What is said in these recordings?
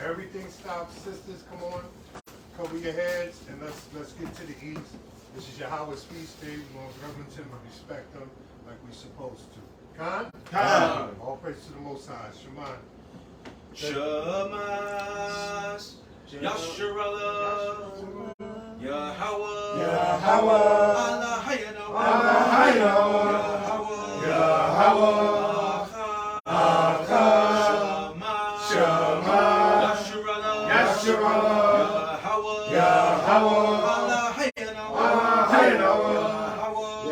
Everything stops. Sisters, come on. Cover your heads and let's get to the east. This is Yahweh's feast day. We want to reverence him and respect him like we're supposed to. Khan? Khan. All praise to the Most High. Shema. Shema. Yasharallah. Yahweh. Yahweh. Allah Hayana. Allah Hayana. Yahweh. Shema. Yasharallah. Yahweh. Allah Hayana.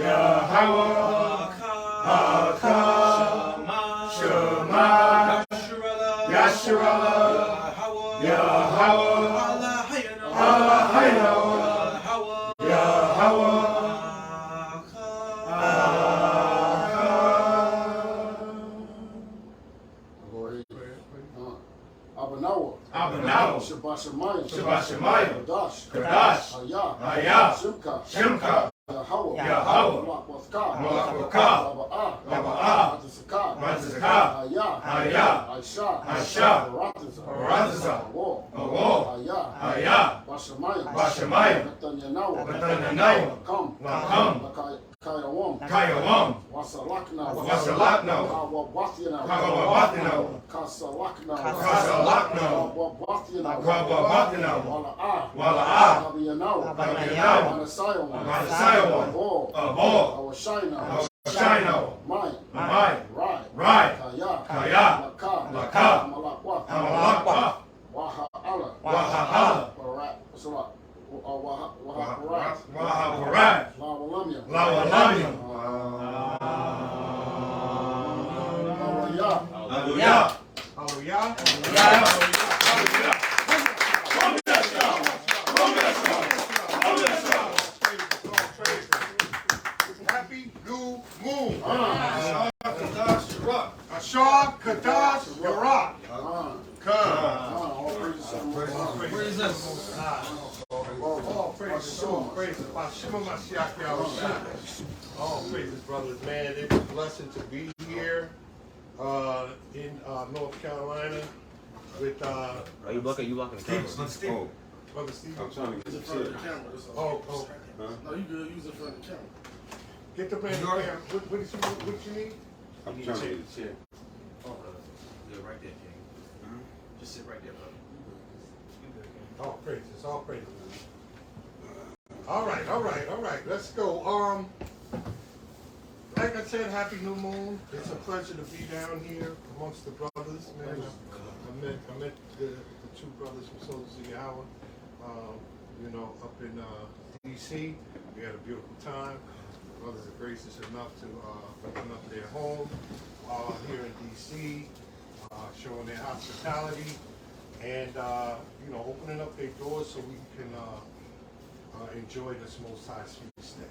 Yahweh. Shema. Yasharallah. Yahweh. Allah Hayana. Yahweh. Abanawa. Shabbat Shemayim. Kadash. Hayah. Shimka. Yahweh. Makab. Raba'ah. Razakah. Hayah. Aisha. Razaza. Hayah. Bashamayim. Batanyanawa. Makam. Kayawam. Wasalakna. Kawawathina. Kasalakna. Kawawathina. Wala'ah. Abiyanawa. Manasayawa. Abo. Awashino. Mai. Rai. Kaya. Makab. Amalakwa. Waha'ala. Wahaparat. Lawalamia. Hallelujah. Happy new moon. Ashar Kadash Yarak. All praises, brothers, man. It's a blessing to be here in North Carolina with Are you blocking the camera? Steve. Brother Steve. I'm trying to get the camera. Oh. Huh? No, you good. Use it for the camera. Get the brand new camera. What you need? I'm trying to get the chair. Oh, yeah, right there, King. Just sit right there, brother. All praises. All right. Let's go. Like I said, happy new moon. It's a pleasure to be down here amongst the brothers, man. I met the two brothers from Soldiers of Yahweh, up in D.C. We had a beautiful time. Brothers are gracious enough to open up their home here in D.C., showing their hospitality and, opening up their doors so we can enjoy this Most High feast day.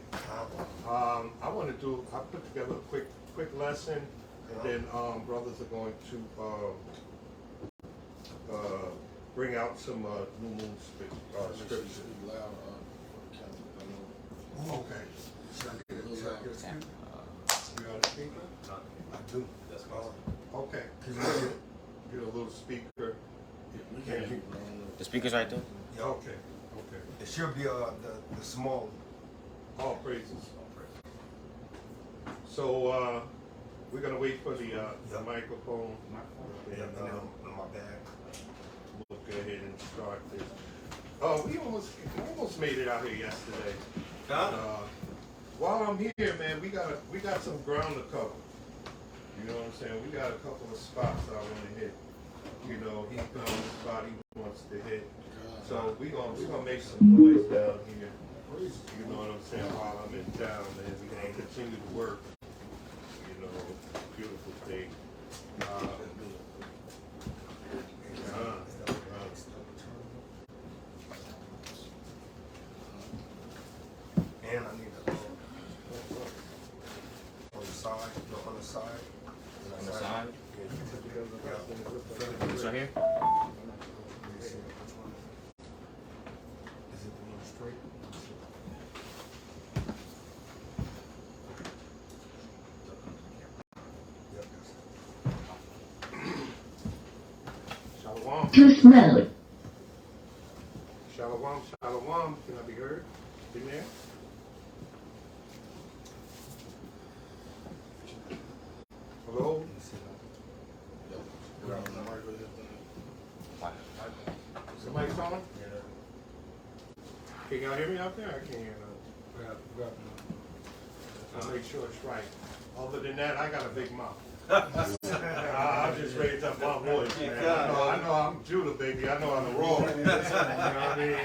I put together a quick lesson, and then brothers are going to bring out some new moon scriptures. Okay. You got a speaker? I do. That's awesome. Okay. Get a little speaker. The speaker's right there? Yeah, okay. It should be the small. All praises. So we're gonna wait for the microphone. In my bag. We'll go ahead and start this. We almost made it out here yesterday. While I'm here, man, we got some ground to cover. You know what I'm saying? We got a couple of spots I want to hit. He found a spot he wants to hit. So we gonna make some noise down here. You know what I'm saying? While I'm in town, man, we gonna continue to work. Beautiful thing. And I need a on the side, the other side. On the side? Yeah. This right here? Is it the one straight? Shalom. Shalom. Tooth mode. Shalom, shalom. Can I be heard? In there? Hello? Somebody's on? Can y'all hear me out there? I can't hear no. I'll make sure it's right. Other than that, I got a big mouth. I just raised up my voice, man. I know I'm Judah, baby. I know how to roar. You know what I mean?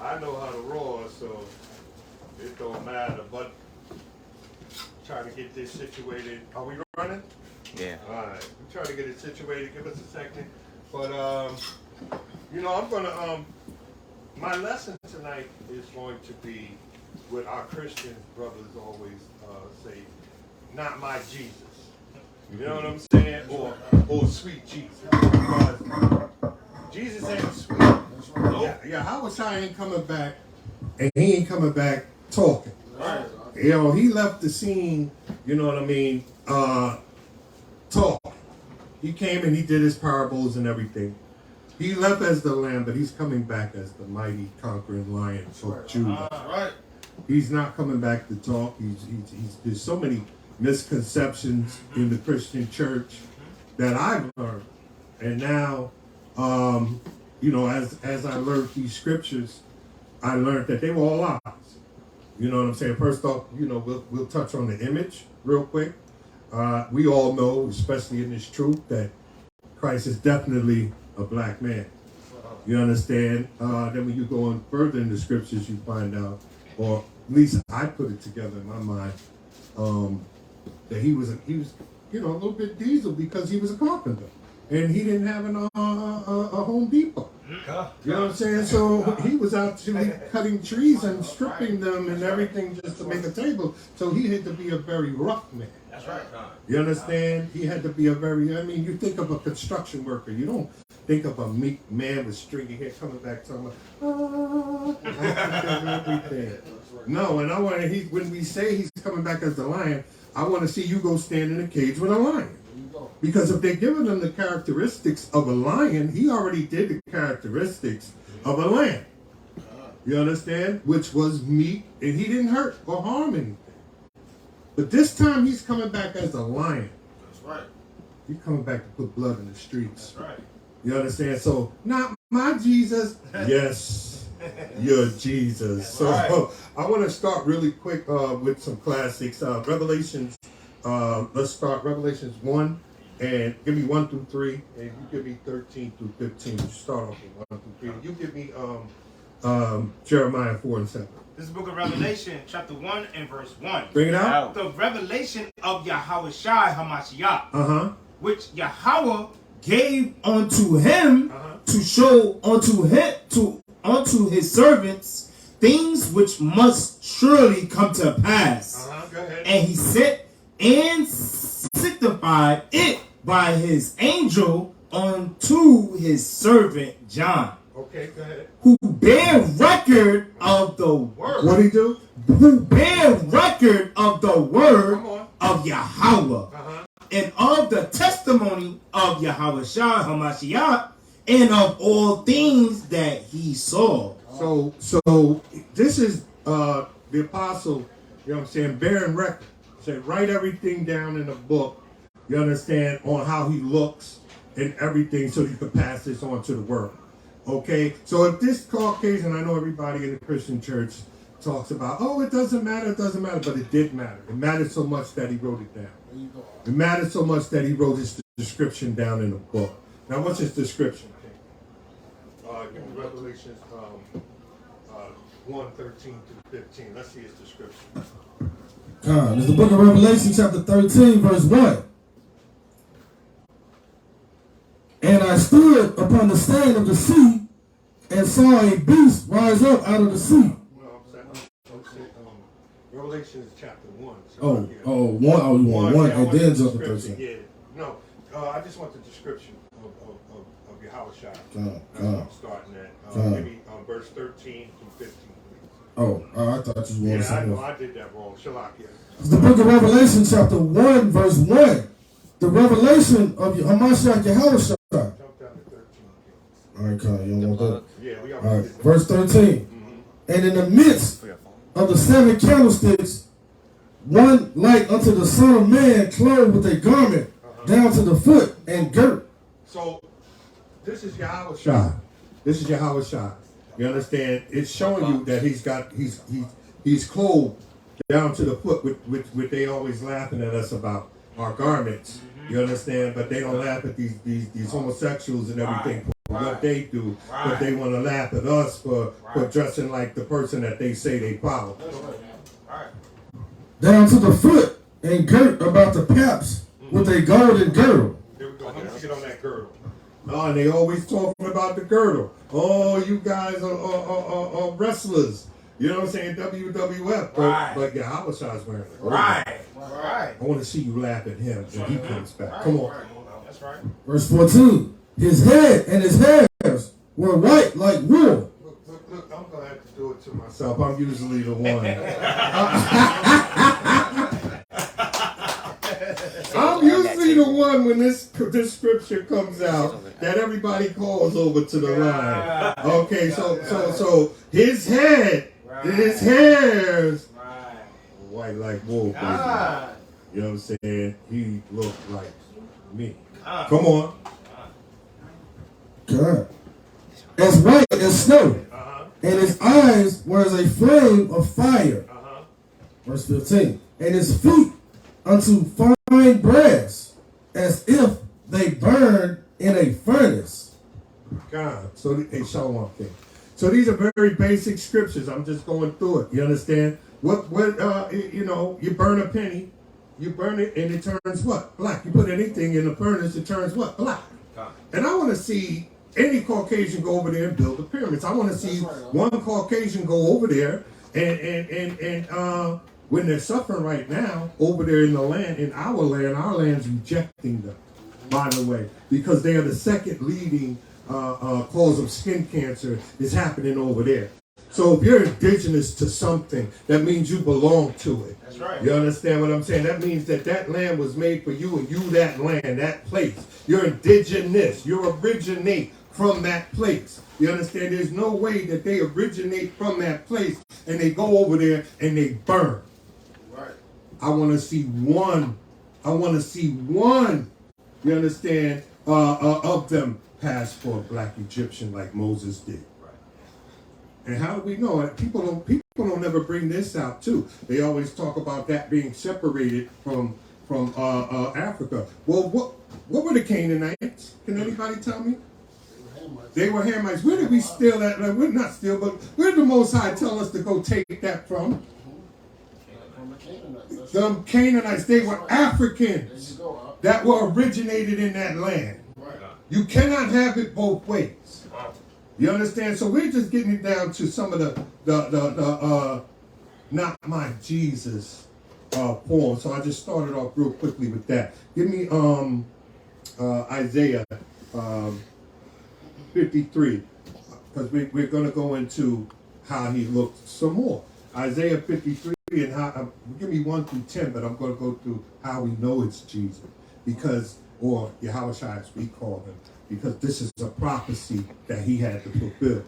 I know how to roar, so it don't matter. But trying to get this situated. Are we running? Yeah. All right. We're trying to get it situated. Give us a second. But you know, I'm gonna my lesson tonight is going to be what our Christian brothers always say, not my Jesus. You know what I'm saying? Or sweet Jesus. Because Jesus ain't sweet. Yeah, HOI ain't coming back, and he ain't coming back talking. Right. You know, he left the scene, you know what I mean, talk. He came and he did his parables and everything. He left as the lamb, but he's coming back as the mighty conquering lion of Judah. Right. He's not coming back to talk. There's so many misconceptions in the Christian church that I've learned. And now, you know, as I learned these scriptures, I learned that they were all lies. You know what I'm saying? First off, you know, we'll touch on the image real quick. We all know, especially in this truth, that Christ is definitely a black man. You understand? Then when you go on further in the scriptures, you find out, or at least I put it together in my mind, that he was, you know, a little bit diesel because he was a carpenter, and he didn't have a Home Depot. You know what I'm saying? So he was actually cutting trees and stripping them and everything just to make a table. So he had to be a very rough man. That's right. You understand? He had to be a very, I mean, you think of a construction worker. You don't think of a meek man with stringy hair coming back talking about, everything. No, and I want to, when we say he's coming back as the lion, I want to see you go stand in a cage with a lion. Because if they're giving him the characteristics of a lion, he already did the characteristics of a lamb. You understand? Which was meek, and he didn't hurt or harm anything. But this time he's coming back as a lion. That's right. He's coming back to put blood in the streets. That's right. You understand? So, not my Jesus. Yes, your Jesus. So, I want to start really quick with some classics. Revelations. Let's start Revelations 1. And give me 1 through 3, and you give me 13 through 15. You start off with 1 through 3. You give me Jeremiah 4 and 7. This is the book of Revelation, chapter 1 and verse 1. Bring it out. The revelation of Yahushua HaMashiach, which Yahweh gave unto him to show unto his servants things which must surely come to pass. Go ahead. And he set and sanctified it by his angel unto his servant John. Okay, go ahead. Who bear record of the word. What did he do? Who bear record of the word of Yahweh. And of the testimony of Yahushua HaMashiach, and of all things that he saw. So this is the apostle, you know what I'm saying, bearing record. Say, write everything down in a book, you understand, on how he looks and everything, so you can pass this on to the world. Okay? So if this Caucasian, I know everybody in the Christian church talks about, oh, it doesn't matter, but it did matter. It mattered so much that he wrote it down. It mattered so much that he wrote his description down in the book. Now, what's his description? Give me Revelations 1:13 through 15. Let's see his description. It's the book of Revelation, chapter 13, verse 1. And I stood upon the sand of the sea and saw a beast rise up out of the sea. Revelation is chapter 1. One, and then jump to 13. Yeah. No, I just want the description of Yahushua. I'm starting at. Give me verse 13 through 15. I thought you wanted something else. I did that wrong. Shalakia. It's the book of Revelation, chapter 1, verse 1. The revelation of Hamashiach Yahushua. All right, Kyle, you don't want that? Yeah, we got All right, verse 13. And in the midst of the 7 candlesticks, one like unto the Son of Man, clothed with a garment down to the foot and girt. So, this is Yahweh. This is Yahweh. You understand? It's showing you that he's clothed down to the foot, which they always laughing at us about our garments. You understand? But they don't laugh at these homosexuals and everything for what they do, but they want to laugh at us for dressing like the person that they say they follow. Down to the foot and girt about the paps with a golden girdle. Here we go. Let's get on that girdle. Oh, and they always talking about the girdle. Oh, you guys are wrestlers. You know what I'm saying? WWF. But Yahweh is wearing it. Right. I want to see you laugh at him when he comes back. Come on. That's right. Verse 14. His head and his hairs were white like wool. Look, I'm going to have to do it to myself. I'm usually the one. I'm usually the one when this scripture comes out that everybody calls over to the line. Okay, so his head, his hairs, white like wool. Baby. You know what I'm saying? He looked like me. Come on. God. As white as snow. And his eyes were as a flame of fire. Verse 15. And his feet unto fine brass, as if they burned in a furnace. God. So they show one thing. So these are very basic scriptures. I'm just going through it. You understand? You burn a penny, you burn it and it turns what? Black. You put anything in the furnace, it turns what? Black. And I want to see any Caucasian go over there and build the pyramids. I want to see one Caucasian go over there and when they're suffering right now over there in the land, in our land's rejecting them, by the way, because they are the second leading cause of skin cancer is happening over there. So if you're indigenous to something, that means you belong to it. That's right. You understand what I'm saying? That means that land was made for you and you that land, that place. You're indigenous. You originate from that place. You understand? There's no way that they originate from that place and they go over there and they burn. Right. I want to see one. You understand? Of them pass for a black Egyptian like Moses did. And how do we know it? People don't never bring this out too. They always talk about that being separated from Africa. Well, what were the Canaanites? Can anybody tell me? They were Hamites. Where did we steal that? Like, we're not steal, but where did the Most High tell us to go take that from? The Canaanites. They were Africans that were originated in that land. You cannot have it both ways. You understand? So we're just getting it down to some of the not my Jesus poem. So I just started off real quickly with that. Give me Isaiah 53, because we're going to go into how he looked some more. Isaiah 53 and how give me 1 through 10, but I'm going to go through how we know it's Jesus, because or Yahweh as we call him. Because this is a prophecy that he had to fulfill.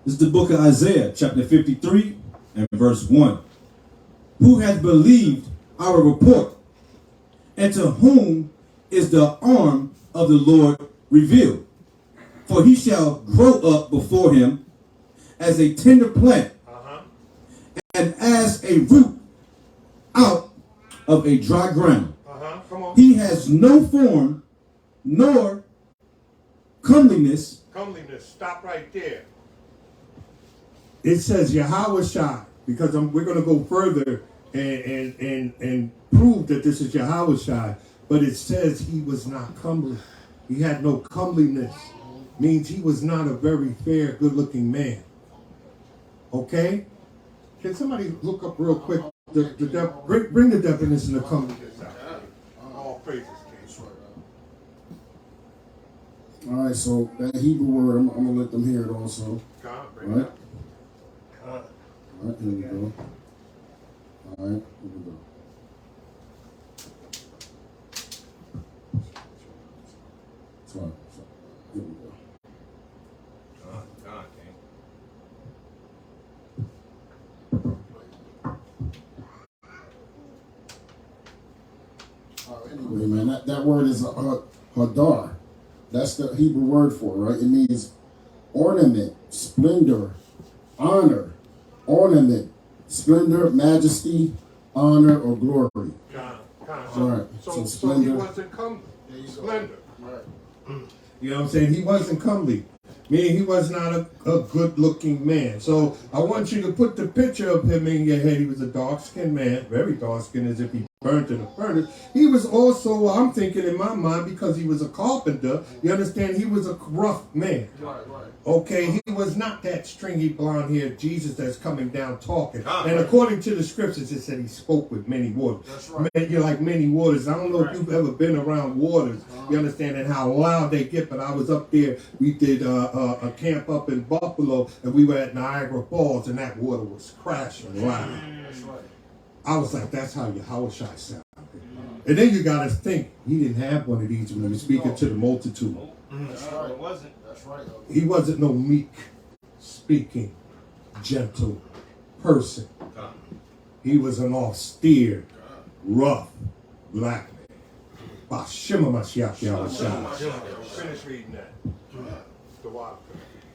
This is the book of Isaiah, chapter 53 and verse 1. Who has believed our report, and to whom is the arm of the Lord revealed? For he shall grow up before him as a tender plant, and as a root out of a dry ground. Come on. He has no form nor comeliness. Comeliness. Stop right there. It says Yahweh Shai, because we're going to go further and prove that this is Yahweh Shai. But it says he was not comely. He had no comeliness. Means he was not a very fair, good-looking man. Okay? Can somebody look up real quick? Bring the definition of comeliness out. All praises. All right, so that Hebrew word, I'm going to let them hear it also. God, All right? All right, here we go. All right, here we go. Sorry. Here we go. God, King. Anyway, man, that word is hadar. That's the Hebrew word for it, right? It means ornament, splendor, honor, ornament, splendor, majesty, honor, or glory. Right. So he wasn't comely. Splendor. Right. You know what I'm saying? He wasn't comely. Meaning he was not a good-looking man. So I want you to put the picture of him in your head. He was a dark-skinned man, very dark-skinned, as if he burnt in a furnace. He was also, I'm thinking in my mind, because he was a carpenter, you understand, he was a rough man. Right. Okay, he was not that stringy blonde-haired Jesus that's coming down talking. And according to the scriptures, it said he spoke with many waters. That's right. Man, you're like many waters. I don't know if you've ever been around waters. You understand and how loud they get. But I was up there. We did a camp up in Buffalo, and we were at Niagara Falls, and that water was crashing loud. That's right. I was like, that's how Yahushua sounded. And then you got to think, he didn't have one of these when he was speaking to the multitude. That's right. It wasn't. That's right. He wasn't no meek, speaking, gentle person. He was an austere, rough black man. Bashima Mashiach Yahushua. Finish reading that.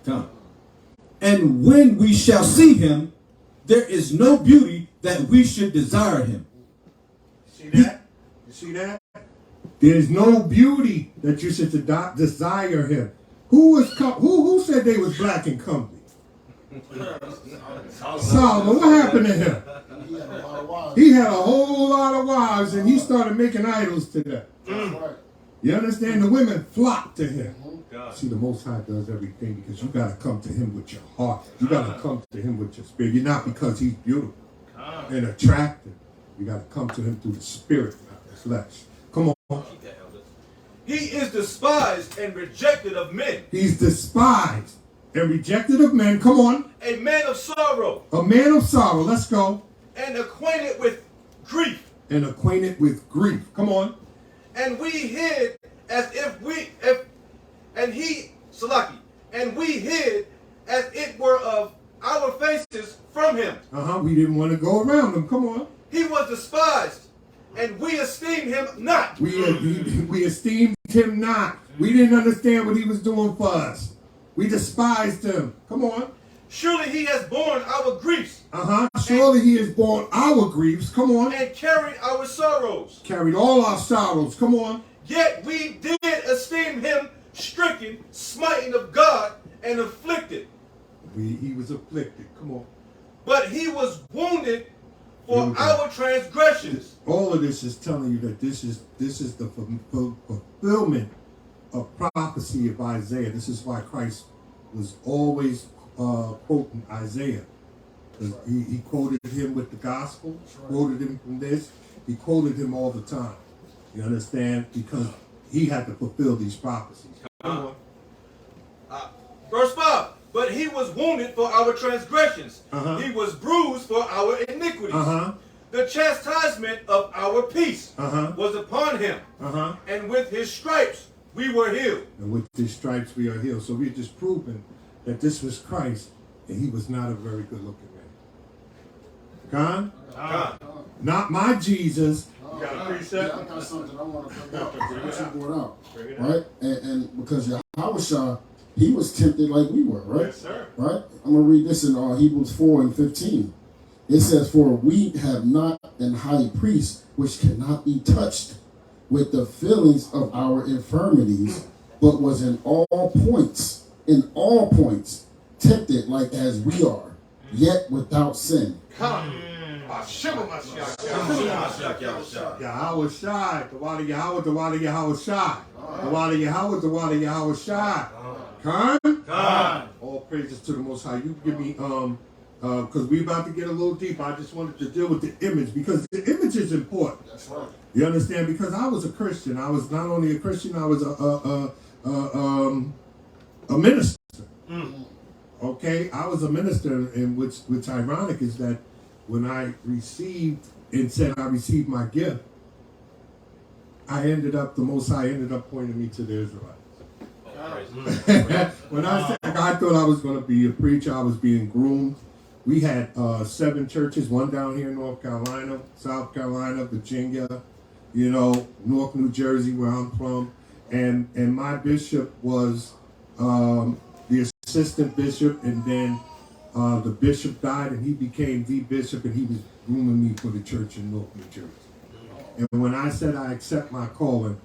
Come. And when we shall see him, there is no beauty that we should desire him. See that? You see that? There's no beauty that you should desire him. Who said they was black and comely? Solomon. What happened to him? He had a lot of wives. He had a whole lot of wives, and he started making idols to them. That's right. You understand? The women flocked to him. See, the Most High does everything because you got to come to him with your heart. You got to come to him with your spirit. You're not because he's beautiful and attractive. You got to come to him through the spirit, not the flesh. Come on. He is despised and rejected of men. He's despised and rejected of men. Come on. A man of sorrow. A man of sorrow. Let's go. And acquainted with grief. And acquainted with grief. Come on. And we hid as if we, and we hid as it were of our faces from him. We didn't want to go around him. Come on. He was despised, and we esteemed him not. We esteemed him not. We didn't understand what he was doing for us. We despised him. Come on. Surely he has borne our griefs. Surely he has borne our griefs. Come on. And carried our sorrows. Carried all our sorrows. Come on. Yet we did esteem him stricken, smitten of God, and afflicted. He was afflicted. Come on. But he was wounded for our transgressions. All of this is telling you that this is the fulfillment of prophecy of Isaiah. This is why Christ was always quoting Isaiah. He quoted him with the gospel, quoted him from this. He quoted him all the time. You understand? Because he had to fulfill these prophecies. Verse 5. But he was wounded for our transgressions. He was bruised for our iniquities. The chastisement of our peace was upon him. And with his stripes we were healed. And with his stripes we are healed. So we're just proving that this was Christ, and he was not a very good looking man. Not my Jesus. You got a precept? Yeah, I got something I want to bring out. What you brought out, right? And because Yahushua, he was tempted like we were, right? Yes, sir. Right? I'm going to read this in Hebrews 4:15. It says, for we have not an high priest which cannot be touched with the feelings of our infirmities, but was in all points, tempted like as we are, yet without sin. Yahushua, Thawadah Yahweh, Thawadah Yahushua. Thawadah Yahweh, Thawadah Yahushua. All praises to the Most High. You give me, because we about to get a little deeper. I just wanted to deal with the image because the image is important. That's right. You understand? Because I was a Christian. I was not only a Christian, I was a minister. Okay, I was a minister, and which ironic is that when I received and said I received my gift, the Most High ended up pointing me to the Israelites. When I said I thought I was going to be a preacher, I was being groomed. We had 7 churches, one down here in North Carolina, South Carolina, Virginia, you know, Newark, New Jersey, where I'm from. And my bishop was the assistant bishop, and then the bishop died, and he became the bishop, and he was grooming me for the church in Newark, New Jersey. And when I said I accept my calling,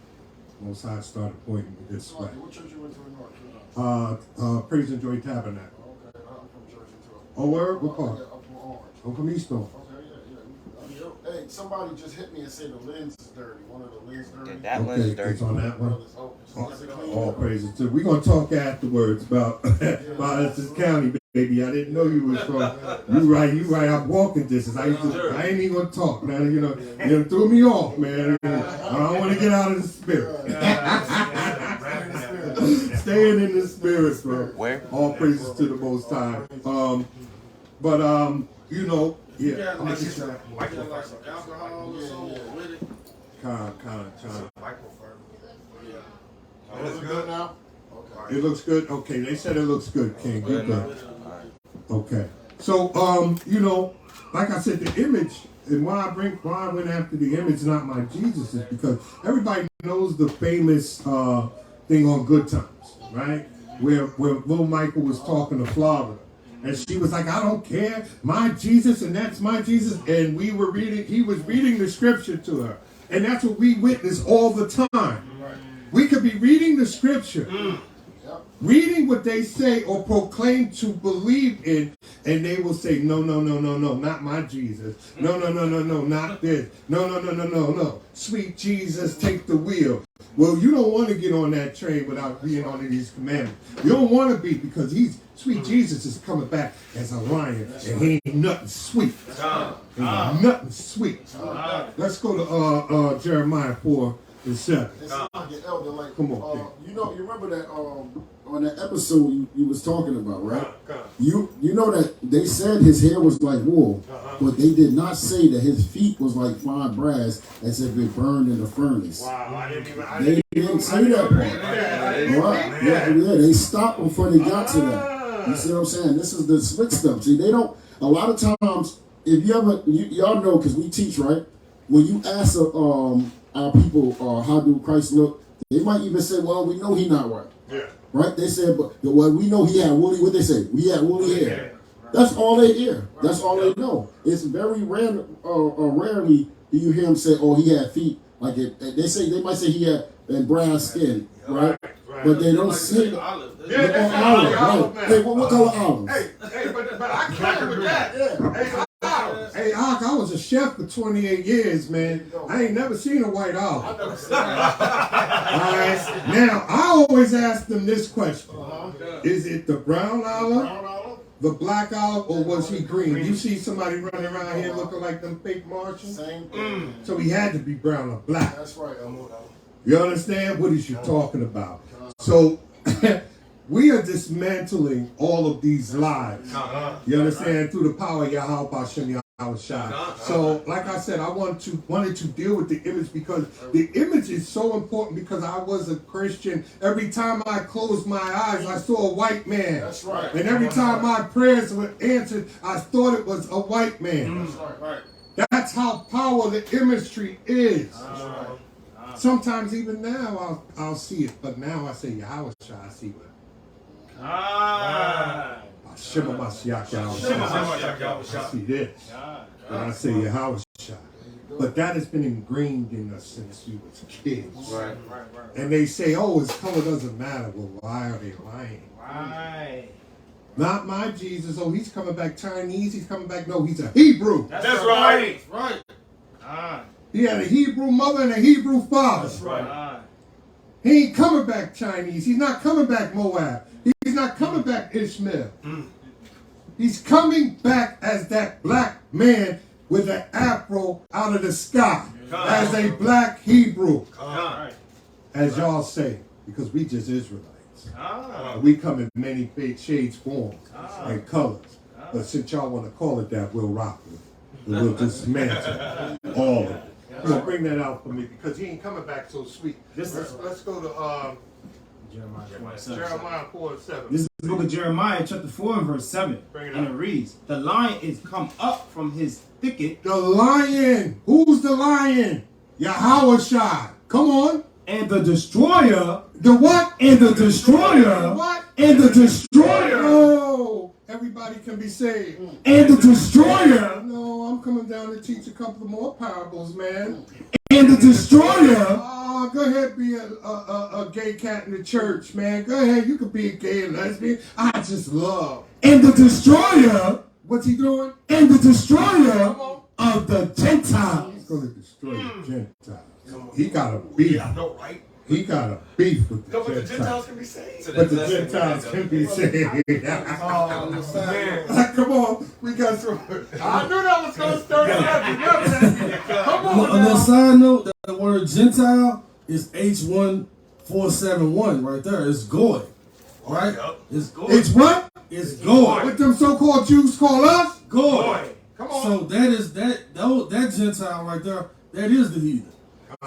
Most High started pointing me this way. What church you went to in North? Praise and Joy Tabernacle. Okay, I'm from Jersey too. Oh, where? What part? Yeah, up from Orange. I'm from East Orange. Okay, yeah. Hey, somebody just hit me and said the lens is dirty. One of the lenses dirty. Yeah, that lens is dirty. It's on that one. Oh, is it clean? All praises to. We're gonna talk afterwards about Essex County, baby. I didn't know you was from. You right. I'm walking distance. I ain't even gonna talk, man. You threw me off, man. I don't want to get out of the spirit. Staying in the spirit, bro. Where? All praises to the Most High. You know, yeah. Like some alcohol or something with it. Kind. It looks good now? Okay. It looks good. Okay, they said it looks good, King. Good. Okay. So, you know, like I said, the image, and why I went after the image, not my Jesus, is because everybody knows the famous thing on Good Times, right? Where Lil Michael was talking to Florida. And she was like, I don't care, my Jesus, and that's my Jesus. And he was reading the scripture to her. And that's what we witness all the time. We could be reading the scripture, reading what they say or proclaim to believe in, and they will say, no, not my Jesus. No, not this. No. Sweet Jesus, take the wheel. Well, you don't want to get on that train without being under these commandments. You don't want to be, because sweet Jesus is coming back as a lion, and he ain't nothing sweet. Nothing sweet. Let's go to Jeremiah 4:7. It's like your elder, like, come on, you remember that on that episode you was talking about, right? You know that they said his hair was like wool, but they did not say that his feet was like fine brass, as if it burned in the furnace. Wow, they didn't say that part. Right? Yeah, they stopped before they got to that. You see what I'm saying? This is the slick stuff. See, they don't. A lot of times, if you ever, y'all know, because we teach, right? When you ask our people, how do Christ look? They might even say, well, we know he not white. Yeah. Right? They said, but well, we know he had woolly, what they say? We had woolly hair. That's all they hear. That's all they know. It's very rare, rarely do you hear him say, oh, he had feet. Like they might say he had brown skin, right? But they don't say olive. Right. Hey, what color olive? Hey, but I can't with that. Hey, I was a chef for 28 years, man. I ain't never seen a white olive. I've never seen that. Now, I always ask them this question. Is it the brown olive, the black olive, or was he green? You see somebody running around here looking like them fake Martians? Same thing. So he had to be brown or black. That's right. You understand? What is you talking about? So we are dismantling all of these lies. You understand? Through the power of Yahweh Shai. So, like I said, I wanted to deal with the image, because the image is so important, because I was a Christian. Every time I closed my eyes, I saw a white man. That's right. And every time my prayers were answered, I thought it was a white man. That's right. That's how powerful the imagery is. That's right. Sometimes even now I'll see it, but now I say Yahweh Shai, I see what. Shema Mashiach Yahweh. I see this. And I say Yahweh Shai. But that has been ingrained in us since we was kids. Right. And they say, oh, his color doesn't matter. Well, why are they lying? Right. Not my Jesus. Oh, he's coming back Chinese. He's coming back. No, he's a Hebrew. That's right. He had a Hebrew mother and a Hebrew father. That's right. He ain't coming back Chinese. He's not coming back Moab. He's not coming back Ishmael. He's coming back as that black man with an afro out of the sky. As a black Hebrew. As y'all say, because we just Israelites. We come in many shades, forms, and colors. But since y'all want to call it that, we'll rock with it. We'll dismantle all of it. Bring that out for me, because he ain't coming back so sweet. Let's go to Jeremiah 4:7. Jeremiah 4:7. This is the book of Jeremiah, chapter 4 and verse 7. Bring it And up. it reads, the lion is come up from his thicket, The lion. Who's the lion? Yahweh. Come on. and the destroyer, The what? and the destroyer, What? and the destroyer, Oh, everybody can be saved. and the destroyer, No, I'm coming down to teach a couple of more parables, man. and the destroyer, Oh, go ahead, be a gay cat in the church, man. Go ahead, you could be a gay and lesbian. I just love. and the destroyer, What's he doing? and the destroyer of the Gentiles. He's going to destroy the Gentiles. He got a beef. Yeah, I know, right? He got a beef with the No, but the Gentiles. Gentiles can be saved. But the Gentiles can be saved. Man. Come on, we got some. I knew that was going to stir it up. Remember that? Come A on little now. side note, the word Gentile is H.O.I. right there. It's Goy. Right? Yup. It's Goy. It's what? It's Goy. What them so-called Jews call us? Goy. Come on. So that is that Gentile right there, that is the heathen.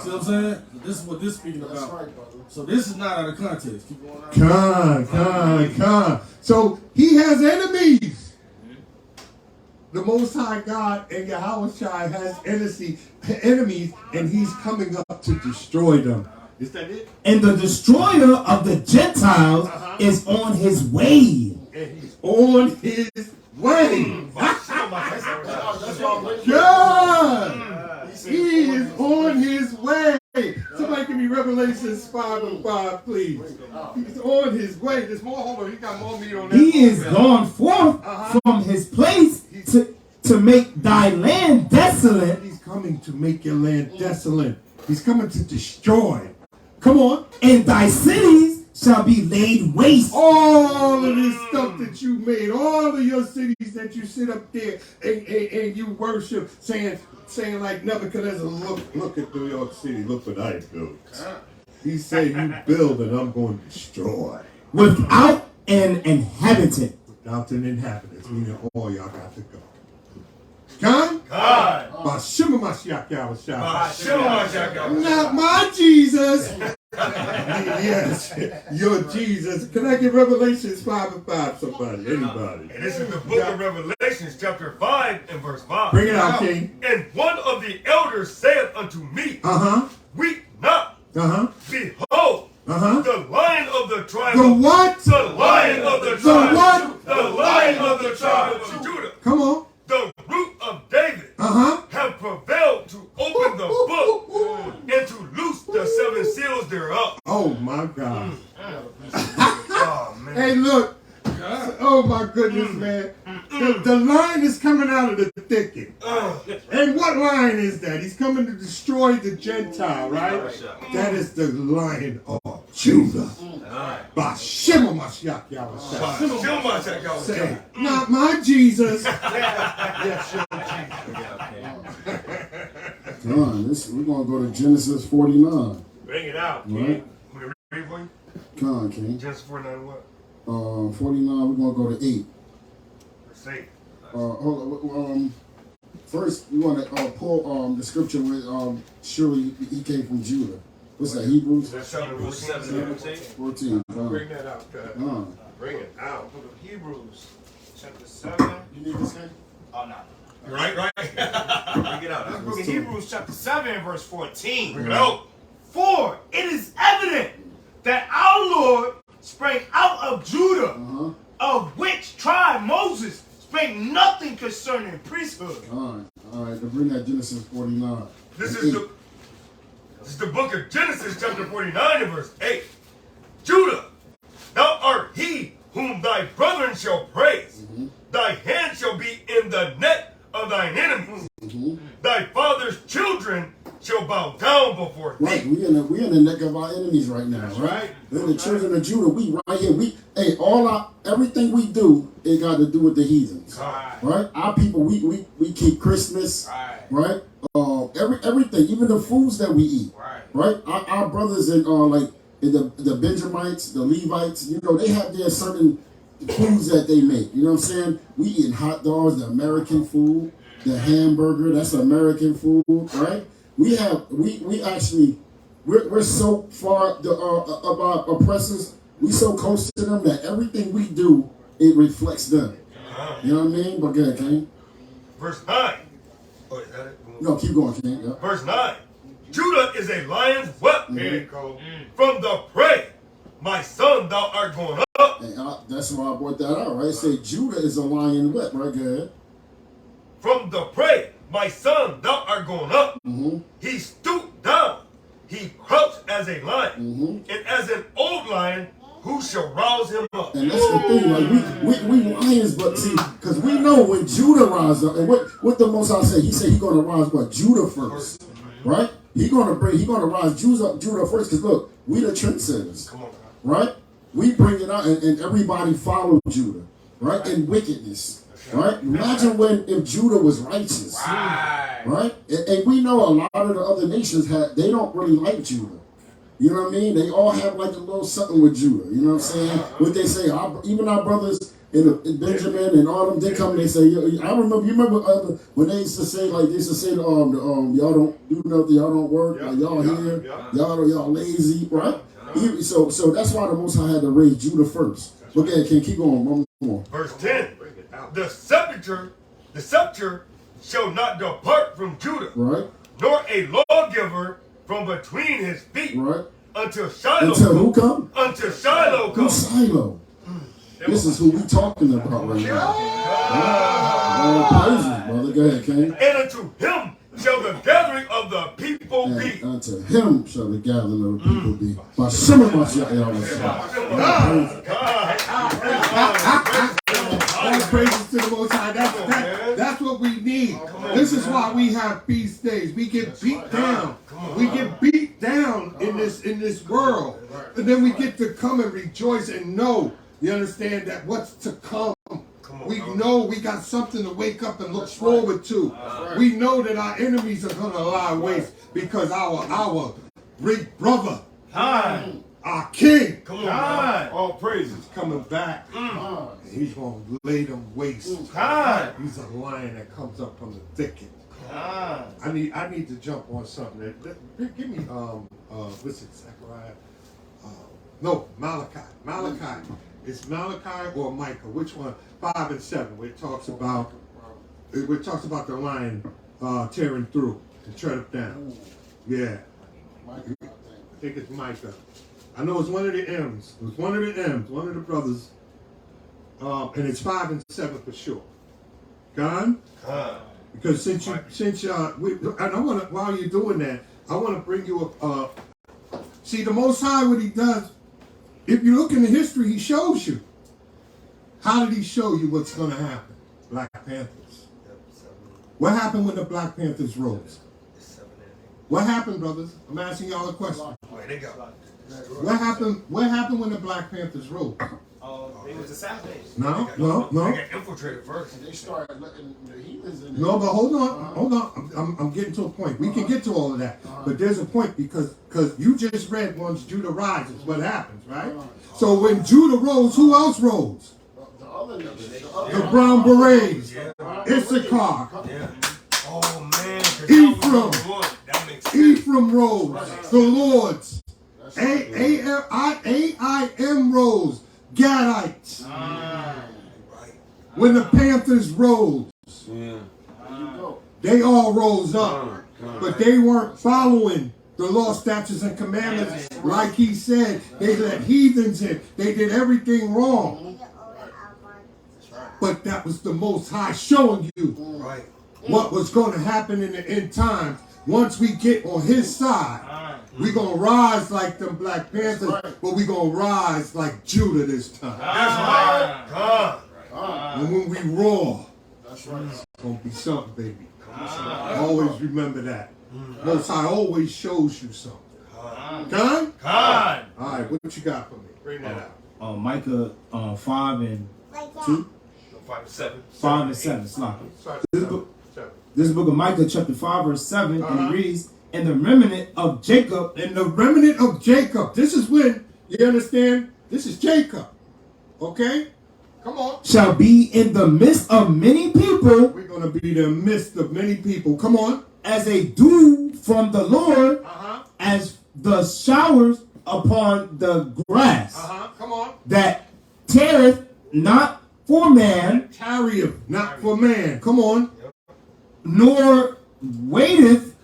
See what I'm saying? This is what this is speaking about. So this is not out of context. Keep going on. Con. So he has enemies. The Most High God and Yahweh has enemies, and he's coming up to destroy them. Is that it? And the destroyer of the Gentiles is on his way. And he's On his way. God! He is on his way. Somebody give me Revelations 5:5, please. He's on his way. There's more. Hold on. He got more meat on that. He is gone forth from his place to make thy land desolate, He's coming to make your land desolate. He's coming to destroy. Come on. and thy cities shall be laid waste. All of this stuff that you made, all of your cities that you sit up there and you worship, saying like Nebuchadnezzar, look at New York City, look what I built. He said, you build and I'm going to destroy. Without an inhabitant. Without an inhabitant, meaning all y'all got to go. God? God. Bashima Mashiach Yahushua. God. Not my Jesus. Yes, your Jesus. Can I get Revelations 5:5, somebody? Anybody? And this is the book of Revelations, chapter 5 and verse 5. Bring it out, King. And one of the elders saith unto me, Uh-huh. weep not, Uh-huh. behold, Uh-huh. the lion of the tribe The of what? The lion of the The tribe what? The lion of the tribe of Judah, Come on. the root of David, Uh-huh. have prevailed to open the book and to loose the 7 seals thereof. Oh, my God. Oh, man. Hey, look. Oh, my goodness, man. The lion is coming out of the thicket. And what lion is that? He's coming to destroy the Gentile, right? That is the lion of Judah. Bashima Mashiach Yahushua. Say, not my Jesus. yes, your Jesus. Come on, we're going to go to Genesis 49. Bring it out, Right. King. Want me to read for you? Come on, King. Genesis 49 what? 49, we're going to go to 8. Verse 8. Hold on. First, we want to pull the scripture with surely he came from Judah. What's that, Hebrews? That's chapter Hebrews 14. 14. Bring that out, God. Bring it out. Book of Hebrews, chapter 7. You need this, King? Oh, no. Right. Bring it out. Book of Hebrews, chapter 7, verse 14. Bring it out. For it is evident that our Lord sprang out of Judah, of which tribe Moses spake nothing concerning priesthood. All right. To bring that Genesis 49. This is the book of Genesis, chapter 49 and verse 8. Judah, thou art he whom thy brethren shall praise. Thy hand shall be in the net of thine enemies. Thy father's children shall bow down before thee. Right, we in the neck of our enemies right now, right? We're the children of Judah. We right here. Everything we do, it got to do with the heathens, right? Our people, we keep Christmas, right? Everything, even the foods that we eat, right? Our brothers in the Benjamites, the Levites, they have their certain foods that they make. You know what I'm saying? We eating hot dogs, the American food, the hamburger, that's American food, right? We're so far of our oppressors we so close to them that everything we do, it reflects them. You know what I mean? But go ahead, King. Verse 9. Oh, is that it? No, keep going, King. Yeah. Verse 9. Judah is a lion's whelp. There you go. From the prey, my son, thou art going up. And that's why I brought that out, right? It say Judah is a lion whelp, right? Go ahead. From the prey, my son, thou art going up. He stooped down. He crouched as a lion. And as an old lion, who shall rouse him up? And that's the thing, like we lions, but see, because we know when Judah rises up, and what the Most High say, he said he gonna rise what Judah first, right? He gonna rise Judah first, because look, we the trendsetters, right? We bring it out, and everybody follow Judah, right? In wickedness, right? Imagine if Judah was righteous, right? And we know a lot of the other nations they don't really like Judah. You know what I mean? They all have like a little something with Judah. You know what I'm saying? What they say, even our brothers in Benjamin and all them, they come and they say, I remember, you remember when they used to say, like, they used to say, y'all don't do nothing, y'all don't work, like, y'all here, y'all lazy, right? So that's why the Most High had to raise Judah first. Okay, can keep going, one more. Verse 10. The scepter shall not depart from Judah, right? Nor a lawgiver from between his feet, right? Until Shiloh. Until who come? Until Shiloh comes. Who's Shiloh? This is who we talking about right now. All praises, brother. Go ahead, King. And unto him shall the gathering of the people be. And unto him shall the gathering of the people be. By some of us, All praises to the Most High. That's what we need. This is why we have feast days. We get beat down. We get beat down in this world. And then we get to come and rejoice and know, you understand, that what's to come. We know we got something to wake up and look forward to. We know that our enemies are going to lie waste because our great brother, our king, all praises, coming back. He's going to lay them waste. He's a lion that comes up from the thicket. I need to jump on something. Give me what's it, Zechariah? No, Malachi. Malachi. It's Malachi or Micah. Which one? 5 and 7. Where it talks about the lion tearing through to tread it down. Yeah. I think it's Micah. I know it's one of the M's. It was one of the M's, one of the brothers. And it's 5 and 7 for sure. Gone? Because and I want to, while you're doing that, I want to bring you up. See, the Most High, what he does, if you look in the history, he shows you. How did he show you what's going to happen? Black Panthers. What happened when the Black Panthers rose? What happened, brothers? I'm asking y'all a question. What happened when the Black Panthers rose? It was assassinated. No. They got infiltrated first. They started letting the heathens in. No, but hold on. I'm getting to a point. We can get to all of that, but there's a point because you just read once Judah rises, what happens, right? So when Judah rose, who else rose? The Brown Berets, Issachar, Oh man, Ephraim rose, the Lords, AIM rose, Gadites. When the Panthers rose, they all rose up, but they weren't following the law, statutes, and commandments like he said. They let heathens in. They did everything wrong. But that was the Most High showing you what was going to happen in the end times. Once we get on his side, we're going to rise like them Black Panthers, but we're going to rise like Judah this time. That's right. And when we roar, it's going to be something, baby. Always remember that. Most High always shows you something. Done? All right, what you got for me? Bring that out. Micah 5 and 2. 5 and 7. Sloppy. This book of Micah, chapter 5, verse 7, and it reads, "And the remnant of Jacob." And the remnant of Jacob. This is when, you understand? This is Jacob. Okay? Come on. "Shall be in the midst of many people." We're going to be in the midst of many people. Come on. "As a dew from the Lord, as the showers upon the grass." Come on. not for man, tarrieth not for man. Come on. nor waiteth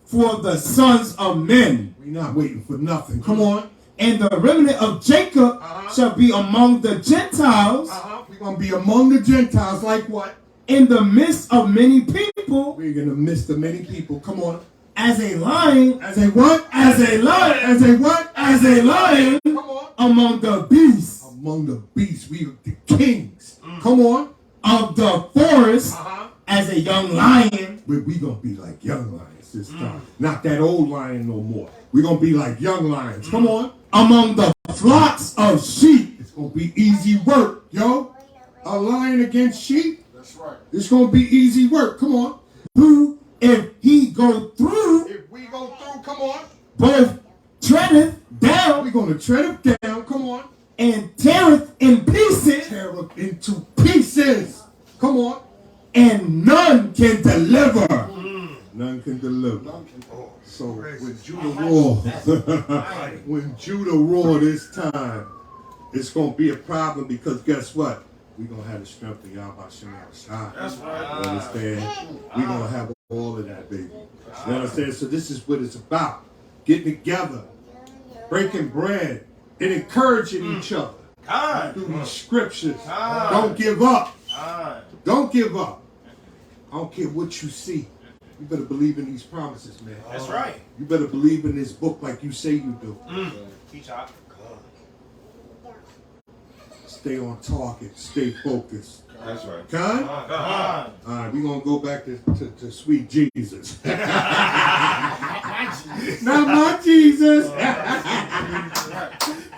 for the sons of men. We not waiting for nothing. Come on. And the remnant of Jacob shall be among the Gentiles. We're going to be among the Gentiles like what? In the midst of many people. We're going to midst of many people. Come on. As a lion. As a what? As a lion. As a what? As a lion. Come on. Among the beasts. Among the beasts. We are the kings. Come on. Of the forest. As a young lion. We going to be like young lions this time. Not that old lion no more. We're going to be like young lions. Come on. Among the flocks of sheep. It's going to be easy work, yo. A lion against sheep. That's right. It's going to be easy work. Come on. Who, if he go through. If we go through, come on. Both treadeth down. We're going to tread him down. Come on. And teareth in pieces. Tear him into pieces. Come on. And none can deliver. None can deliver. So when Judah roared, when Judah roared this time, it's going to be a problem because guess what? We're going to have the strength of Yahweh Shai. That's right. You understand? We're going to have all of that, baby. You understand? So this is what it's about. Getting together, breaking bread, and encouraging each other. Through these scriptures. Don't give up. Don't give up. I don't care what you see. You better believe in these promises, man. That's right. You better believe in this book like you say you do. Teach out. Stay on target. Stay focused. That's right. Con? All right, we're going to go back to sweet Jesus. Not my Jesus.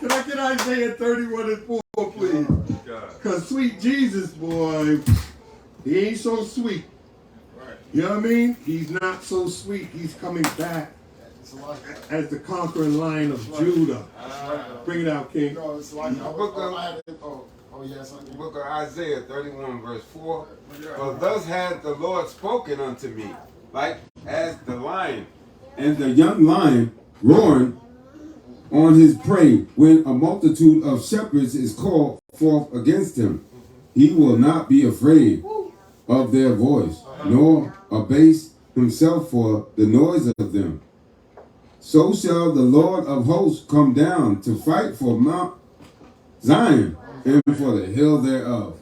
Can I get Isaiah 31:4, please? Because sweet Jesus, boy, he ain't so sweet. You know what I mean? He's not so sweet. He's coming back as the conquering lion of Judah. Bring it out, King. No, it's like The book of Isaiah 31 verse 4. For thus hath the Lord spoken unto me, like as the lion. And the young lion roaring on his prey when a multitude of shepherds is called forth against him. He will not be afraid of their voice, nor abase himself for the noise of them. So shall the Lord of hosts come down to fight for Mount Zion and for the hill thereof.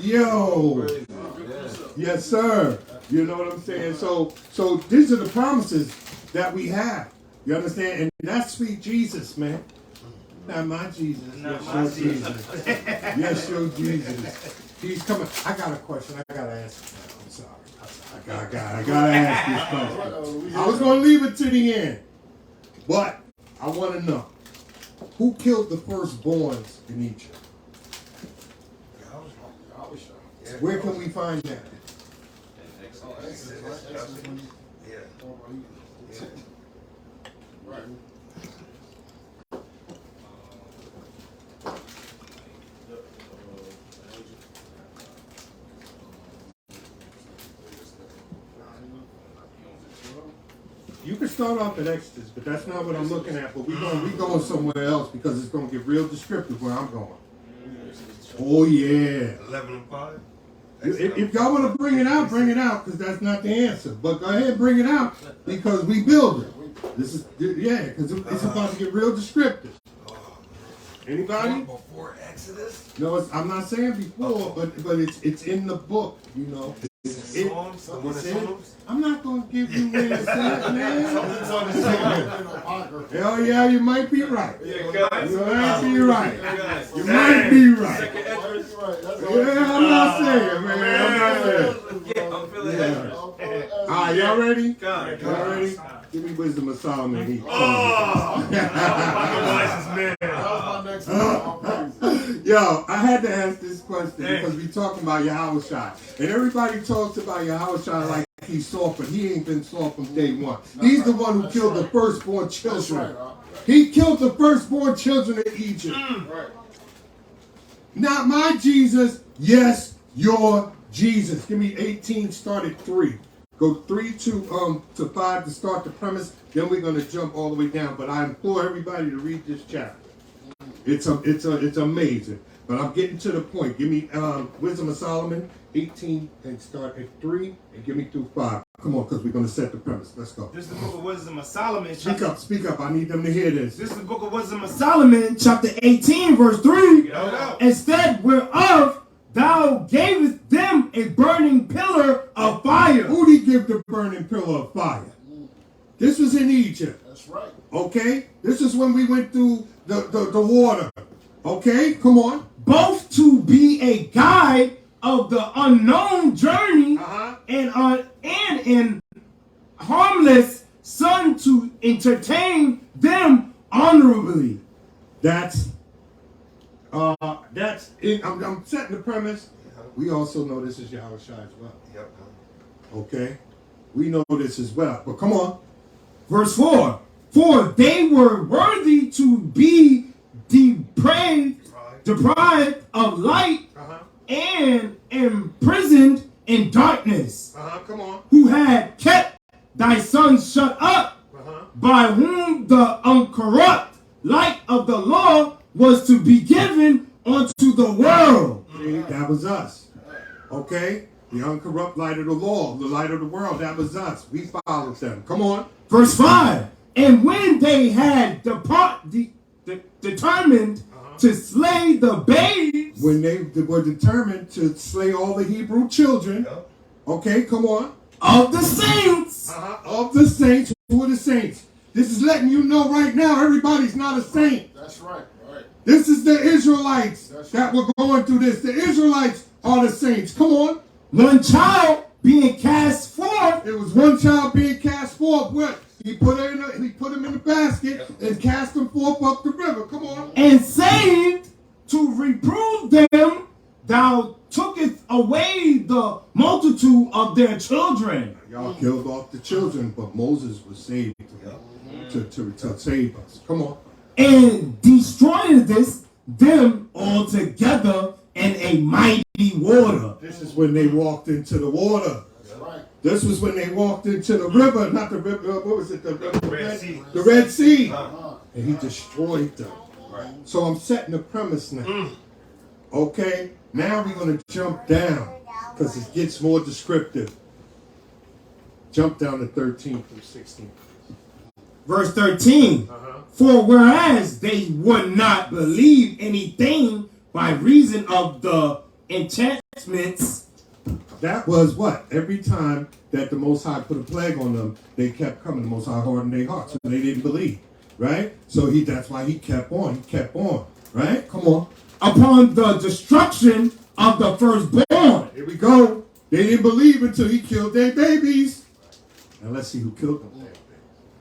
Yo. Yes, sir. You know what I'm saying? So these are the promises that we have. You understand? And that's sweet Jesus, man. Not my Jesus. Yes, your Jesus. Yes, your Jesus. He's coming. I got a question. I got to ask you. I'm sorry. I gotta ask this question. I was going to leave it to the end. But I want to know. Who killed the firstborns in Egypt? Where can we find that? You can start off at Exodus, but that's not what I'm looking at. But we going somewhere else because it's going to get real descriptive where I'm going. Oh yeah. 11:5. If y'all want to bring it out, because that's not the answer. But go ahead and bring it out because we build it. This is because it's about to get real descriptive. Anybody? Before Exodus? No, I'm not saying before, but it's in the book. You know. I'm not going to give you where it's at, man. Hell yeah, you might be right. You might be right. You might be right. Yeah, I'm not saying, man. I'm not saying. I'm feeling it. All right, y'all ready? Y'all ready? Give me wisdom of Solomon. Yo, I had to ask this question because we talking about Yahushua. And everybody talks about Yahushua like he's soft, but he ain't been soft from day one. He's the one who killed the firstborn children. He killed the firstborn children in Egypt. Not my Jesus, yes, your Jesus. Give me 18, start at 3. Go 3 to 5 to start the premise. Then we're going to jump all the way down. But I implore everybody to read this chapter. It's amazing. But I'm getting to the point. Give me Wisdom of Solomon 18 and start at 3 and give me through 5. Come on, because we're going to set the premise. Let's go. This is the book of Wisdom of Solomon. Speak up. I need them to hear this. This is the book of Wisdom of Solomon, chapter 18, verse 3. Instead whereof thou gavest them a burning pillar of fire. Who did he give the burning pillar of fire? This was in Egypt. That's right. Okay? This is when we went through the water. Okay? Come on. Both to be a guide of the unknown journey and in harmless son to entertain them honorably. That's it. I'm setting the premise. We also know this is Yahweh Shai as well. Yep. Okay? We know this as well. But come on. Verse 4. For they were worthy to be deprived of light and imprisoned in darkness. Come on. Who had kept thy sons shut up, by whom the uncorrupt light of the law was to be given unto the world. See, that was us. Okay? The uncorrupt light of the law, the light of the world, that was us. We followed them. Come on. Verse 5. And when they had determined to slay the babes. When they were determined to slay all the Hebrew children. Okay, come on. Of the saints. Of the saints. Who are the saints? This is letting you know right now everybody's not a saint. That's right. This is the Israelites that were going through this. The Israelites are the saints. Come on. One child being cast forth. It was one child being cast forth. What? He put him in the basket and cast him forth up the river. Come on. And saved to reprove them, thou tookest away the multitude of their children. Y'all killed off the children, but Moses was saved to save us. Come on. And destroyed them altogether in a mighty water. This is when they walked into the water. This was when they walked into the river, not the river, what was it? The Red Sea. The Red Sea. And he destroyed them. So I'm setting the premise now. Okay? Now we're going to jump down because it gets more descriptive. Jump down to 13 through 16. Verse 13. For whereas they would not believe anything by reason of the enchantments. That was what? Every time that the Most High put a plague on them, they kept coming. The Most High hardened their hearts, so they didn't believe. Right? So that's why he kept on. He kept on. Right? Come on. Upon the destruction of the firstborn. Here we go. They didn't believe until he killed their babies. Now let's see who killed them.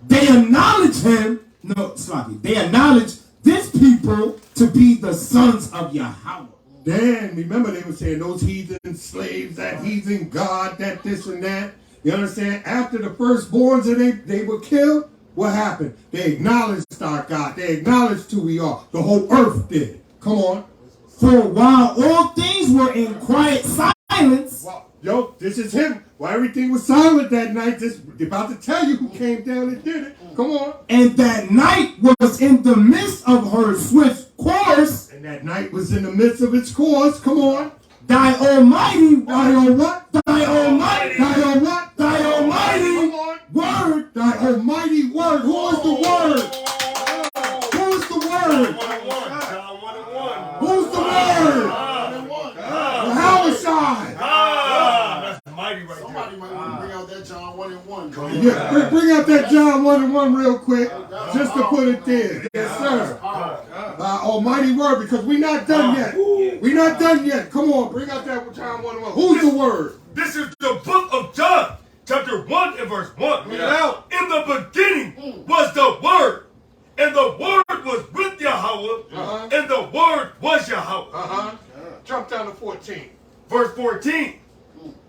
They acknowledge him. No, Sloppy. They acknowledge this people to be the sons of Yahweh. Then, remember they were saying those heathen slaves, that heathen God, that this and that. You understand? After the firstborns and they were killed, what happened? They acknowledged our God. They acknowledged who we are. The whole earth did. Come on. For while all things were in quiet silence. Yo, this is him. Why everything was silent that night. This about to tell you who came down and did it. Come on. And that night was in the midst of her swift course. And that night was in the midst of its course. Come on. Thy almighty. Thy what? Thy almighty. Thy what? Thy almighty word. Thy almighty word. Who is the word? Who is the word? Who's the word? H.O.I. That's mighty right there. Somebody might want to bring out that John 1 and 1. Yeah, bring out that John 1 and 1 real quick, just to put it there. Yes, sir. Almighty word, because we're not done yet. We're not done yet. Come on, bring out that John 1 and 1. Who's the word? This is the book of John, chapter 1 and verse 1. In the beginning was the Word, and the Word was with Yahweh, and the Word was Yahweh. Jump down to 14. Verse 14.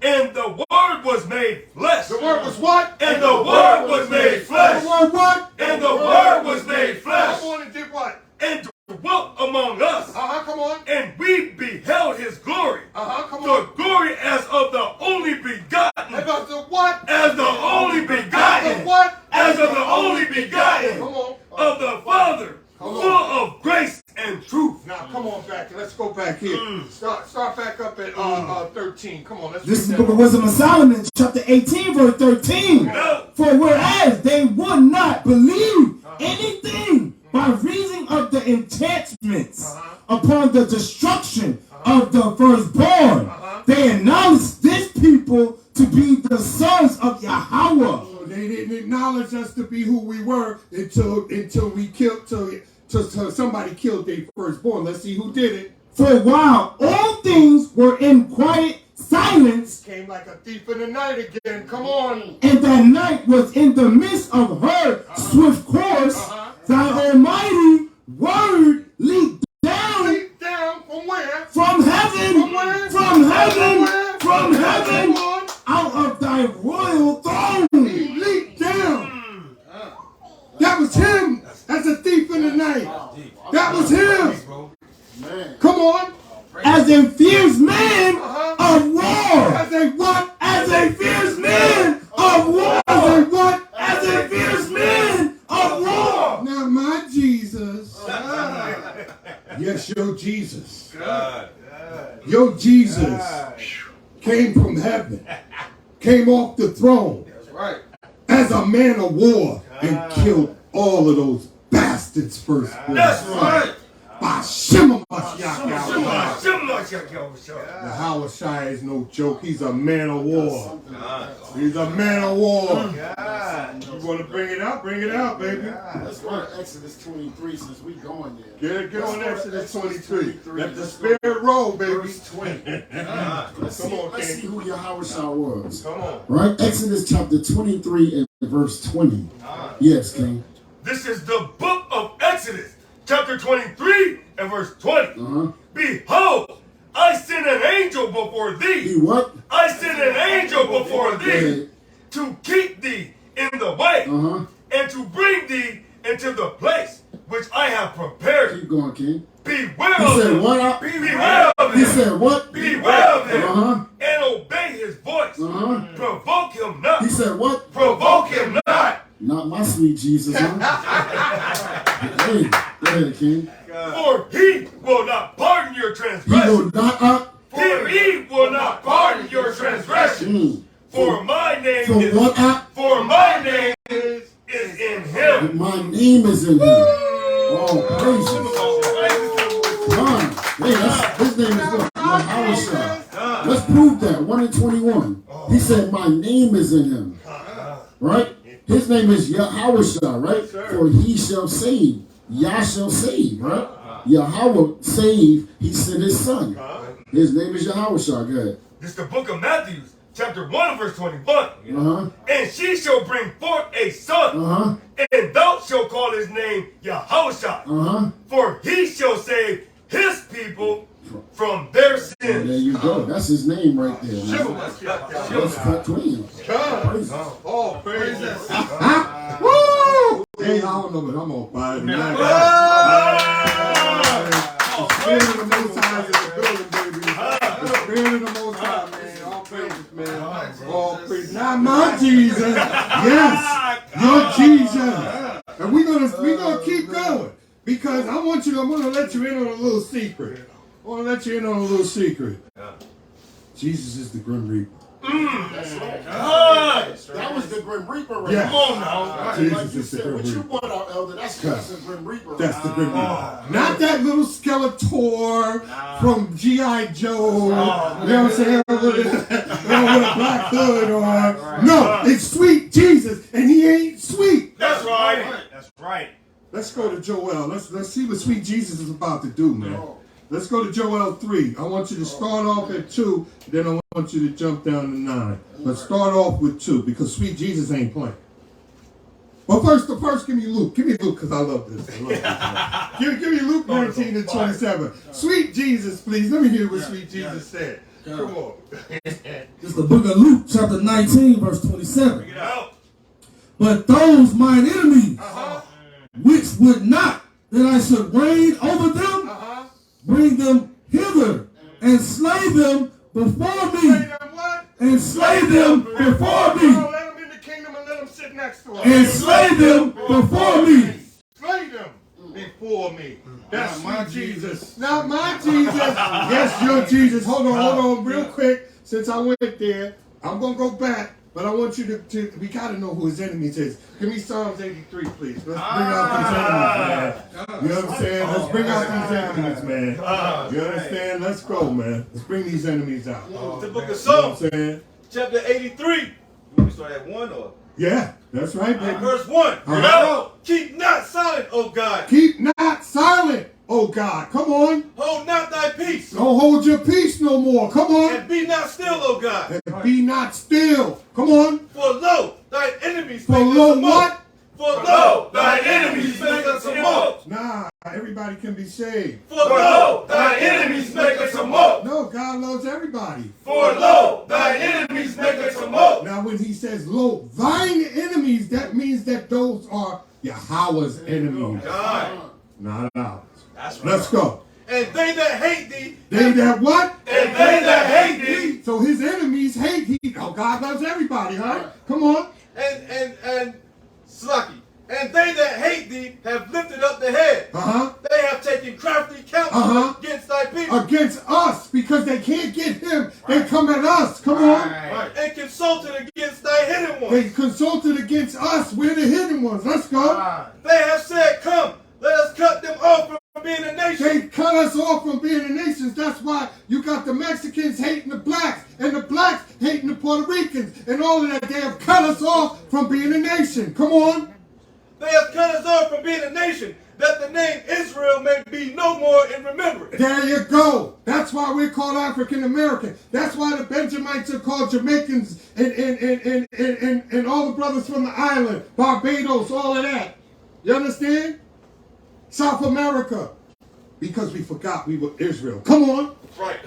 And the Word was made flesh. The Word was what? And the Word was made flesh. The Word what? And the Word was made flesh. Come on and did what? And dwelt among us. Come on. And we beheld his glory. Come on. The glory as of the only begotten. And of the what? As begotten of the Father, full of grace and truth. Now, come on back. Let's go back here. Start back up at 13. Come on. Let's This is the read book that of Wisdom of Solomon, chapter 18, verse 13. For whereas they would not believe anything by reason of the enchantments upon the destruction of the firstborn, they announced this people to be the sons of Yahweh. They didn't acknowledge us to be who we were until we killed till somebody killed their firstborn. Let's see who did it. For while all things were in quiet silence, came like a thief in the night again. Come on. and that night was in the midst of her swift course, thy almighty word leaped down. Leap down from where? From heaven. From where? From heaven. Where? From heaven. Come on. Out of thy royal throne. He leaped down. That was him. That's a thief in the night. That was him. Man. Come on. As a fierce man of war. As a what? As a fierce man of war. As a what? As a fierce man of war. Now my Jesus. Yes, your Jesus. Your Jesus came from heaven. Came off the throne. That's right. As a man of war and killed all of those bastards first. That's right. By Shema Mashiach. Shema. The H.O.I is no joke. He's a man of war. He's a man of war. You want to bring it out? Bring it out, baby. Let's go to Exodus 23 since we going there. Get on Exodus 23. Let the spirit roll, baby. Verse 20. Let's Come on, see King. who Yahweh was. Come on. Right? Exodus chapter 23 and verse 20. Yes, King. This is the book of Exodus, chapter 23 and verse 20. Behold, I send an angel before thee. He what? I send an angel before thee to keep thee in the way and to bring thee into the place which I have prepared. Keep going, King. Beware He of said him. what? Beware of him. He said what? Beware of him and obey his voice. Provoke him not. He said what? Provoke him not. Not my sweet Jesus, huh? Hey, go ahead, King. For he will not pardon your He transgression. will not He will not pardon your transgression. For my name For is what for my name is in him. My name is in him. Oh, praise him. God. Hey, his name is what? Yahweh. Let's prove that. 1 and 21. He said, my name is in him. Right? His name is Yahweh, right? For he shall save. Yah shall save, right? Yahweh save, he sent his son. His name is Yahweh. Go ahead. This is the book of Matthew, chapter 1, verse 21. And she shall bring forth a son, and thou shalt call his name Yahweh, for he shall save his people from their sins. There you go. That's his name right there. That's cut clean. Oh, praise Woo! Hey, I don't know, but I'm on fire tonight. The spirit of the Most High is in the building, baby. The spirit of the Most High, man. All praises, man. All praises. Not my Jesus. Yes, your Jesus. And we're gonna keep going because I'm gonna let you in on a little secret. I want to let you in on a little secret. Jesus is the Grim Reaper. That's right. That was the Grim Reaper right Yeah. Come on now. Jesus Like you is the said, Grim what you Reaper. brought out, Elder, that's the Grim Reaper. That's the Grim Reaper. Not that little Skeletor from G.I. Joe. You know what I'm saying? With a black hood on. No, it's sweet Jesus, and he ain't sweet. That's right. That's right. Let's go to Joel. Let's see what sweet Jesus is about to do, man. Let's go to Joel 3. I want you to start off at 2, then I want you to jump down to 9. Let's start off with 2 because sweet Jesus ain't playing. Well, first, give me Luke. Give me Luke because I love this. Give me Luke 19 and 27. Sweet Jesus, please. Let me hear what sweet Jesus said. Come on. This is the book of Luke, chapter 19, verse 27. Bring it out. But those mine enemies, which would not that I should reign over them, bring them hither and slay them before me. And slay them before me. Let them in the kingdom and let them sit next to us. And slay them before me. Slay them before me. That's Not my my Jesus. Not my Jesus. Yes, your Jesus. Hold on, real quick. Since I went there, I'm gonna go back, but I want you to we gotta know who his enemies is. Give me Psalms 83, please. Let's bring out these enemies, man. You understand? Let's bring out these enemies, man. You understand? Let's go, man. Let's bring these enemies out. The book of You know what Psalms, I'm saying? chapter 83. You want me to start at 1 or? Yeah, that's right, baby. Verse 1. Uh-huh. Keep not silent, O God. Keep not silent, oh God. Come on. Hold not thy peace. Don't hold your peace no more. Come on. And be not still, O God. And be not still. Come on. For lo, thy enemies For make us lo a moat. what? For lo, thy enemies make us a moat. Nah, everybody can be saved. For lo, thy enemies make us a moat. No, God loves everybody. For lo, thy enemies make us a moat. Now when he says lo, thine enemies, that means that those are Yahweh's enemies. God. Not ours. That's right. Let's go. And they that hate thee. They that what? And they that hate thee. So his enemies hate he. Oh, God loves everybody, huh? Come on. And Slaki. And they that hate thee have lifted up the head. They have taken crafty counsel against thy people. Against us, because they can't get him. They come at us. Come on. And consulted against thy hidden ones. They consulted against us. We're the hidden ones. Let's go. They have said, come, let us cut them off from being a nation. They cut us off from being the nations. That's why you got the Mexicans hating the blacks and the blacks hating the Puerto Ricans and all of that. They have cut us off from being a nation. Come on. They have cut us off from being a nation, that the name Israel may be no more in remembrance. There you go. That's why we're called African American. That's why the Benjamites are called Jamaicans and all the brothers from the island, Barbados, all of that. You understand? South America. Because we forgot we were Israel. Come on. Right.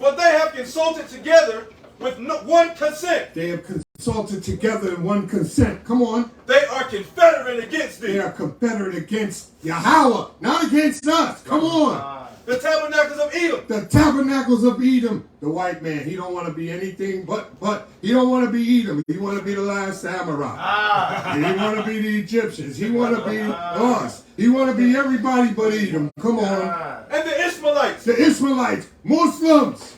For they have consulted together with one consent. They have consulted together in one consent. Come on. They are confederate against thee. They are confederate against Yahweh, not against us. Come on. The tabernacles of Edom. The tabernacles of Edom. The white man, he don't want to be anything but he don't want to be Edom. He want to be the last samurai. He want to be the Egyptians. He want to be us. He want to be everybody but Edom. Come on. And the Ishmaelites. The Ishmaelites. Muslims.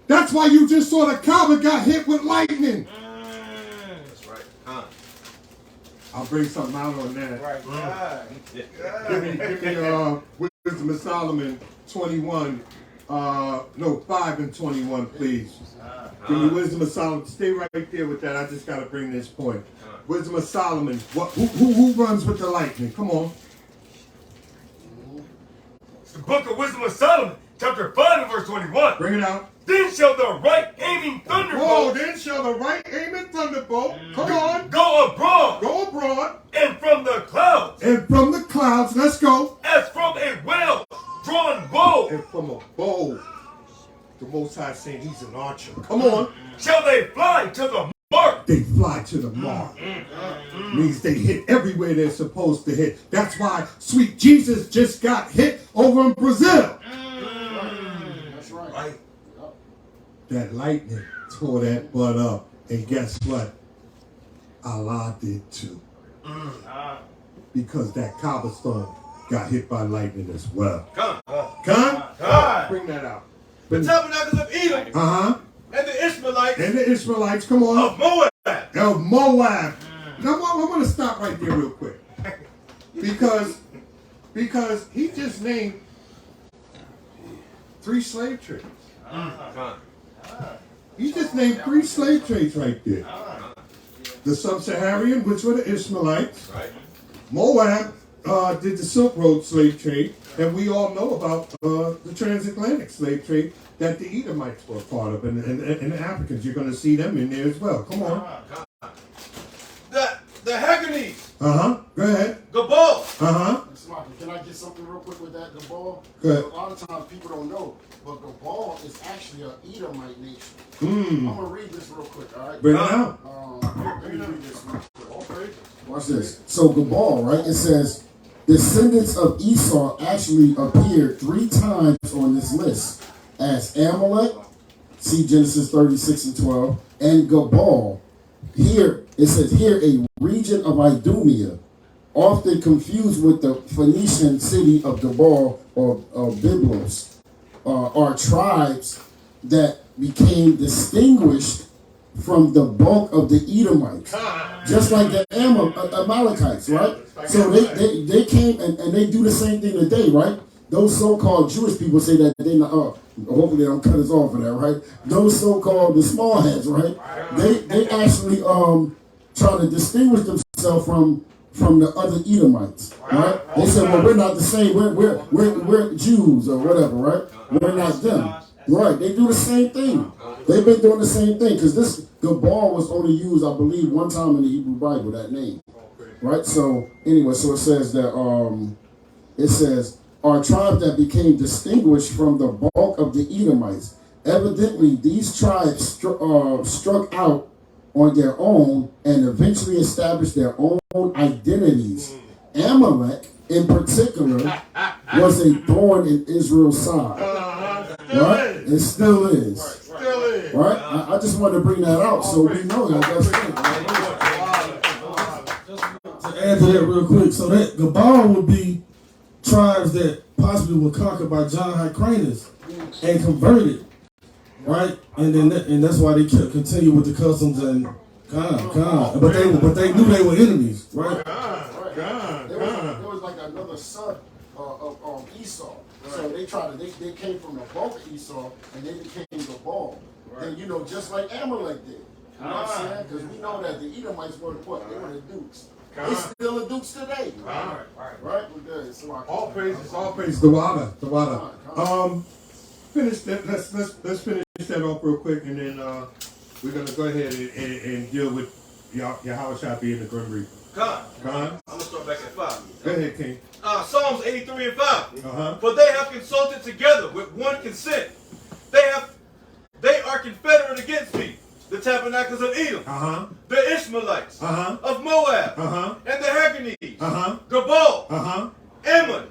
That's why you just saw the Kaaba got hit with lightning. That's right. I'll bring something out on that. Right. Give me Wisdom of Solomon 21. 5 and 21, please. Give me Wisdom of Solomon. Stay right there with that. I just got to bring this point. Wisdom of Solomon. Who runs with the lightning? Come on. It's the book of Wisdom of Solomon, chapter 5 and verse 21. Bring it out. Then shall the right aiming thunderbolt. Whoa, then shall the right aiming thunderbolt. Come on. Go abroad. Go abroad. And from the clouds. And from the clouds. Let's go. As from a well drawn bow. And from a bow. The Most High saying he's an archer. Come on. Shall they fly to the mark. They fly to the mark. Means they hit everywhere they're supposed to hit. That's why sweet Jesus just got hit over in Brazil. That's right. That lightning tore that butt up. And guess what? Allah did too. Because that Kaaba stone got hit by lightning as well. Come. Bring that out. The tabernacles of Edom. And the Ishmaelites. And the Israelites, come on. Of Moab. Of Moab. Now I'm going to stop right there real quick. Because he just named 3 slave trades. He just named 3 slave trades right there. The Sub-Saharan, which were the Ishmaelites. Right. Moab did the Silk Road slave trade. And we all know about the transatlantic slave trade that the Edomites were a part of. And the Africans, you're going to see them in there as well. Come on. The Haganese. Go ahead. Gabal. Can I get something real quick with that, Gabal? Go ahead. A lot of times people don't know, but Gabal is actually an Edomite nation. I'm going to read this real quick, all right? Bring it out. Let me read this real quick. Watch this. So Gabal, right, it says, descendants of Esau actually appeared 3 times on this list as Amalek, see Genesis 36 and 12, and Gabal. Here It says here, a region of Idumea, often confused with the Phoenician city of Gebal or Byblos, are tribes that became distinguished from the bulk of the Edomites, just like the Amalekites, right? So they came and they do the same thing today, right? Those so-called Jewish people say that they not. Hopefully they don't cut us off for that, right? Those so-called the small heads, right? They actually try to distinguish themselves from the other Edomites, right? They said, well, we're not the same. We're Jews or whatever, right? We're not them, right? They do the same thing. They've been doing the same thing because this Gebal was only used, I believe, one time in the Hebrew Bible, that name, right? So anyway, so it says that are tribes that became distinguished from the bulk of the Edomites. Evidently, these tribes struck out on their own and eventually established their own identities. Amalek, in particular, was a thorn in Israel's side. Right? It still is. Right? I just wanted to bring that out so we know that that's it. To add to that real quick, so that Gebal would be tribes that possibly were conquered by John Hyrcanus and converted, right? And then and that's why they kept continue with the customs and but they knew they were enemies, right? There was like another son of Esau. So they came from the bulk of Esau and they became the ball. And just like Amalek did. You know what I'm saying? Because we know that the Edomites were what? They were the dukes. They still the dukes today. Right? All praises, Thawadah. Finish that. Let's finish that off real quick, and then we're gonna go ahead and deal with Yahweh being the Grim Reaper. I'm gonna start back at 5. Go ahead, King. Psalms 83 and 5. For they have consulted together with one consent. They are confederate against me. The tabernacles of Edom, the Ishmaelites of Moab, and the Hagganees, Gebal, Ammon.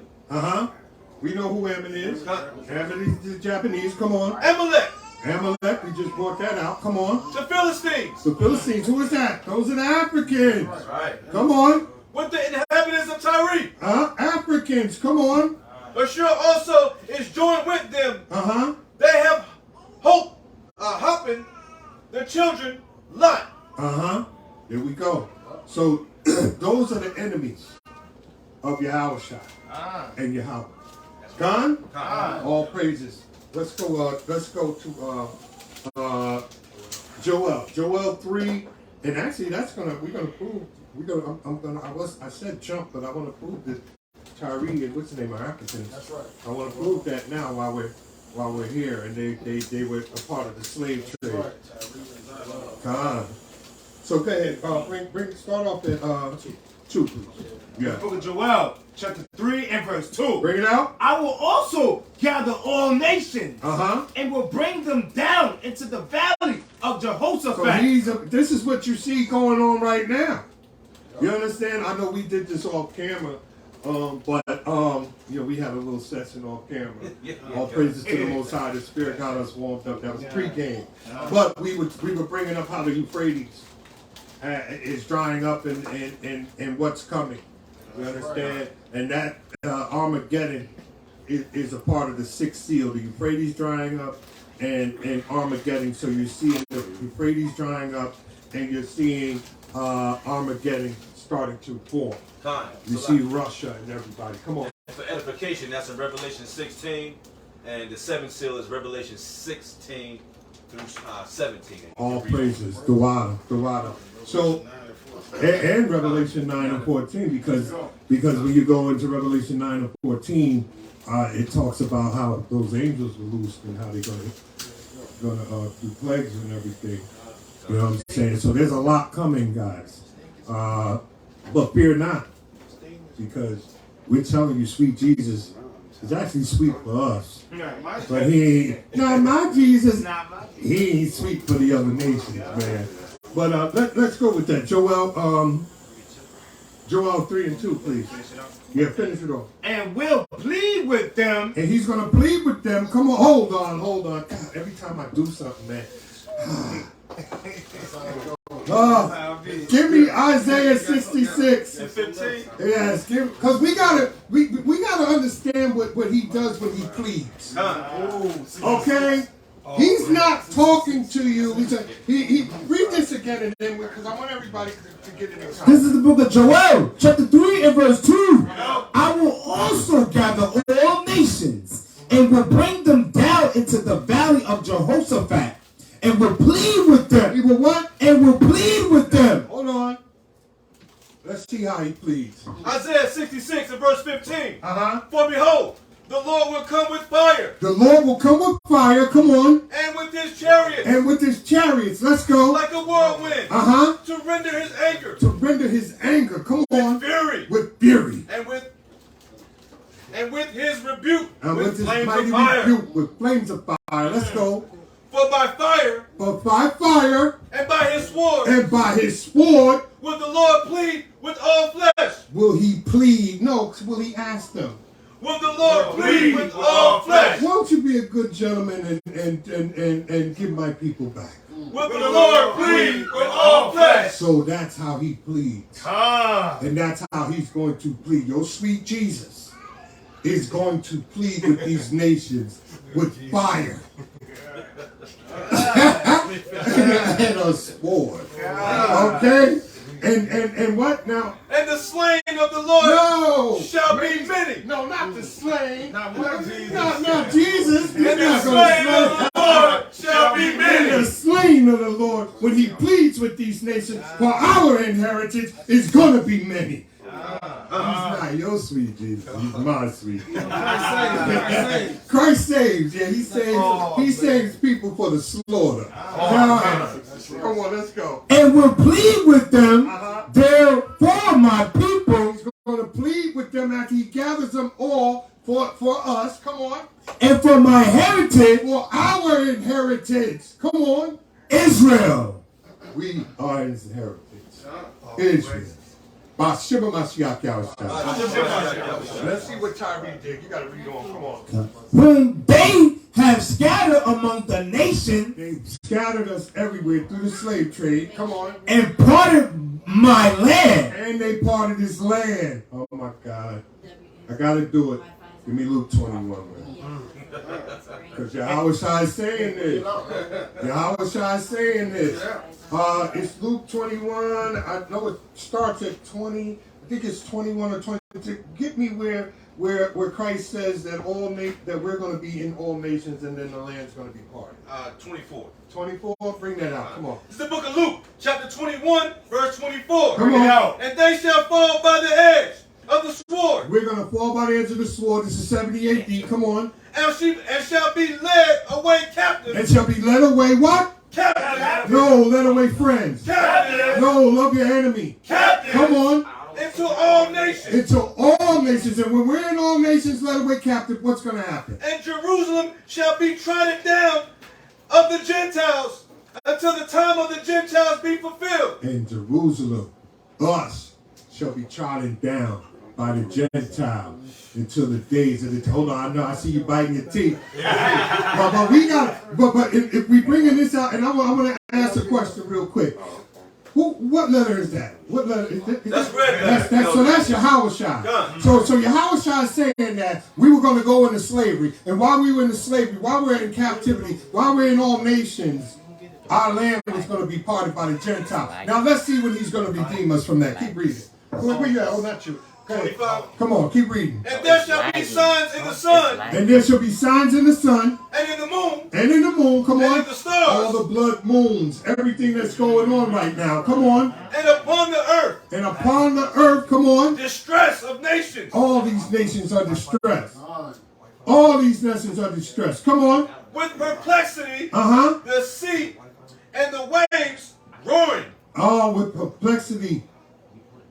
We know who Ammon is. Ammon is the Japanese. Come on. Amalek. We just brought that out. Come on. The Philistines. The Philistines. Who is that? Those are the Africans. Right. Come on. With the inhabitants of Tyre. Africans. Come on. Ashur also is joined with them. They have hopping the children Lot. There we go. So those are the enemies of Yahweh and Yahweh. Gone? All praises. Let's go to Joel. Joel 3, and actually we're gonna prove. I said jump, but I want to prove that Tyre, what's the name of Africans? That's right. I want to prove that now while we're here, and they were a part of the slave trade. Right. God. So go ahead. Start off at 2, please. Yeah. Book of Joel, chapter 3 and verse 2. Bring it out. I will also gather all nations and will bring them down into the valley of Jehoshaphat. So this is what you see going on right now. You understand? I know we did this off camera, but we had a little session off camera. All praises to the Most High. The Spirit got us warmed up. That was pre-game. But we were bringing up how the Euphrates is drying up and what's coming. You understand? And that Armageddon is a part of the 6th seal. The Euphrates drying up and Armageddon. So you're seeing the Euphrates drying up and you're seeing Armageddon starting to form. You see Russia and everybody. Come on. For edification, that's in Revelation 16, and the 7th seal is Revelation 16 through 17. All praises, Thawadah. So, and Revelation 9 and 14, because when you go into Revelation 9 and 14, it talks about how those angels were loosed and how they're gonna do plagues and everything. You know what I'm saying? So there's a lot coming, guys. But fear not, because we're telling you, sweet Jesus is actually sweet for us. But he ain't, not my Jesus. He ain't sweet for the other nations, man. But let's go with that. Joel 3 and 2, please. Yeah, finish it off. And will plead with them. And he's going to plead with them. Come on, hold on. God, every time I do something, man, Give me Isaiah 66 and 15. Yes, because we gotta understand what he does when he pleads. Okay, he's not talking to you. He read this again and then because I want everybody to get it. This is the book of Joel, chapter 3 and verse 2. I will also gather all nations and will bring them down into the valley of Jehoshaphat and will plead with them. He will what? And will plead with them. Hold on. Let's see how he pleads. Isaiah 66 and verse 15. Uh-huh. For behold, the Lord will come with fire. The Lord will come with fire. Come on. And with his chariots. And with his chariots. Let's go. Like a whirlwind. Uh-huh. To render his anger. To render his anger. Come on. With fury. With fury. And with his rebuke. And with his flames mighty of fire. rebuke. With flames of fire. Let's go. For by fire. But by fire. And by his sword. And by his sword. Will the Lord plead with all flesh? Will he plead? No, will he ask them? Will the Lord plead with all flesh? Won't you be a good gentleman and give my people back? Will the Lord plead with all flesh? So that's how he pleads. And that's how he's going to plead. Your sweet Jesus is going to plead with these nations with fire. And a sword. Okay? And what now? And the slain of the Lord shall be many. No, not the slain. Not Jesus. Not Jesus. And the slain of the Lord shall be many. And the slain of the Lord, when he pleads with these nations for our inheritance, is going to be many. He's not your sweet Jesus. He's my sweet Jesus. Christ saves. Yeah, he saves. He saves people for the slaughter. Come on, let's go. And will plead with them. Therefore, my people. He's going to plead with them after he gathers them all for us. Come on. And for my heritage. For our inheritance. Come on. Israel. We are his heritage. Israel. Let's see what Tyree did. You got to read on. Come on. When they have scattered among the nation. They scattered us everywhere through the slave trade. Come on. And parted my land. And they parted his land. Oh my God. I got to do it. Give me Luke 21. Because Yahweh is saying this. Yahweh is saying this. It's Luke 21. I know it starts at 20. I think it's 21 or 22. Get me where Christ says that that we're going to be in all nations and then the land's going to be parted. 24. 24. Bring that out. Come on. It's the book of Luke, chapter 21, verse 24. Come on. And they shall fall by the edge of the sword. We're going to fall by the edge of the sword. This is 70 AD. Come on. And shall be led away captive. And shall be led away what? Captive. No, led away friends. Captive. No, love your enemy. Captive. Come on. Into all nations. Into all nations. And when we're in all nations led away captive, what's going to happen? And Jerusalem shall be trodden down of the Gentiles until the time of the Gentiles be fulfilled. And Jerusalem, us, shall be trodden down by the Gentile until the days of the. Hold on, I know I see you biting your teeth. but we got. But if we bringing this out, and I want to ask a question real quick. What letter is that? What letter is that? That's red letter. So that's Yahweh. So Yahweh is saying that we were going to go into slavery, and while we were in the slavery, while we were in captivity, while we're in all nations, our land is going to be parted by the Gentile. Now let's see when he's going to redeem us from that. Keep reading. Where you at? Oh, not you. 25. Come on, keep reading. And there shall be signs in the sun. And there shall be signs in the sun. And in the moon. And in the moon. Come on. And in the stars. All the blood moons. Everything that's going on right now. Come on. And upon the earth. And upon the earth. Come on. Distress of nations. All these nations are distressed. All these nations are distressed. Come on. With perplexity. The sea and the waves roaring. Oh, with perplexity.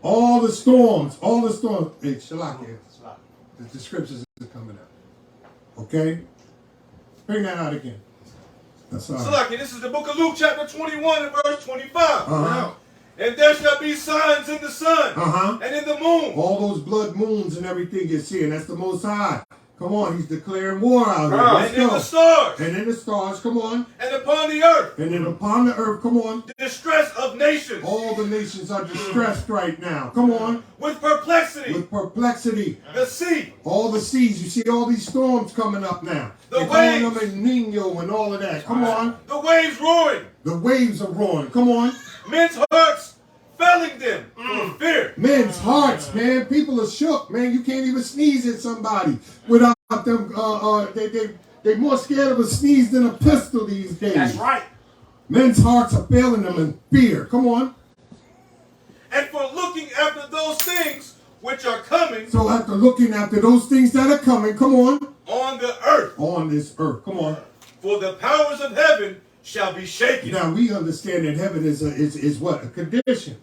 All the storms. Hey, Shalak, the scriptures are coming out. Okay? Bring that out again. That's all right. Shalak, this is the book of Luke, chapter 21 and verse 25. And there shall be signs in the sun and in the moon. All those blood moons and everything you're seeing, that's the Most High. Come on, he's declaring war out here. And in the stars. And in the stars, come on. And upon the earth. And then upon the earth, come on. The distress of nations. All the nations are distressed right now. Come on. With perplexity. With perplexity. The sea. All the seas. You see all these storms coming up now. The They're calling waves. them Nino and all of that. Come on. The waves roaring. The waves are roaring. Come on. Men's hearts failing them for fear. Men's hearts, man. People are shook, man. You can't even sneeze at somebody without them. They more scared of a sneeze than a pistol these days. That's right. Men's hearts are failing them in fear. Come on. And for looking after those things which are coming. So after looking after those things that are coming, come on. On the earth. On this earth. Come on. For the powers of heaven shall be shaken. Now we understand that heaven is what? A condition.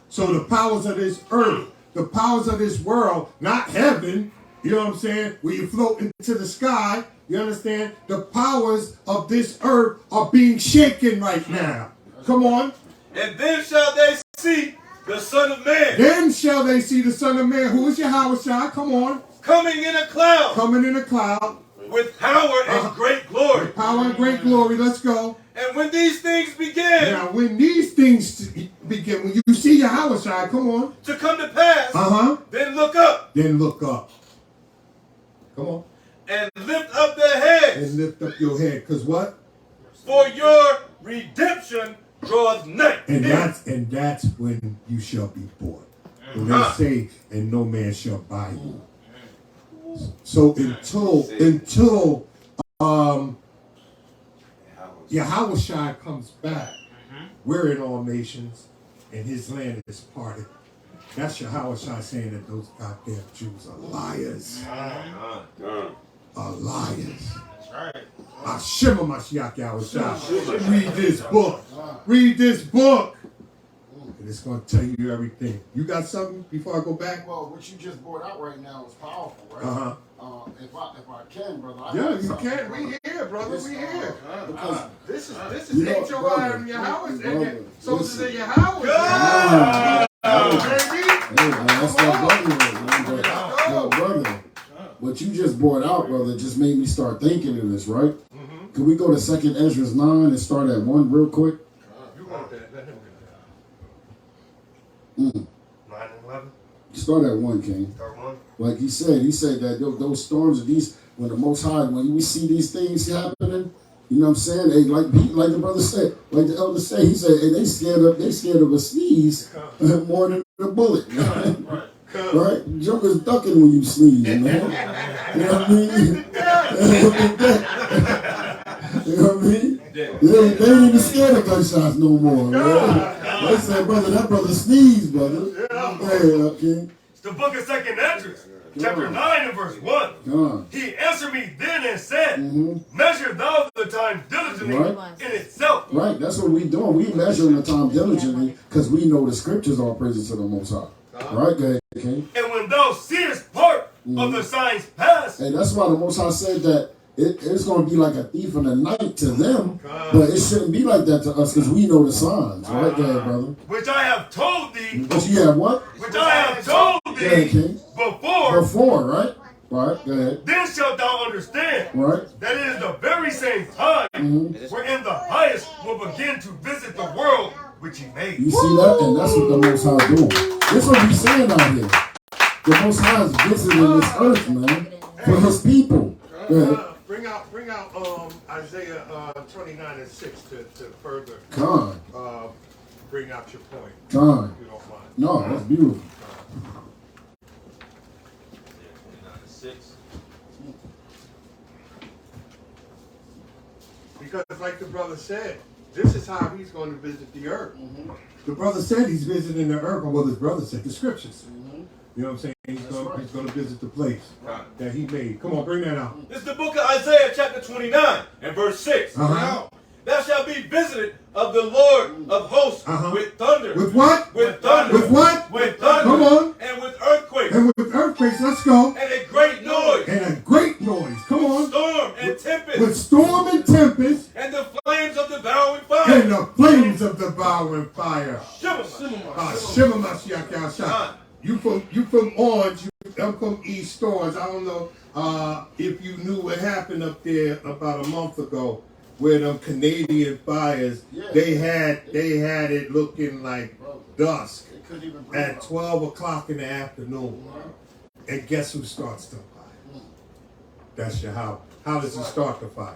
So the powers of this earth, the powers of this world, not heaven, you know what I'm saying? Where you float into the sky, you understand? The powers of this earth are being shaken right now. Come on. And then shall they see the Son of Man. Then shall they see the Son of Man. Who is Yahweh? Come on. Coming in a cloud. Coming in a cloud. With power and great glory. With power and great glory. Let's go. And when these things begin. Now, when these things begin, when you see Yahweh, come on. To come to pass. Then look up. Then look up. Come on. And lift up their heads. And lift up your head. Because what? For your redemption draweth nigh. And that's when you shall be bought. When they say, and no man shall buy you. So until Yahweh comes back, we're in all nations, and his land is parted. That's Yahweh saying that those goddamn Jews are liars. Are liars. That's right. Shema Mashiach Yahweh. Read this book. Read this book. And it's going to tell you everything. You got something before I go back? Well, what you just brought out right now is powerful, right? If I can, brother. Yeah, you can. We here, brother. We here. Because this is HOI and Yahweh. So this is Yahweh. That's that brother. What you just brought out, brother, just made me start thinking of this, right? Could we go to 2nd Ezra 9 and start at 1 real quick? You want that? Let him go. 9 and 11. Start at 1, King. Start 1. Like he said that those storms of these, when the Most High, when we see these things happening, you know what I'm saying? They, like the brother said, like the elder said, he said, hey, they scared of a sneeze more than a bullet. Right? Jokers ducking when you sneeze, man. You know what I mean? You know what I mean? They ain't even scared of gunshots no more, man. They said, brother, that brother sneezed, brother. Yeah, okay. It's the book of 2nd Ezra, chapter 9 and verse 1. He answered me then and said, measure thou the time diligently in itself. Right, that's what we doing. We measuring the time diligently because we know the scriptures are praises to the Most High. Right, go ahead, King. And when thou seest part of the signs past. And that's why the Most High said that it's going to be like a thief in the night to them, but it shouldn't be like that to us because we know the signs. Right, go ahead, brother. Which I have told thee. But you have what? Which I have told thee before, right? Right, go ahead. Then shalt thou understand that it is the very same time wherein the highest will begin to visit the world which he made. You see that? And that's what the Most High doing. This is what he's saying out here. The Most High is visiting this earth, man, for his people. Bring out Isaiah 29 and 6 to further bring out your point. If you don't mind. No, that's beautiful. 29 and 6. Because like the brother said, this is how he's going to visit the earth. The brother said he's visiting the earth, or well, his brother said the scriptures. You know what I'm saying? He's going to visit the place that he made. Come on, bring that out. This is the book of Isaiah chapter 29 and verse 6. Thou shalt be visited of the Lord of hosts with thunder. With what? With thunder. With what? With thunder. Come on. And with earthquakes. And with earthquakes, let's go. And a great noise. And a great noise. Come on. Storm and tempest. With storm and tempest. And the flames of devouring fire. And the flames of devouring fire. Shema Mashiach Yahshua. You from Orange, you East stores. I don't know if you knew what happened up there about a month ago, where them Canadian buyers they had it looking like dusk at 12 o'clock in the afternoon. And guess who starts the fire? That's your how. How does he start the fire?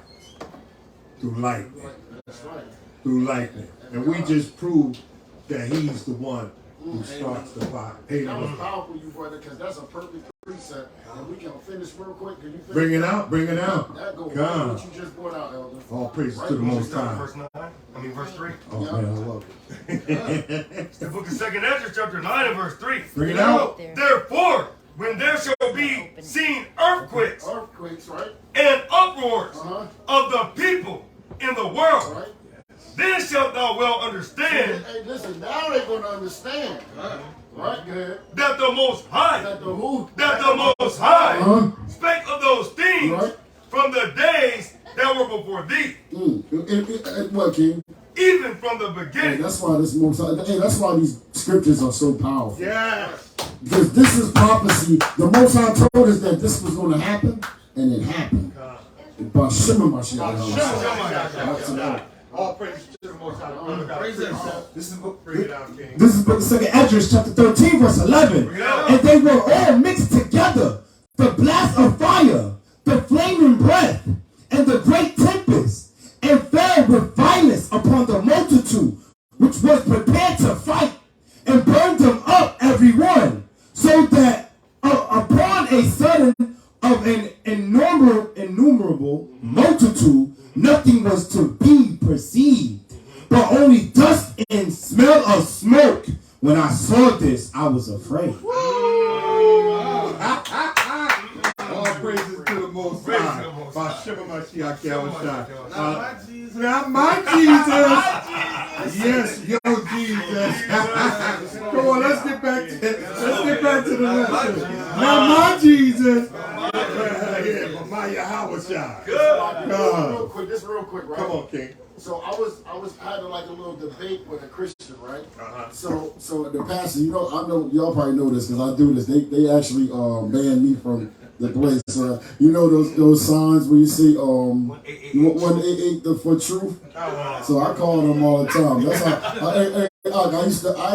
Through lightning. Through lightning. And we just proved that he's the one who starts the fire. That was powerful, you brother, because that's a perfect precept. And we can finish real quick. Can you finish? Bring it out, bring it out. That goes God. what you just brought out, Elder. All praises to the Most High. Verse 9. I mean, verse 3. Oh man, I love it. It's the book of 2nd Ezra, chapter 9 and verse 3. Bring it out. Therefore, when there shall be seen earthquakes, right, and uproars of the people in the world, right, then shalt thou well understand. Hey, listen, now they're going to understand. Right, good. That the Most High, That the who? that the Most High spake of those things Right. from the days that were before thee, What, King? even from the Hey, beginning. that's why this most. Hey, that's why these scriptures are so powerful. Yes. Because this is prophecy. The Most High told us that this was going to happen, and it happened. By Shema Mashiach. All praise to the Most High. Praise Him. This is book. Bring it out, King. This is book of 2nd Ezra, chapter 13, verse 11. And they were all mixed together, the blast of fire, the flaming breath, and the great tempest, and fell with violence upon the multitude, which was prepared to fight, and burned them up every one, so that upon a sudden of an innumerable multitude, nothing was to be perceived, but only dust and smell of smoke. When I saw this, I was afraid. All praises to the Most High. By Shema Mashiach Yahushua. Not my Jesus. Yes, yo Jesus. Come on, let's get back to the lesson. Not my Jesus. Yeah, but my Yahushua. Real quick, this real quick, right? Come on, King. So I was having like a little debate with a Christian, right? So the pastor, I know y'all probably know this because I do this. They actually banned me from the place. Those signs where you see 188 for truth. So I call them all the time. That's how I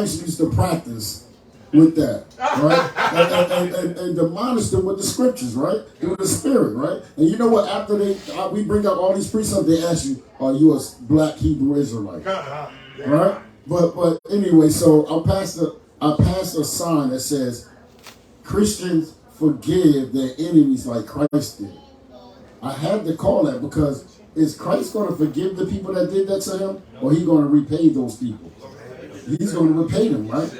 actually used to practice with that, right? and demolish them with the scriptures, right? Through the spirit, right? And you know what? After we bring up all these precepts, they ask you, "Are you a black Hebrew Israelite?" Right? But anyway, so I passed a sign that says, "Christians forgive their enemies like Christ did." I had to call that because is Christ going to forgive the people that did that to him, or he going to repay those people? He's going to repay them, right?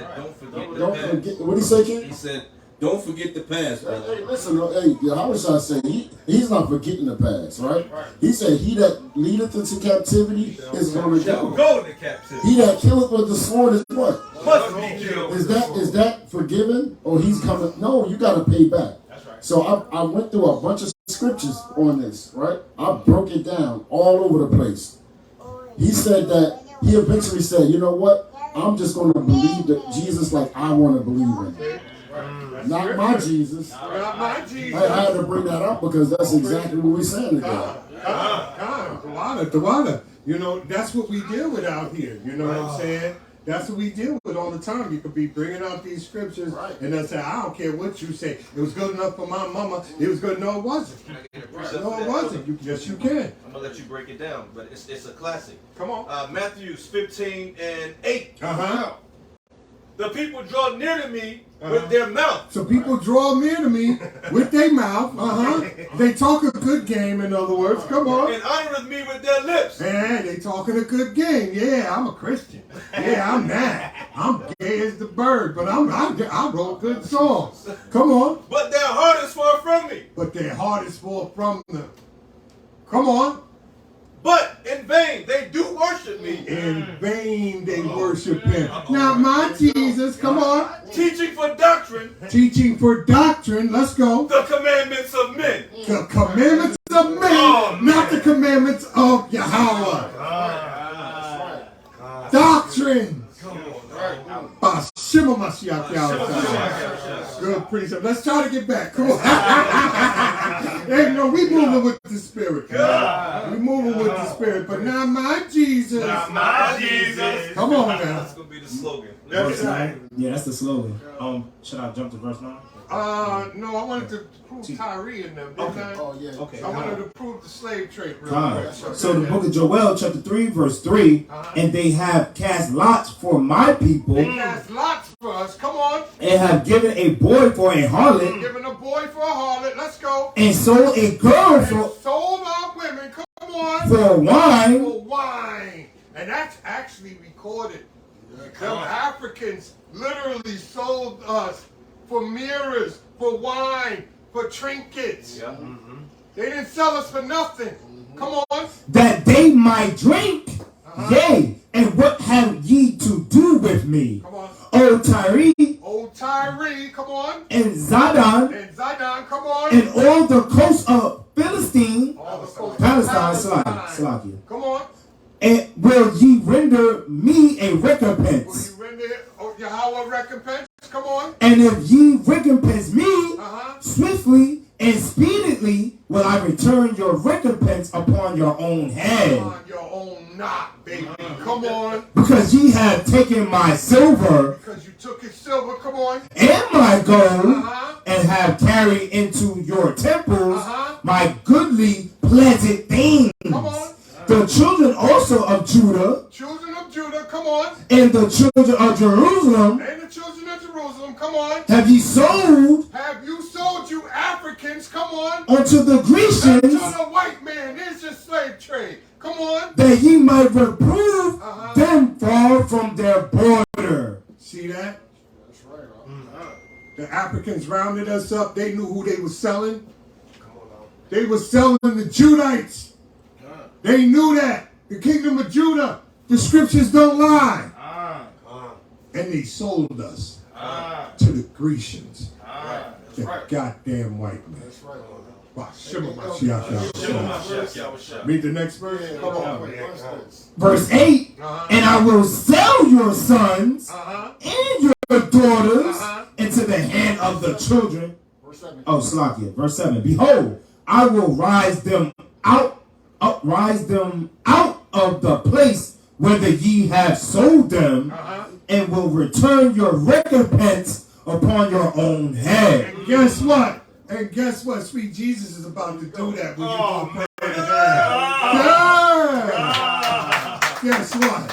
Don't forget. What did he say, King? He said, don't forget the past, brother. Hey, listen, Yahushua said he's not forgetting the past, right? He said, he that leadeth into captivity is going to Go into captivity. He that killeth with the sword is what? Must be killed. Is that forgiven, or he's coming? No, you got to pay back. That's right. So I went through a bunch of scriptures on this, right? I broke it down all over the place. He said that he eventually said, you know what? I'm just going to believe that Jesus like I want to believe in. Not my Jesus. Not my Jesus. I had to bring that up because that's exactly what we're saying again. Thawadah. That's what we deal with out here. You know what I'm saying? That's what we deal with all the time. You could be bringing out these scriptures and they'll say, I don't care what you say. It was good enough for my mama. It was good. No, it wasn't. No, it wasn't. Yes, you can. I'm going to let you break it down, but it's a classic. Come on. Matthew 15 and 8. The people draw near to me with their mouth. So people draw near to me with their mouth. They talk a good game, in other words. Come on. And honoreth me with their lips. Yeah, they talking a good game. Yeah, I'm a Christian. Yeah, I'm that. I'm gay as the bird, but I wrote good songs. Come on. But their heart is far from me. But their heart is far from them. Come on. But in vain they do worship me. In vain they worship him. Not my Jesus. Come on. Teaching for doctrine. Teaching for doctrine. Let's go. The commandments of men. The commandments of men. Not the commandments of Yahweh. Doctrine. Shimmer Mashiach Yahweh. Good precept. Let's try to get back. Come on. Hey, no, we moving with the spirit. We moving with the spirit, but not my Jesus. Not my Jesus. Come on now. That's gonna be the slogan. That's right. Yeah, that's the slogan. Should I jump to verse 9? No, I wanted to prove Tyree in them, didn't I? Oh, yeah. Okay. I wanted to prove the slave trade real Time. quick. So the book of Joel, chapter 3, verse 3, and they have cast lots for my people, They cast lots for us. Come on. and have given a boy for a harlot, Giving a boy for a harlot. Let's go. and sold a girl And for sold our women. Come on. wine. For wine. And that's actually recorded. Them Africans literally sold us for mirrors, for wine, for trinkets. Yeah. They didn't sell us for nothing. Come on. That they might drink. Yea, and what have ye to do with me? Come on. O Tyree, Old Tyree, come on. and Zidon, And Zidon, come on. and all the coast of Philistine, All the coast of Palestine, Palestine. Salakia. Come on. And will ye render me a Will recompense? you render Yahweh recompense? Come on. And if ye recompense me, Uh-huh. swiftly and speedily will I return your recompense upon your own head. On your own knot, baby. Come on. Because ye have taken my silver Because you took his silver. Come on. and my gold, Uh-huh. and have carried into your temples Uh-huh. my goodly pleasant things. Come on. The children also of Judah Children of Judah, come on. and the children of Jerusalem And the children of Jerusalem, come on. have ye sold Have you sold, you Africans? Come on. unto the And Grecians, to the white man. Here's your slave trade. Come on. that ye might reprove Uh-huh. them far from their border. See that? That's right. The Africans rounded us up. They knew who they were selling. They were selling the Judites. They knew that. The kingdom of Judah. The scriptures don't lie. And they sold us to the Grecians. The goddamn white man. That's right. Wow, Shimmer Mashiach. Read the next verse. Come on. Verse 8, and I will sell your sons Uh-huh. and your daughters into the hand of the children. Verse 7. Oh, Slakia. Verse 7. Behold, I will rise them out of the place whither ye have sold them, and will return your recompense upon your own head. And guess what? And guess what? Sweet Jesus is about to do that when you go pray to God. Guess what?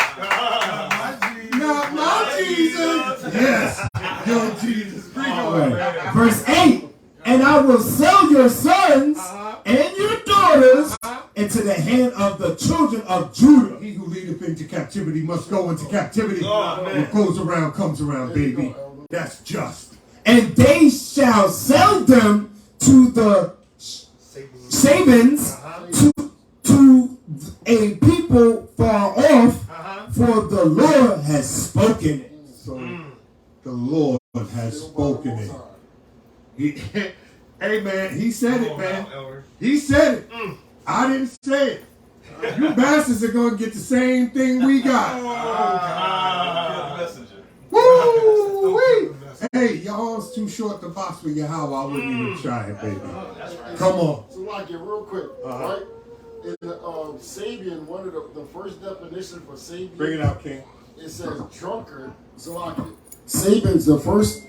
Not my Jesus. Yes. Yo, Jesus. Bring on, man. Verse 8, and I will sell your sons and your daughters into the hand of the children of Judah. He who leadeth into captivity must go into captivity. What goes around comes around, baby. That's just. And they shall sell them to the Sabins, to a people far off, for the Lord has spoken it. So the Lord has spoken it. Hey man, he said it, man. He said it. I didn't say it. You bastards are gonna get the same thing we got. Woo! Hey, y'all's too short to box with Yahweh. I wouldn't even try it, baby. Come on. So like it real quick, right? In the Sabian, one of the first definition for Sabian. Bring it out, King. It says drunkard. So like Sabian's the first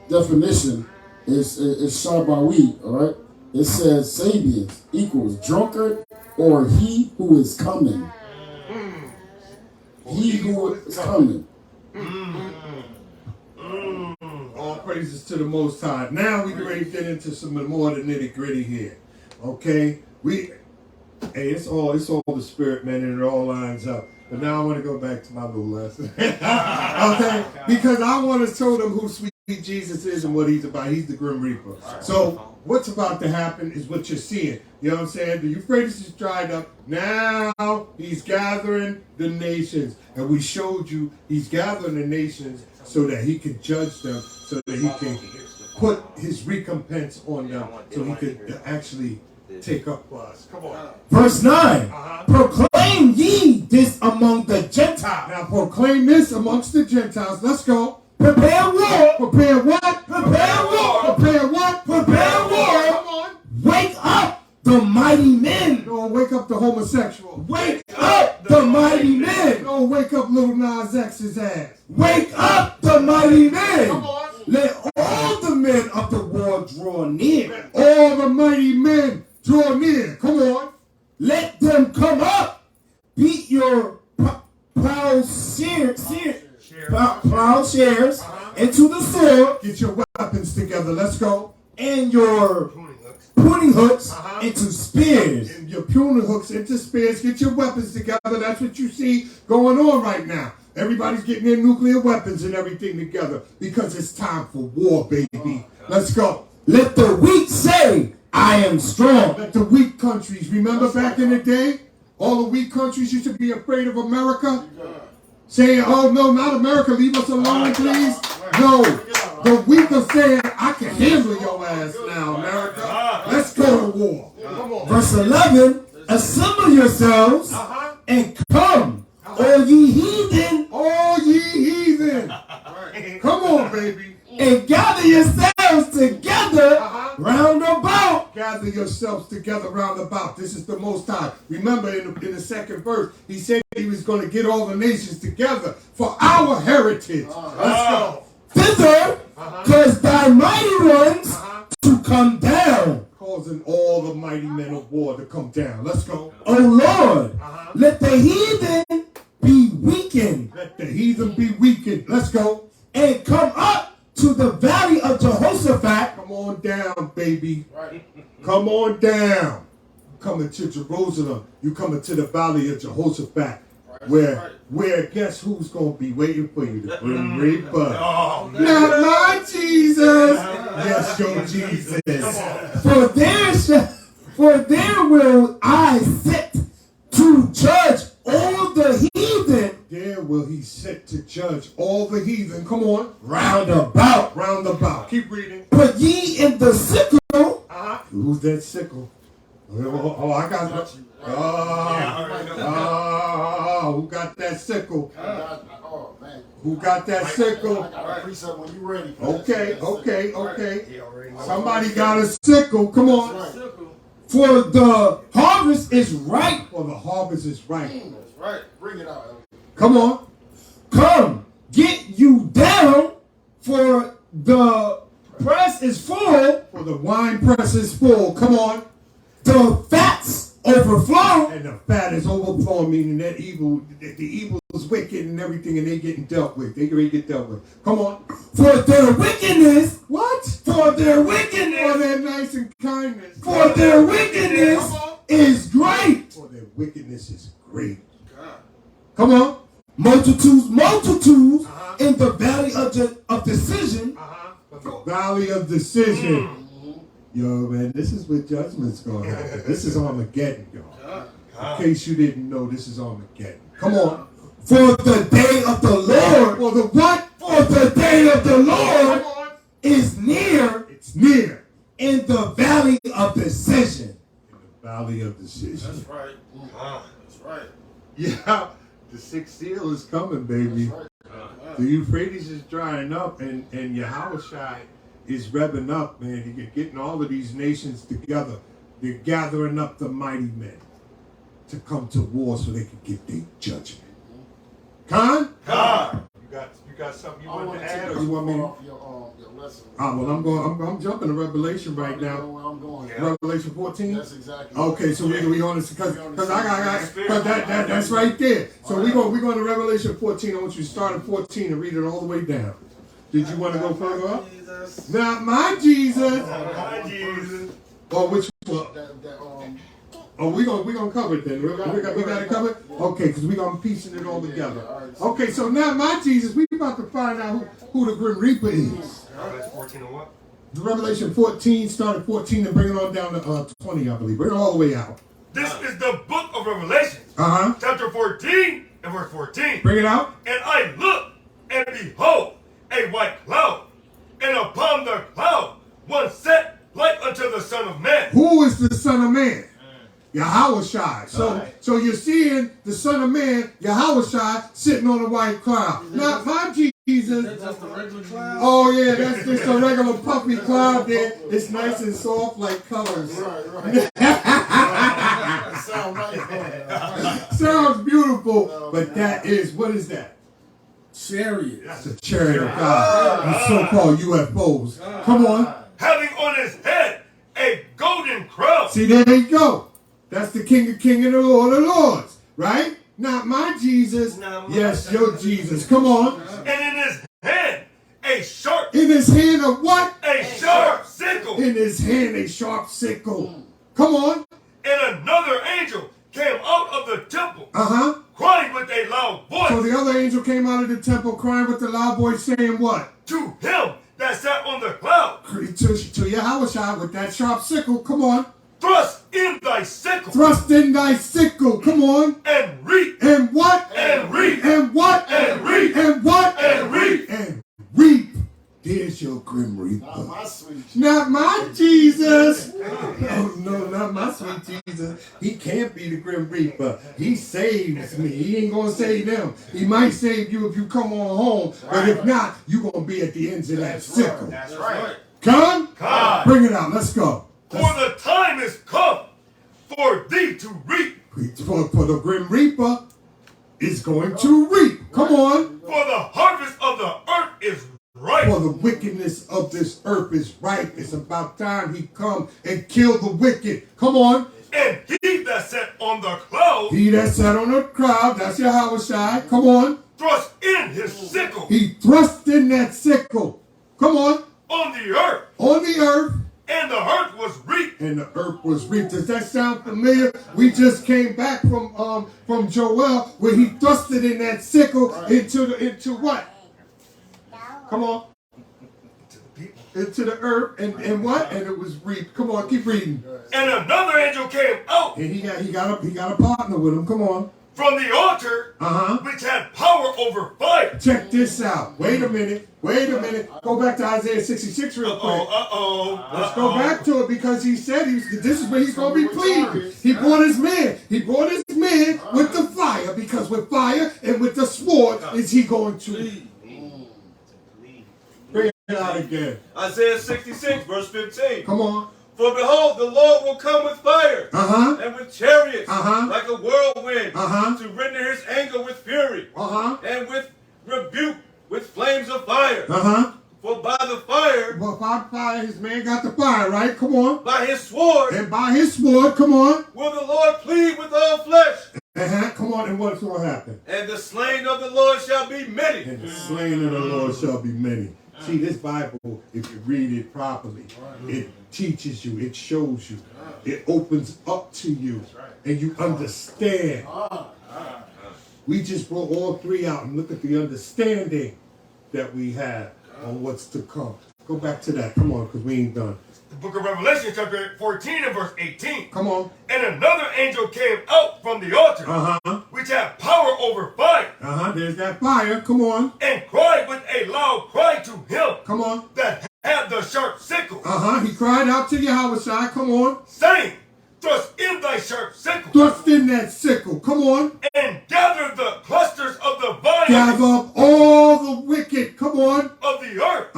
definition is Shabawi, all right? It says Sabians equals drunkard or he who is coming. He who is coming. All praises to the Most High. Now we can ready to get into some more of the nitty gritty here. Okay? Hey, it's all the spirit, man, and it all lines up. But now I want to go back to my little lesson. Okay? Because I want to show them who sweet Jesus is and what he's about. He's the Grim Reaper. So what's about to happen is what you're seeing. You know what I'm saying? The Euphrates is dried up. Now he's gathering the nations. And we showed you he's gathering the nations so that he can judge them, so that he can put his recompense on them, so he could actually take up for us. Come on. Verse 9. Proclaim ye this among the Gentiles. Now proclaim this amongst the Gentiles. Let's go. Prepare war. Prepare what? Prepare war. Prepare what? Prepare war. Come on. Wake up the mighty men. Don't wake up the homosexual. Wake up the mighty men. Don't wake up little Nas X's ass. Wake up the mighty men. Come on. Let all the men of the war draw near. All the mighty men draw near. Come on. Let them come up. Beat your plowshares into the sword. Get your weapons together. Let's go. And your pruning hooks into spears. And your pruning hooks into spears. Get your weapons together. That's what you see going on right now. Everybody's getting their nuclear weapons and everything together because it's time for war, baby. Let's go. Let the weak say, I am strong. Let the weak countries, remember back in the day? All the weak countries used to be afraid of America? Saying, oh no, not America, leave us alone, please. No, the weak are saying, I can handle your ass now, America. Let's go to war. Verse 11, assemble yourselves and come, all ye heathen. All ye heathen. Come on, baby. And gather yourselves together round about. Gather yourselves together round about. This is the Most High. Remember in the second verse, he said he was going to get all the nations together for our heritage. Let's go. Thither, cause thy mighty ones to come down. Causing all the mighty men of war to come down. Let's go. O Lord, let the heathen be weakened. Let the heathen be weakened. Let's go. And come up to the valley of Jehoshaphat. Come on down, baby. Come on down. Coming to Jerusalem. You coming to the valley of Jehoshaphat. Where guess who's going to be waiting for you? The Grim Reaper. Not my Jesus. Yes, your Jesus. For there will I sit to judge all the heathen. There will he sit to judge all the heathen. Come on. Round about. Round about. Keep reading. Put ye in the sickle. Who's that sickle? Oh, I got it. Who got that sickle? Oh, man. Who got that sickle? I got a precept when you ready. Okay. Somebody got a sickle. Come on. For the harvest is ripe. For the harvest is ripe. That's right. Bring it out. Come on. Come, get you down, for the press is full. For the wine press is full. Come on. The fats overflow. And the fat is overflowing, meaning that the evil is wicked and everything, and they getting dealt with. They ready to get dealt with. Come on. For their wickedness. What? For their wickedness. For their nice and kindness. For their wickedness is great. For their wickedness is great. Come on. Multitudes in the valley of decision. The valley of decision. Yo, man, this is where judgment's going to happen. This is Armageddon, y'all. In case you didn't know, this is Armageddon. Come on. For the day of the Lord. For the what? For the day of the Lord is near. It's near. In the valley of decision. In the valley of decision. That's right. That's right. Yeah, the sixth seal is coming, baby. Right. The Euphrates is drying up, and Yahushua is revving up, man. You're getting all of these nations together. They're gathering up the mighty men to come to war so they can get their judgment. Khan? You got something you want to add, or you want me to? Your lesson. I'm jumping to Revelation right now. Where I'm going. Revelation 14. That's exactly. Okay, so we on this because that's right there. So we going to Revelation 14. I want you to start at 14 and read it all the way down. Did you want to go further up? Not my Jesus. My Jesus. Oh, which one? Oh, we gonna cover it then. We got it covered. Okay, because we gonna piecing it all together. Okay, so now my Jesus, we about to find out who the Grim Reaper is. Revelation 14 and what? Revelation 14, start at 14 and bring it on down to 20, I believe. Bring it all the way out. This is the book of Revelation. Chapter 14 and verse 14. Bring it out. And I looked, and behold, a white cloud, and upon the cloud one sat like unto of the Son of Man. Who is the Son of Man? Yahweh-Shai. So you're seeing the Son of Man, Yahweh-Shai, sitting on a white cloud. Not my Jesus. That's just a regular cloud. Oh yeah, that's just a regular puffy cloud there. It's nice and soft like colors. Right. Sound nice. Sounds beautiful, but that is, what is that? Chariot. That's a chariot of God. These so-called UFOs. Come on. Having on his head a golden crown. See, there you go. That's the King of Kings and the Lord of Lords, right? Not my Jesus. Yes, your Jesus. Come on. And in his hand, a sharp. In his hand a what? A sharp sickle. In his hand a sharp sickle. Come on. And another angel came out of the temple, crying with a loud voice. So the other angel came out of the temple crying with a loud voice saying what? To him that sat on the cloud. To Yahweh with that sharp sickle. Come on. Thrust in thy sickle. Thrust in thy sickle. Come on. And reap. And what? And reap. And what? And reap. And what? And reap. And reap. There's your Grim Reaper. Not my sweet Jesus. Not my Jesus. No, not my sweet Jesus. He can't be the Grim Reaper. He saves me. He ain't going to save them. He might save you if you come on home. But if not, you're going to be at the ends of that sickle. That's right. Come? Come. Bring it out. Let's go. For the time is come for thee to reap. For the Grim Reaper is going to reap. Come on. For the harvest of the earth is ripe. For the wickedness of this earth is ripe. It's about time he come and kill the wicked. Come on. And he that sat on the cloud. He that sat on the cloud, that's Yahweh-Shai. Come on. Thrust in his sickle. He thrust in that sickle. Come on. On the earth. On the earth. And the earth was reaped. And the earth was reaped. Does that sound familiar? We just came back from Joel where he thrusted in that sickle into what? Come on. Into the earth and what? And it was reaped. Come on, keep reading. And another angel came out. And he got a partner with him. Come on. From the altar, which had power over fire. Check this out. Wait a minute. Go back to Isaiah 66 real quick. Let's go back to it because he said this is where he's going to be pleading. He brought his man. He brought his man with the fire because with fire and with the sword is he going to bring it out again. Isaiah 66 verse 15. Come on. For behold, the Lord will come with fire and with chariots like a whirlwind to render his anger with fury and with rebuke with flames of fire. For by the fire, well, by fire, his man got the fire, right? Come on. By his sword, and by his sword, come on. Will the Lord plead with all flesh? Come on, and what's going to happen? And the slain of the Lord shall be many. And the slain of the Lord shall be many. See, this Bible, if you read it properly, it teaches you, it shows you, it opens up to you, and you understand. We just brought all three out and look at the understanding that we have on what's to come. Go back to that. Come on, because we ain't done. The book of Revelation, chapter 14 and verse 18. Come on. And another angel came out from the altar, which had power over fire. There's that fire. Come on. And cried with a loud cry to him. Come on. That had the sharp sickle. He cried out to Yahweh-Shai. Come on. Saying, thrust in thy sharp sickle. Thrust in that sickle. Come on. And gather the clusters of the vine. Gather up all the wicked. Come on. Of the earth.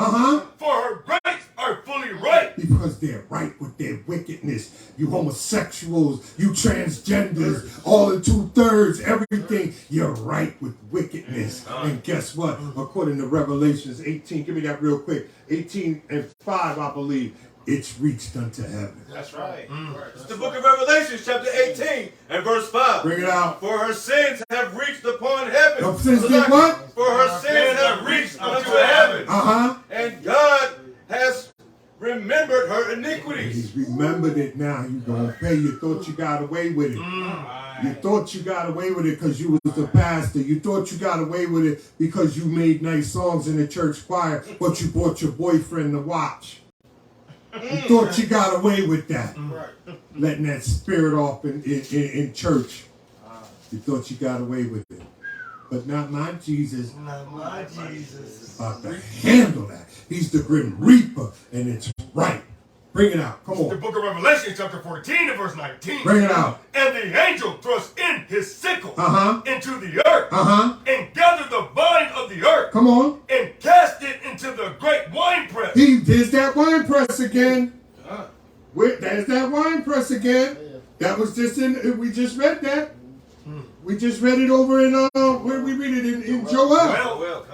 For her grapes are fully ripe. Because they're right with their wickedness. You homosexuals, you transgenders, all in 2/3, everything. You're right with wickedness. And guess what? According to Revelations 18, give me that real quick. 18:5, I believe. It's reached unto heaven. That's right. It's the book of Revelation, chapter 18 and verse 5. Bring it out. For her sins have reached upon heaven. Her sins did what? For her sins have reached unto heaven. And God has remembered her iniquities. He's remembered it now. You're going to pay. You thought you got away with it. You thought you got away with it because you was the pastor. You thought you got away with it because you made nice songs in the church choir, but you bought your boyfriend to watch. You thought you got away with that. Letting that spirit off in church. You thought you got away with it. But not my Jesus. Not my Jesus. About to handle that. He's the Grim Reaper, and it's right. Bring it out. Come The on. book of Revelation, chapter 14 and verse 19. Bring it out. And the angel thrust in his sickle into the earth and gathered the vine of the earth. Come on. And cast it into the great winepress. There's that wine press again. There's that wine press again. That was just in, we just read that. We just read it over in, where we read it in Joel. Well,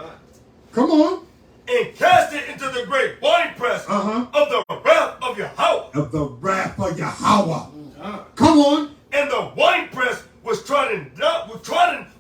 Come on. and cast it into the great winepress of the wrath of Yahweh. Of the wrath of Yahweh. Come on. And the winepress was trodden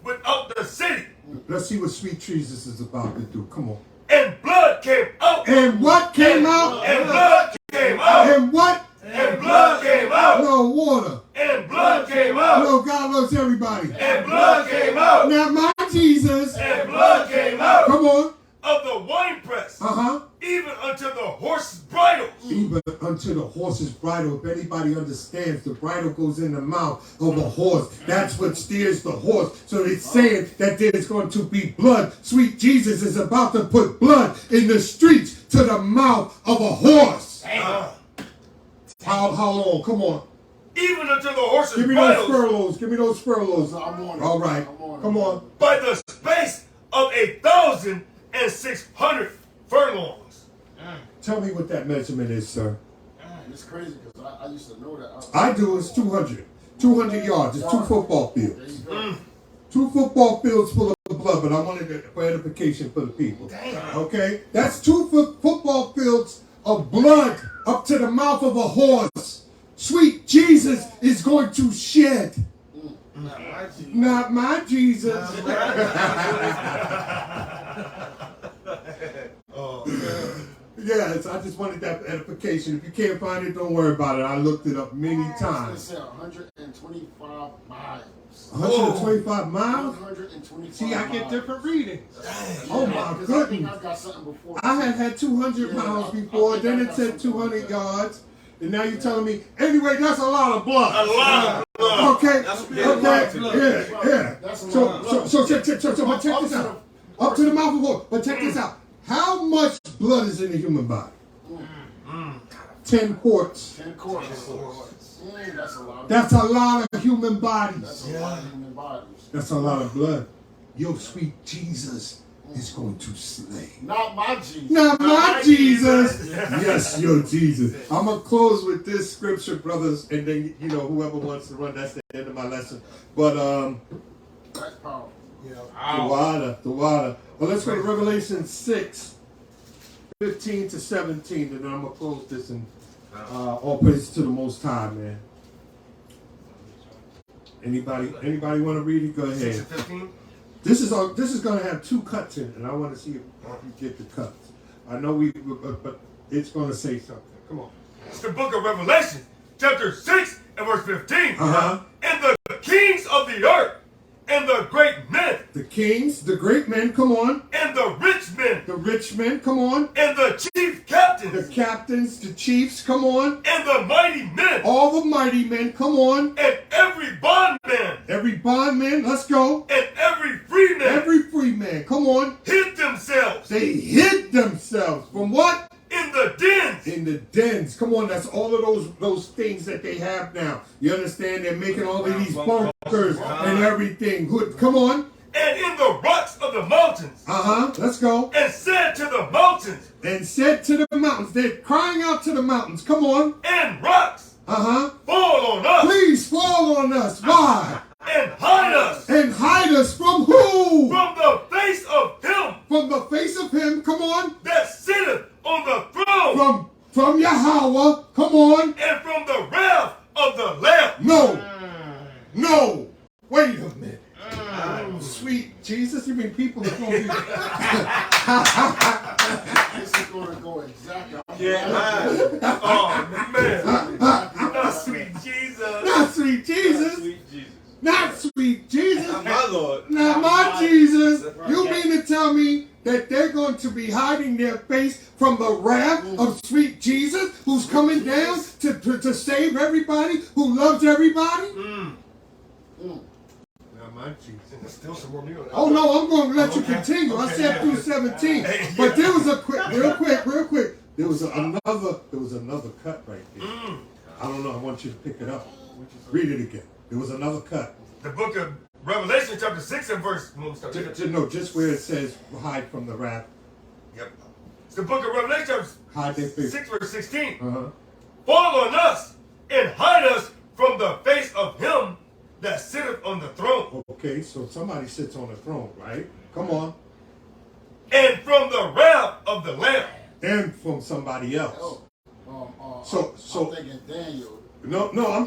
without the city. Let's see what sweet Jesus is about to do. Come on. And blood came out. And what came out? And blood came out. And what? And blood came out. No water. And blood came out. No, God loves everybody. And blood came out. Now my Jesus. And blood came out. Come on. Of the winepress. Even unto the horse's bridle. Even unto the horse's bridle. If anybody understands, the bridle goes in the mouth of a horse. That's what steers the horse. So it's saying that there's going to be blood. Sweet Jesus is about to put blood in the streets to the mouth of a horse. How long? Come on. Even unto the horse's Give me bridle. those furloughs. Give me those furloughs. All right. Come on. By the space of 1,600 furlongs. Tell me what that measurement is, sir. It's crazy because I used to know that. I do. It's 200. 200 yards. It's 2 football fields. 2 football fields full of blood, but I wanted it for edification for the people. Okay? That's 2 football fields of blood up to the mouth of a horse. Sweet Jesus is going to shed. Not my Jesus. Yes, I just wanted that edification. If you can't find it, don't worry about it. I looked it up many times. 125 miles. 125 miles? 125 See, I get different readings. Dang. Oh my goodness. I got something before. I had 200 miles before, then it said 200 yards. And now you're telling me, anyway, that's a lot of blood. A lot of blood. Okay, yeah. So check this out. Up to the mouth of a horse. But check this out. How much blood is in the human body? 10 quarts. 10 quarts. That's a lot. That's a lot of human bodies. That's a lot of human bodies. That's a lot of blood. Your sweet Jesus is going to slay. Not my Jesus. Not my Jesus. Yes, your Jesus. I'm going to close with this scripture, brothers, and then, whoever wants to run, that's the end of my lesson. But, that's powerful. Thawadah. Well, let's go to Revelation 6, 15 to 17, and then I'm going to close this, and all praise to the Most High, man. Anybody want to read it? Go ahead. 15? This is going to have 2 cuts in it, and I want to see if you get the cuts. I know but it's going to say something. Come on. It's the book of Revelation, chapter 6 and verse 15. And the kings of the earth, and the great men. The kings, the great men, come on. And the rich men. The rich men, come on. And the chief captains. The captains, the chiefs, come on. And the mighty men. All the mighty men, come on. And every bondman. Every bondman, let's go. And every free man. Every free man, come on. Hid themselves. They hid themselves. From what? In the dens. In the dens. Come on, that's all of those things that they have now. You understand? They're making all of these bunkers and everything. Good. Come on. And in the rocks of the mountains. Let's go. And said to the mountains. And said to the mountains. They're crying out to the mountains. Come on. And rocks. Fall on us. Please fall on us. Why? And hide us. And hide us from who? From the face of him. From the face of him. Come on. That sitteth on the throne. From Yahweh. Come on. And from the wrath of the Lamb. No. Wait a minute. Sweet Jesus, you mean people are going to be... This is going to go exactly. Oh, man. Not sweet Jesus. Not sweet Jesus. Not sweet Jesus. Not my Lord. Not my Jesus. You mean to tell me that they're going to be hiding their face from the wrath of sweet Jesus, who's coming down to save everybody, who loves everybody? Not my Jesus. There's still some more meal. Oh no, I'm going to let you continue. I said through 17. But there was real quick. There was another cut right there. I don't know. I want you to pick it up. Read it again. There was another cut. The book of Revelation, chapter 6 and verse. No, just where it says hide from the wrath. Yep. It's the book of Revelation, hide their face. 6 verse 16. Fall on us and hide us from the face of him that sitteth on the throne. Okay, so somebody sits on the throne, right? Come on. And from the wrath of the Lamb. And from somebody else. So I'm thinking Daniel. No,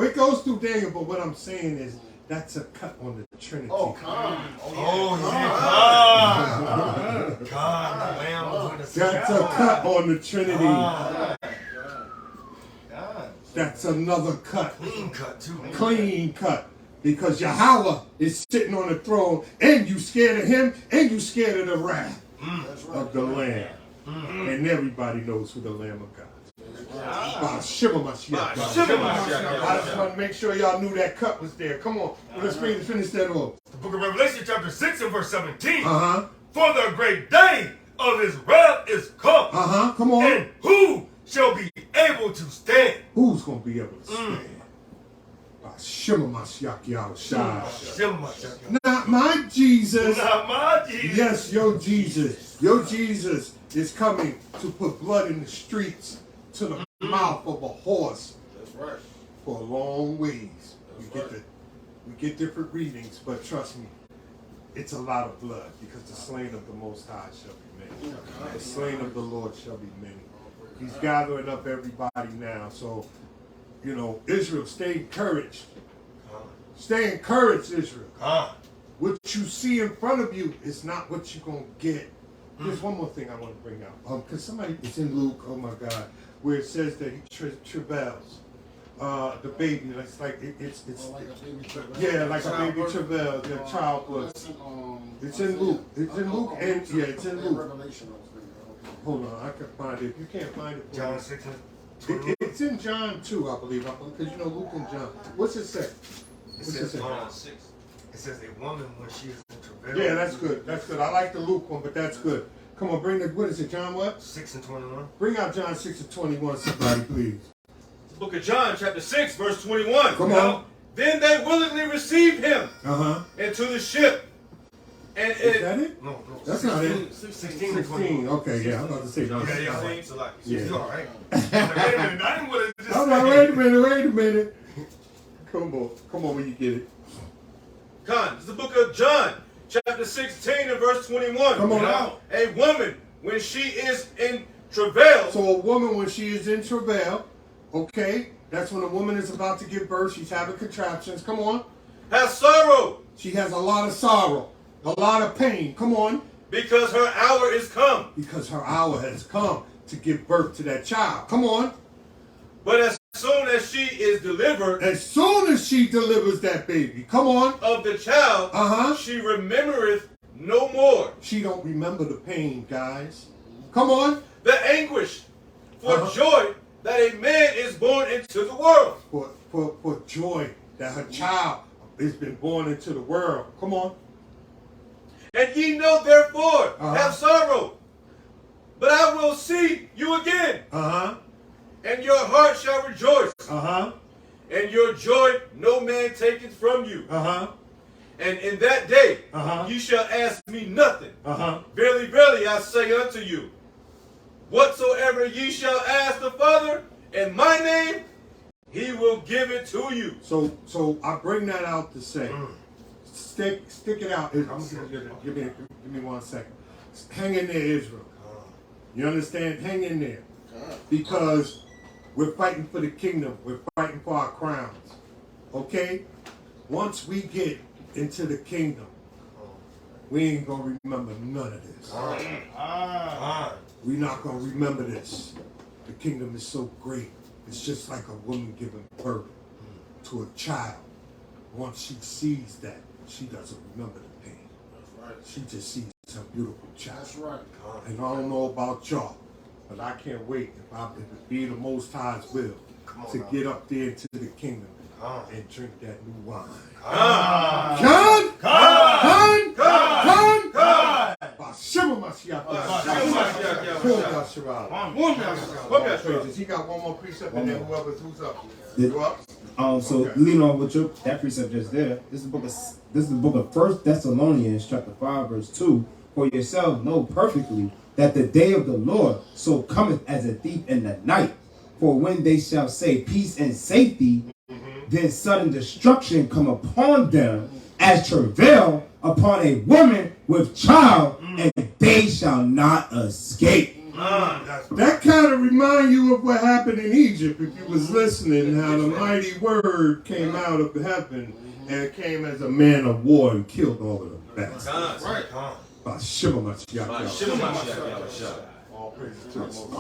it goes through Daniel, but what I'm saying is that's a cut on the Trinity. God, the Lamb. That's a cut on the Trinity. That's another cut. Clean cut, too. Clean cut. Because Yahweh is sitting on the throne, and you scared of him, and you scared of the wrath of the Lamb. And everybody knows who the Lamb of God is. I just want to make sure y'all knew that cut was there. Come on, let's finish that off. The book of Revelation, chapter 6 and verse 17. For the great day of his wrath is come. Come on. And who shall be able to stand? Who's going to be able to stand? Not my Jesus. Not my Jesus. Yes, your Jesus. Your Jesus is coming to put blood in the streets to the mouth of a horse. That's right. For a long ways. We get different readings, but trust me, it's a lot of blood because the slain of the Most High shall be many. The slain of the Lord shall be many. He's gathering up everybody now. So, you know, Israel, stay encouraged. Stay encouraged, Israel. What you see in front of you is not what you're going to get. There's one more thing I want to bring out. Because somebody, it's in Luke, oh my God, where it says that he travails. The baby, it's like, it's like a baby travail. Yeah, like a baby travail, yeah, childbirth. It's in Luke. It's in Luke, and yeah, it's in Luke. Hold on, I can find it. If you can't find it, John 6. It's in John 2, I believe, because you know Luke and John. What's it say? It says John 6. It says a woman when she is in travail. Yeah, that's good. That's good. I like the Luke one, but that's good. Come on, bring the, what is it, John what? 6 and 21. Bring out John 6 and 21, somebody, please. The book of John, chapter 6, verse 21. Come on. Then they willingly received him into the ship. And is that it? No. That's not it. 16. Okay, yeah, I'm about to say John 16. Yeah. All right. Wait a minute. I didn't want to just Wait a minute. Come on when you get it. It's the book of John, chapter 16 and verse 21. Come on out. A woman, when she is in travail. So a woman, when she is in travail, okay, that's when a woman is about to give birth. She's having contractions. Come on. Has sorrow. She has a lot of sorrow, a lot of pain. Come on. Because her hour is come. Because her hour has come to give birth to that child. Come on. But as soon as she is delivered. As soon as she delivers that baby. Come on. Of the child. She remembereth no more. She don't remember the pain, guys. Come on. The anguish for joy that a man is born into the world. For joy that her child has been born into the world. Come on. And ye know therefore have sorrow. But I will see you again. And your heart shall rejoice. And your joy no man taketh from you. And in that day ye shall ask me nothing. Verily, verily, I say unto you, whatsoever ye shall ask the Father in my name, he will give it to you. So I bring that out to say, stick it out. Give me 1 second. Hang in there, Israel. You understand? Hang in there. Because we're fighting for the kingdom. We're fighting for our crowns. Okay? Once we get into the kingdom, we ain't going to remember none of this. We're not going to remember this. The kingdom is so great. It's just like a woman giving birth to a child. Once she sees that, she doesn't remember the pain. That's right. She just sees a beautiful child. That's right. And I don't know about y'all, but I can't wait if it be the Most High's will to get up there into the kingdom and drink that new wine. John! He got one more precept and then who's up. You up? So lean on with that precept just there. This is the book of 1 Thessalonians chapter 5 verse 2. For yourselves know perfectly that the day of the Lord so cometh as a thief in the night. For when they shall say peace and safety, then sudden destruction come upon them as travail upon a woman with child, and they shall not escape. That kind of remind you of what happened in Egypt, if you was listening, how the mighty word came out of heaven and came as a man of war and killed all of them. That's right.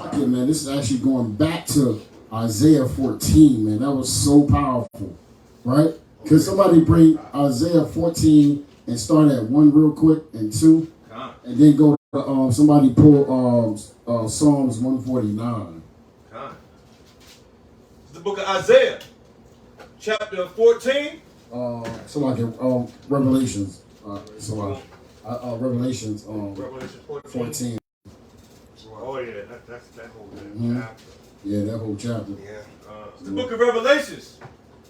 Okay, man, this is actually going back to Isaiah 14, man. That was so powerful, right? Could somebody bring Isaiah 14 and start at 1 real quick and 2, and then go to somebody pull Psalms 149. It's the book of Isaiah, chapter 14. So like Revelations. Revelations 14. Oh yeah, that's that whole chapter. Yeah, that whole chapter. It's the book of Revelations,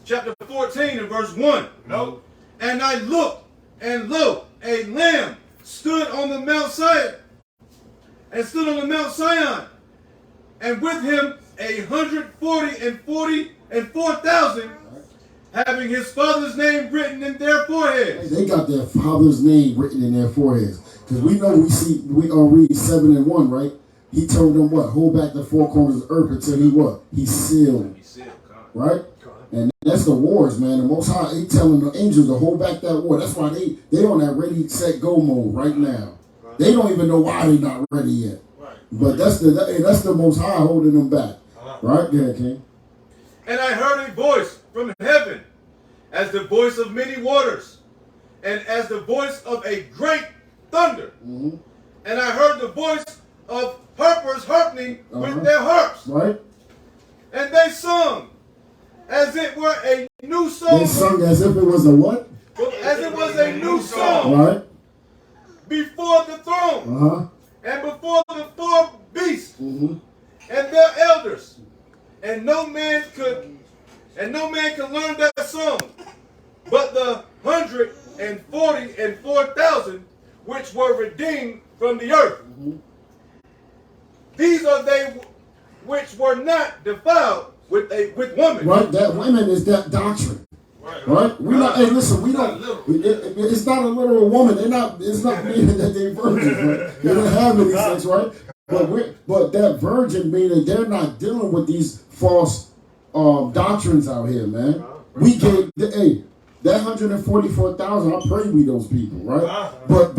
chapter 14 and verse 1. No. And I looked, and lo, a lamb stood on the Mount Zion, and with him 144,000, having his father's name written in their foreheads. They got their father's name written in their foreheads. Because we know we read 7 and 1, right? He told them what? Hold back the four corners of earth until he what? He sealed. Right? And that's the wars, man. The Most High, he telling the angels to hold back that war. That's why they on that ready, set, go mode right now. They don't even know why they not ready yet. But that's the Most High holding them back. Right? Go ahead, King. And I heard a voice from heaven, as the voice of many waters, and as the voice of a great thunder. And I heard the voice of harpers harping with their harps. Right. And they sung as it were a new song. They sung as if it was a what? As it was a new song. Right. Before the throne. And before the four beasts. And their elders. And no man could learn that song, but the 144,000 which were redeemed from the earth. These are they which were not defiled with women. Right, that women is that doctrine. Right? We not. Hey, listen. We don't. It's not a literal woman. They're not. It's not meaning that they virgins. Right? They don't have any sex, right? But that virgin meaning they're not dealing with these false doctrines out here, man. We gave that 144,000. I pray we those people, right? But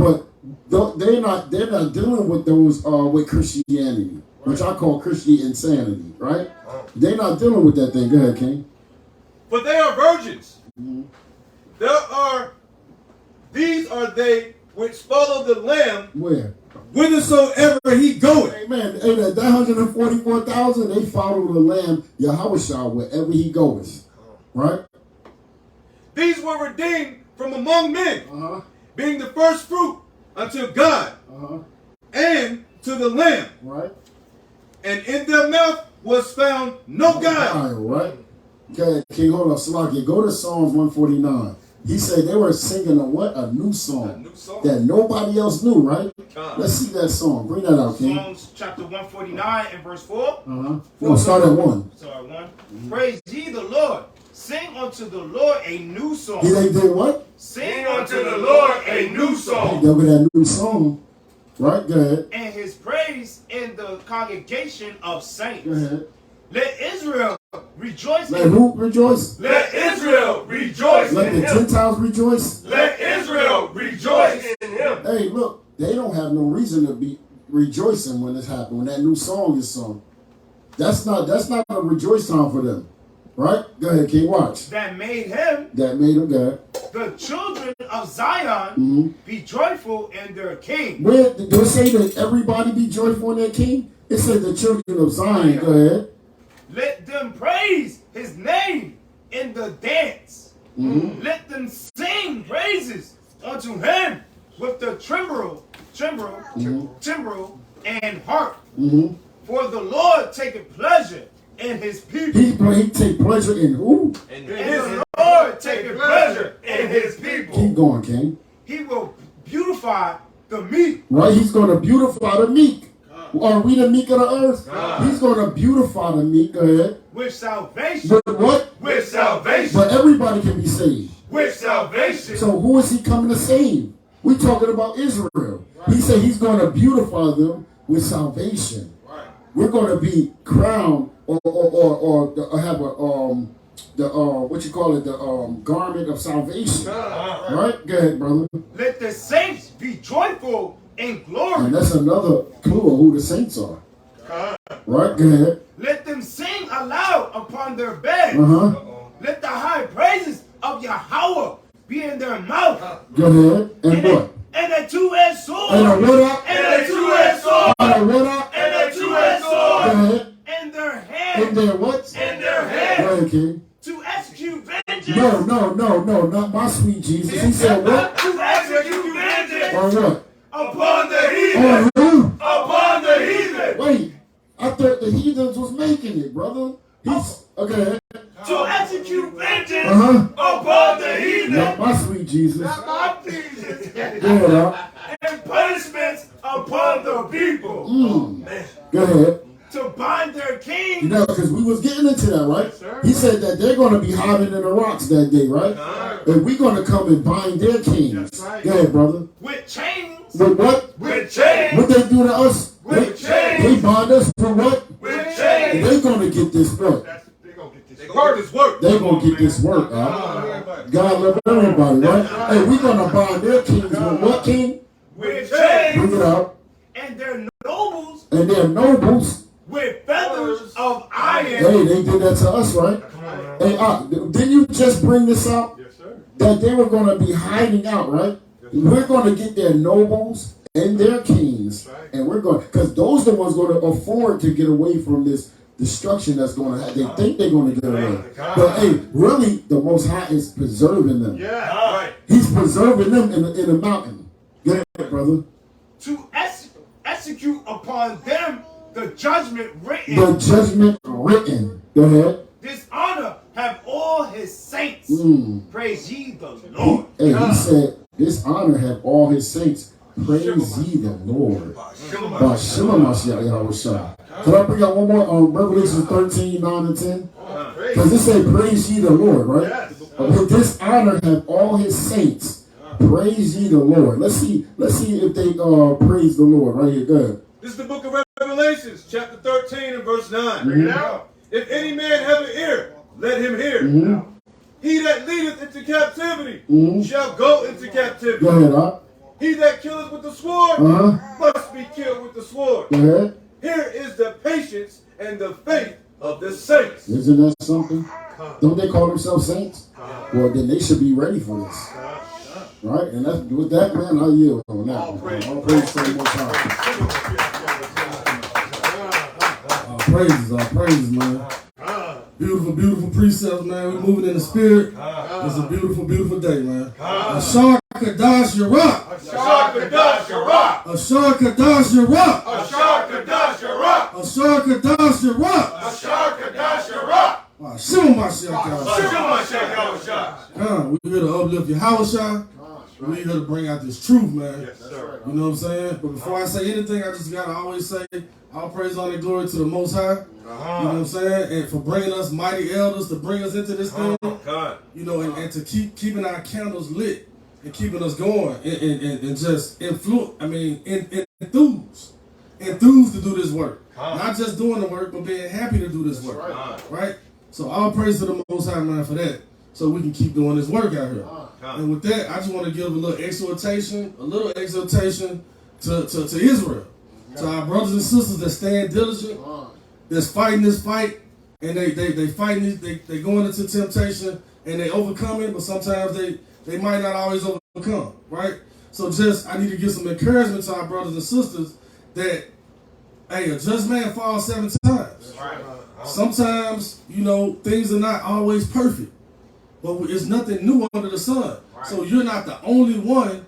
they're not dealing with those with Christianity, which I call Christian insanity, right? They're not dealing with that thing. Go ahead, King. For they are virgins. These are they which follow the Lamb. Where? Whithersoever he goeth. Amen. Hey, that 144,000, they follow the Lamb, Yahweh, wherever he goes. Right? These were redeemed from among men, being the first fruit unto God and to the Lamb. Right. And in their mouth was found no guile. Right? Okay, King, hold up, Salaki. Go to Psalms 149. He said they were singing a what? A new song that nobody else knew, right? Let's see that song. Bring that out, King. Psalms chapter 149 and verse 4. No, start at 1. Start at 1. Praise ye the Lord. Sing unto the Lord a new song. They did what? Sing unto the Lord a new song. They got that new song. Right? Go ahead. And his praise in the congregation of saints. Go ahead. Let Israel rejoice. Let who rejoice? Let Israel rejoice Let in the him. Gentiles rejoice. Let Israel rejoice in him. Hey, look, they don't have no reason to be rejoicing when this happened, when that new song is sung. That's not a rejoice time for them. Right? Go ahead, King, watch. That made him. That made him God. The children of Zion be joyful in their king. Where did it say that everybody be joyful in their king? It said the children of Zion. Go ahead. Let them praise his name in the dance. Let them sing praises unto him with the timbrel, and harp. For the Lord taketh pleasure in his people. He take pleasure in who? And the Lord taketh pleasure in his people. Keep going, King. He will beautify the meek. Right? He's going to beautify the meek. Are we the meek of the earth? He's going to beautify the meek. Go ahead. With salvation. With what? With salvation. But everybody can be saved. With salvation. So who is he coming to save? We're talking about Israel. He said he's going to beautify them with salvation. We're going to be crowned or have a what you call it, the garment of salvation. Right? Go ahead, brother. Let the saints be joyful in glory. And that's another clue of who the saints are. Right? Go ahead. Let them sing aloud upon their beds. Let the high praises of Yahweh be in their mouth. Go ahead. And what? And a two-edged sword. And a what up? And a two-edged sword. And a what up? And a two-edged sword. Go ahead. In their hand. In their what? In their hand. Go ahead, King. To execute vengeance. No, not my sweet Jesus. He said what? To execute vengeance. On what? Upon the heathen. On who? Upon the heathen. Wait, I thought the heathens was making it, brother. He's okay. To execute vengeance upon the heathen. Not my sweet Jesus. Not my Jesus. Yeah, and punishments upon the people. Go ahead. To bind their kings. You know, because we was getting into that, right? He said that they're going to be hiding in the rocks that day, right? And we're going to come and bind their kings. Go ahead, brother. With chains. With what? With chains. What they do to us? With chains. They bind us for what? With chains. They're going to get this work. They're going to get this work. They're going to get this work, God love everybody, right? Hey, we're going to bind their kings with what, king? With chains. Bring it out. And their nobles. And their nobles. With feathers of iron. Hey, they did that to us, right? Hey, didn't you just bring this out? Yes, sir. That they were going to be hiding out, right? We're going to get their nobles and their kings. And we're going, because those are the ones going to afford to get away from this destruction that's going to happen. They think they're going to get away. But hey, really, the Most High is preserving them. Yeah, right. He's preserving them in the mountain. Get it, brother. To execute upon them the judgment written. The judgment written. Go ahead. This honor have all his saints. Praise ye the Lord. He said, this honor have all his saints. Praise ye the Lord. Can I bring out one more? Revelation 13, 9 and 10. Because it said, praise ye the Lord, right? With this honor have all his saints. Praise ye the Lord. Let's see if they praise the Lord. Right here, go ahead. This is the book of Revelations, chapter 13 and verse 9. Bring it out. If any man have an ear, let him hear. He that leadeth into captivity shall go into captivity. Go ahead, He that killeth with the sword must be killed with the sword. Go ahead. Here is the patience and the faith of the saints. Isn't that something? Don't they call themselves saints? Well, then they should be ready for this. Right? And that's with that, man, I yield on that. All praise to the Most High. All praises, man. Beautiful, beautiful precepts, man. We're moving in the spirit. It's a beautiful, beautiful day, man. Ashar Kadash Yarah. Ashar Kadash Yarah. Ashar Kadash Yarah. Ashar Kadash Yarah. Ashar Kadash Yarah. Ashar Kadash Yarah. Shimon Mashiach. We here to uplift Yahweh. We here to bring out this truth, man. Yes, sir. You know what I'm saying? But before I say anything, I just gotta always say, all praise, all the glory to the Most High. You know what I'm saying? And for bringing us mighty elders to bring us into this thing. You know, and to keeping our candles lit and keeping us going and just enthused to do this work. Not just doing the work, but being happy to do this work. Right? So all praise to the Most High, man, for that. So we can keep doing this work out here. And with that, I just want to give a little exhortation to Israel. To our brothers and sisters that stand diligent, that's fighting this fight, and they fighting, they going into temptation, and they overcome it, but sometimes they might not always overcome, right? So I need to give some encouragement to our brothers and sisters that, hey, a just man falls 7 times. Sometimes, you know, things are not always perfect, but it's nothing new under the sun. So you're not the only one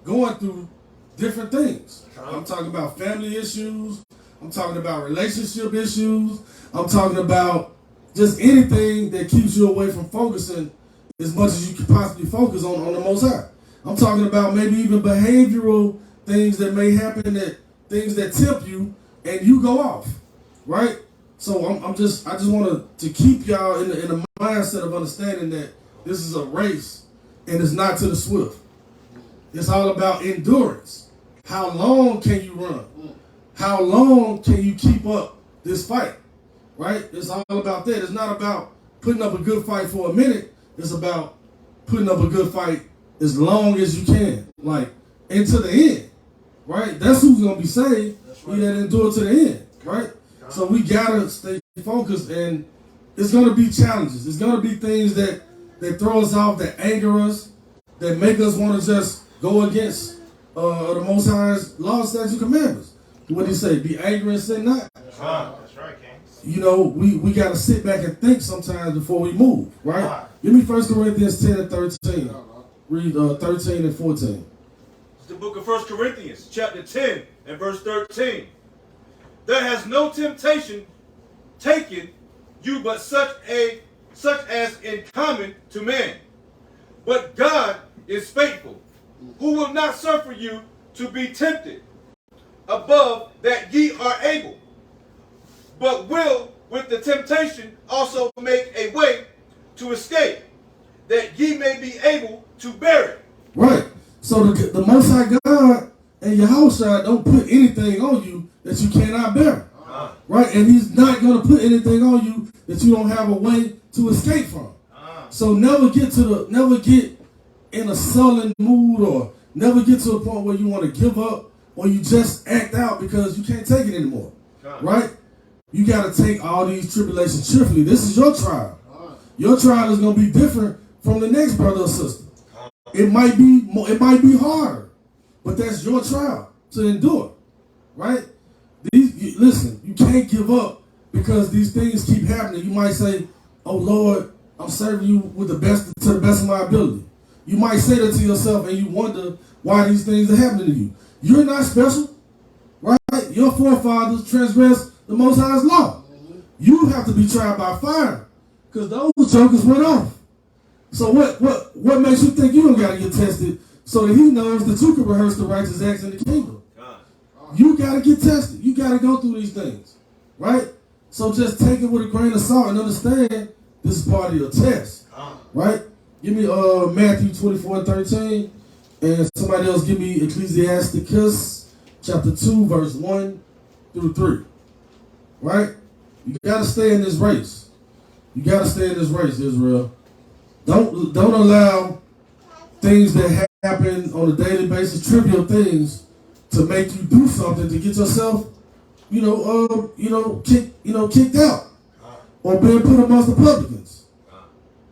going through different things. I'm talking about family issues. I'm talking about relationship issues. I'm talking about just anything that keeps you away from focusing as much as you can possibly focus on the Most High. I'm talking about maybe even behavioral things that may happen, that things that tempt you and you go off, right? So I just want to keep y'all in the mindset of understanding that this is a race and it's not to the swift. It's all about endurance. How long can you run? How long can you keep up this fight? Right? It's all about that. It's not about putting up a good fight for a minute. It's about putting up a good fight as long as you can. Like, into the end. Right? That's who's going to be saved. He that endure to the end. Right? So we got to stay focused, and it's going to be challenges. It's going to be things that throw us off, that anger us, that make us want to just go against the Most High's law, statutes, commandments. What did he say? Be angry and sin not. That's right, King. You know, we got to sit back and think sometimes before we move, right? Give me 1 Corinthians 10 and 13. Read 13 and 14. It's the book of 1 Corinthians, chapter 10 and verse 13. There has no temptation taken you but such as in common to man. But God is faithful, who will not suffer you to be tempted above that ye are able, but will with the temptation also make a way to escape, that ye may be able to bear it. Right. So the Most High God and Yahushua don't put anything on you that you cannot bear. Right? And he's not going to put anything on you that you don't have a way to escape from. So never get in a sullen mood, or never get to a point where you want to give up, or you just act out because you can't take it anymore. Right? You got to take all these tribulations cheerfully. This is your trial. Your trial is going to be different from the next brother or sister. It might be harder, but that's your trial to endure. Right? Listen, you can't give up because these things keep happening. You might say, "Oh Lord, I'm serving you with to the best of my ability." You might say that to yourself, and you wonder why these things are happening to you. You're not special, right? Your forefathers transgressed the Most High's law. You have to be tried by fire, because those jokers went off. So what makes you think you don't got to get tested so that he knows that you can rehearse the righteous acts in the kingdom? You got to get tested. You got to go through these things, right? So just take it with a grain of salt and understand this is part of your test, right? Give me Matthew 24 and 13, and somebody else give me Ecclesiasticus chapter 2, verse 1 through 3, right? You got to stay in this race. You got to stay in this race, Israel. Don't allow things that happen on a daily basis, trivial things, to make you do something to get yourself, kicked out or being put amongst the publicans.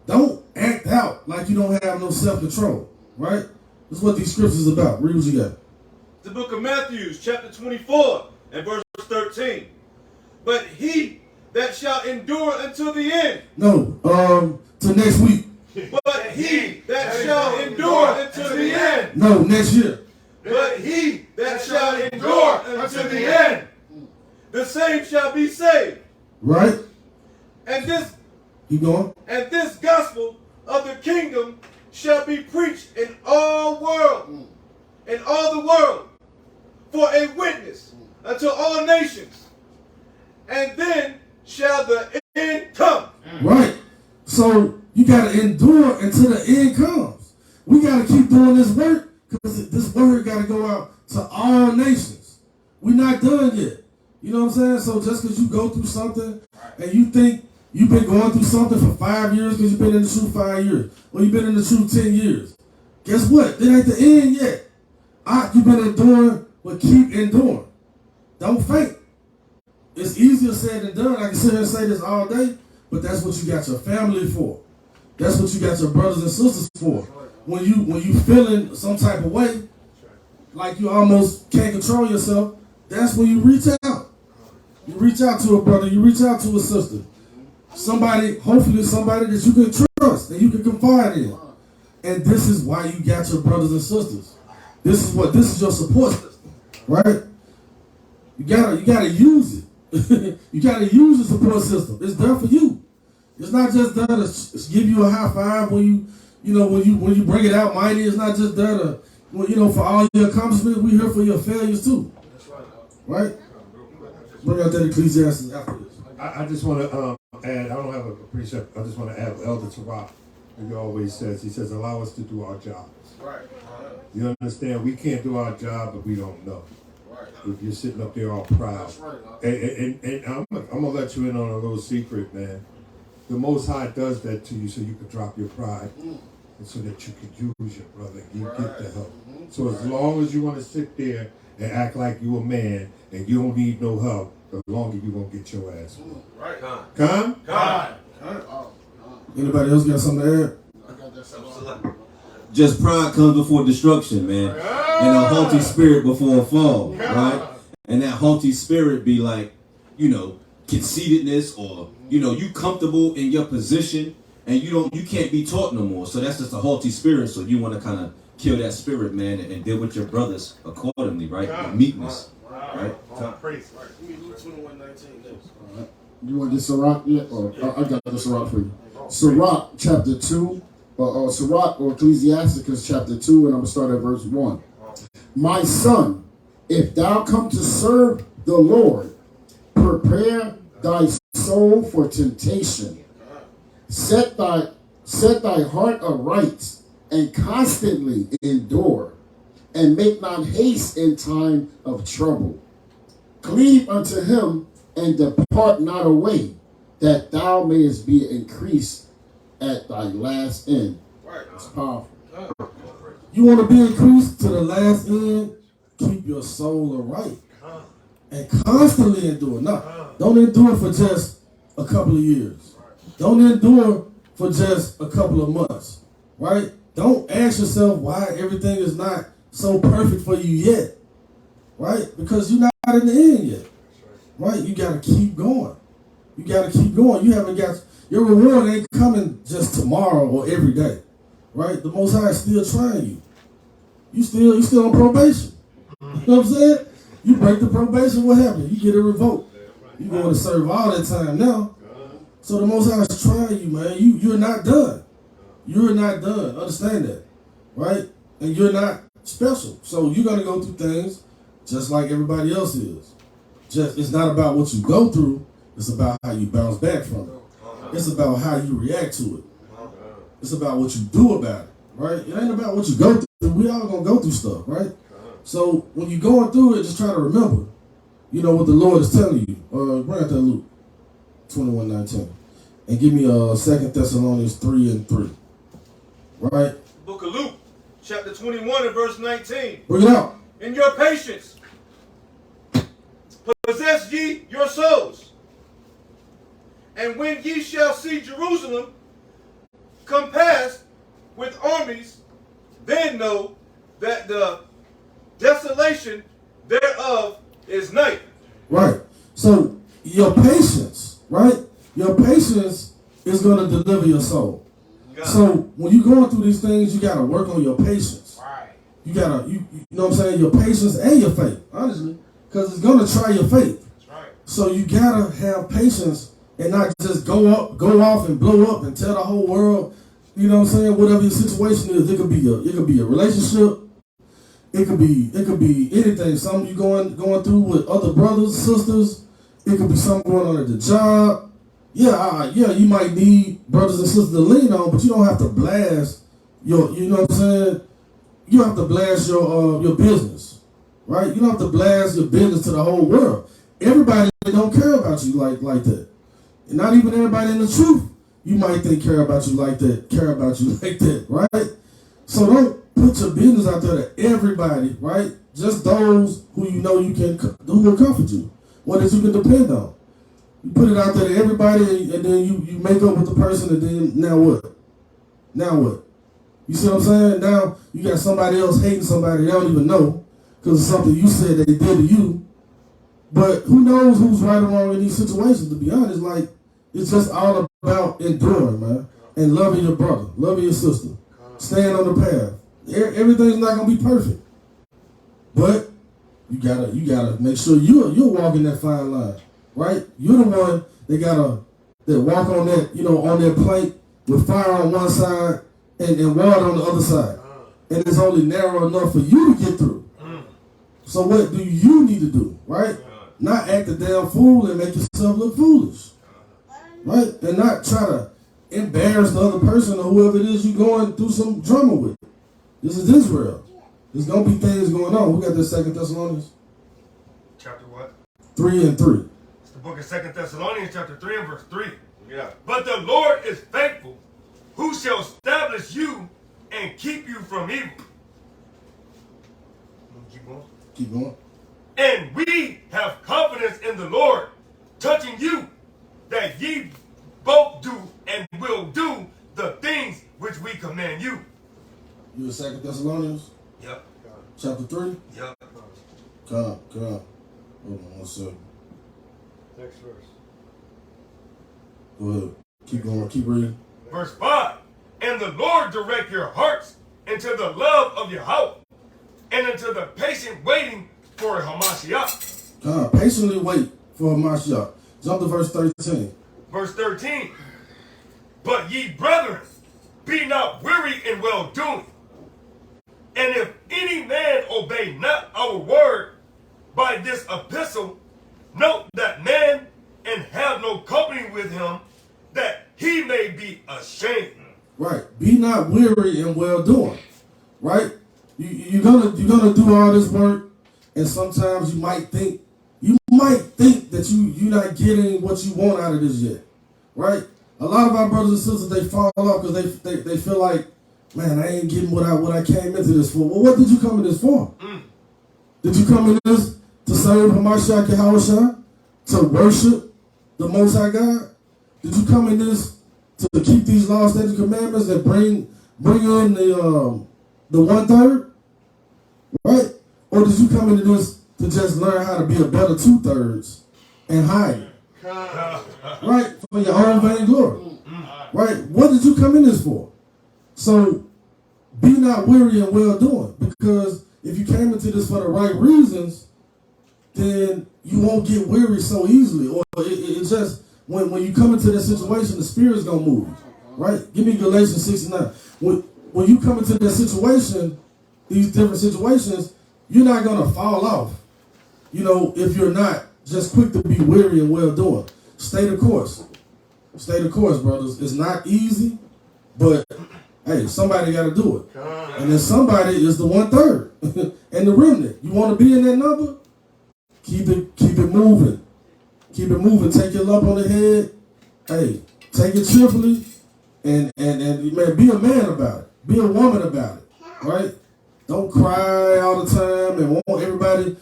Don't act out like you don't have no self-control, right? That's what these scriptures are about. Read what you got. The book of Matthew, chapter 24 and verse 13. But he that shall endure until the end. No, to next week. But he that shall endure until the end. No, next year. But he that shall endure until the end, the same shall be saved. Right? And this, keep going. And this gospel of the kingdom shall be preached in all the world, for a witness unto all nations, and then shall the end come. Right. So you got to endure until the end comes. We got to keep doing this work, because this word got to go out to all nations. We're not done yet. You know what I'm saying? So just because you go through something and you think you've been going through something for 5 years because you've been in the truth 5 years, or you've been in the truth 10 years, guess what? It ain't the end yet. You've been enduring, but keep enduring. Don't faint. It's easier said than done. I can sit here and say this all day, but that's what you got your family for. That's what you got your brothers and sisters for. When you feeling some type of way, like you almost can't control yourself, that's when you reach out. You reach out to a brother, you reach out to a sister. Hopefully somebody that you can trust and you can confide in. And this is why you got your brothers and sisters. This is your support system, right? You gotta use it. You gotta use the support system. It's there for you. It's not just there to give you a high five when you bring it out mighty. It's not just there to, for all your accomplishments. We here for your failures too. That's right. Bring out that Ecclesiastes after this. I just want to add. I don't have a precept. I just want to add Elder Thawadah. He always says. He says, "Allow us to do our jobs." Right. You understand? We can't do our job, but we don't know. Right. If you're sitting up there all proud. That's right. And I'm gonna let you in on a little secret, man. The Most High does that to you so you can drop your pride, and so that you can use your brother and you get the help. So as long as you want to sit there and act like you a man and you don't need no help, the longer you gonna get your ass. Right. Come. Anybody else got something to add? I got that something. Just pride comes before destruction, man. And a haughty spirit before a fall, right? And that haughty spirit be like, conceitedness, or you comfortable in your position and you can't be taught no more. So that's just a haughty spirit. So you want to kind of kill that spirit, man, and deal with your brothers accordingly, right? With meekness, right? Praise. Give me Luke 21:19 next. You want this Sirach yet? Or I got the Sirach for you. Sirach chapter 2, Sirach or Ecclesiasticus chapter 2, and I'm going to start at verse 1. My son, if thou come to serve the Lord, prepare thy soul for temptation. Set thy heart aright, and constantly endure, and make not haste in time of trouble. Cleave unto him, and depart not away, that thou mayest be increased at thy last end. It's powerful. You want to be increased to the last end? Keep your soul aright. And constantly endure. Don't endure for just a couple of years. Don't endure for just a couple of months. Right? Don't ask yourself why everything is not so perfect for you yet. Right? Because you're not in the end yet. Right? You got to keep going. You got to keep going. You haven't got, your reward ain't coming just tomorrow or every day. Right? The Most High is still trying you. You still on probation. You know what I'm saying? You break the probation, what happens? You get a revoke. You're going to serve all that time now. So the Most High is trying you, man. You're not done. You're not done. Understand that. Right? And you're not special. So you're going to go through things just like everybody else is. It's not about what you go through. It's about how you bounce back from it. It's about how you react to it. It's about what you do about it. Right? It ain't about what you go through. We all going to go through stuff. Right? So when you're going through it, just try to remember, what the Lord is telling you. Bring out that Luke 21:19. And give me 2 Thessalonians 3:3. Right? Book of Luke, chapter 21 and verse 19. Bring it out. In your patience, possess ye your souls. And when ye shall see Jerusalem compassed with armies, then know that the desolation thereof is night. Right. So your patience, right? Your patience is going to deliver your soul. So when you're going through these things, you got to work on your patience. Right. You got to, you know what I'm saying? Your patience and your faith, honestly, because it's going to try your faith. That's right. So you got to have patience and not just go off and blow up and tell the whole world, you know what I'm saying? Whatever your situation is, it could be a relationship. It could be anything. Something you going through with other brothers, sisters. It could be something going on at the job. Yeah, you might need brothers and sisters to lean on, but you don't have to blast you know what I'm saying? You don't have to blast your business, right? You don't have to blast your business to the whole world. Everybody don't care about you like that. And not even everybody in the truth, you might think care about you like that, right? So don't put your business out there to everybody, right? Just those who who will comfort you, one that you can depend on. You put it out there to everybody, and then you make up with the person, and then now what? Now what? You see what I'm saying? Now you got somebody else hating somebody they don't even know because of something you said they did to you. But who knows who's right or wrong in these situations, to be honest. Like, it's just all about enduring, man, and loving your brother, loving your sister, staying on the path. Everything's not going to be perfect. But you gotta make sure you're walking that fine line, right? You're the one that walk on that, on that plank with fire on one side and water on the other side. And it's only narrow enough for you to get through. So what do you need to do, right? Not act a damn fool and make yourself look foolish, right? And not try to embarrass the other person or whoever it is you're going through some drama with. This is Israel. There's going to be things going on. We got this 2 Thessalonians. Chapter what? 3 and 3. It's the book of 2 Thessalonians, chapter 3 and verse 3. Yeah. But the Lord is faithful, who shall establish you and keep you from evil. Keep going. Keep going. And we have confidence in the Lord touching you, that ye both do and will do the things which we command you. You in 2 Thessalonians? Yep. Chapter 3? Yep. Come. Hold on 1 second. Next verse. Go ahead. Keep going. Keep reading. Verse 5. And the Lord direct your hearts into the love of Yahweh and into the patient waiting for Hamashiach. God, patiently wait for Hamashiach. Jump to verse 13. Verse 13. But ye brethren, be not weary in well-doing. And if any man obey not our word by this epistle, note that man and have no company with him, that he may be ashamed. Right. Be not weary in well-doing. Right? You're gonna do all this work, and sometimes you might think that you're not getting what you want out of this yet. Right? A lot of our brothers and sisters, they fall off because they feel like, man, I ain't getting what I came into this for. Well, what did you come in this for? Did you come in this to serve Hamashiach Yahweh, to worship the Most High God? Did you come in this to keep these laws, statutes, commandments, and bring in the 1/3? Right? Or did you come into this to just learn how to be a better 2/3 and hide it? Right? For your own vain glory. Right? What did you come in this for? So be not weary in well doing, because if you came into this for the right reasons, then you won't get weary so easily. Or it just when you come into that situation, the Spirit's gonna move. Right? Give me Galatians 6:9. When you come into that situation, these different situations, you're not gonna fall off. If you're not just quick to be weary and well doing. Stay the course. Stay the course, brothers. It's not easy, but hey, somebody got to do it. And then somebody is the 1/3 and the remnant. You want to be in that number? Keep it moving. Keep it moving. Take your lump on the head. Hey, take it cheerfully, and man, be a man about it. Be a woman about it. Right? Don't cry all the time and want everybody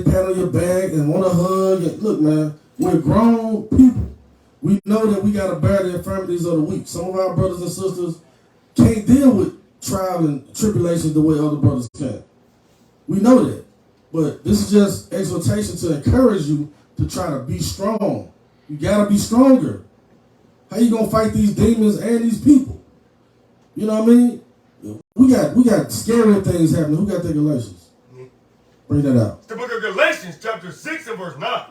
pat on your back and want a hug. And look, man, we're grown people. We know that we got to bear the infirmities of the weak. Some of our brothers and sisters can't deal with trial and tribulations the way other brothers can. We know that. But this is just exhortation to encourage you to try to be strong. You got to be stronger. How you going to fight these demons and these people? You know what I mean? We got scary things happening. Who got the Galatians? Bring that out. It's the book of Galatians, chapter 6 and verse 9.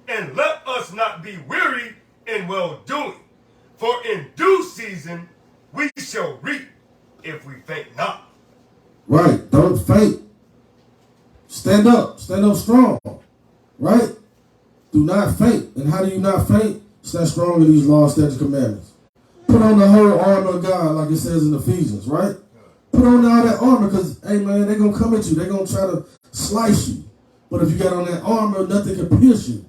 And let us not be weary in well-doing, for in due season we shall reap if we faint not. Right. Don't faint. Stand up. Stand up strong. Right? Do not faint. And how do you not faint? Stand strong in these laws, statutes, commandments. Put on the whole armor of God, like it says in Ephesians, right? Put on all that armor, because, hey, man, they're going to come at you. They're going to try to slice you. But if you got on that armor, nothing can pierce you.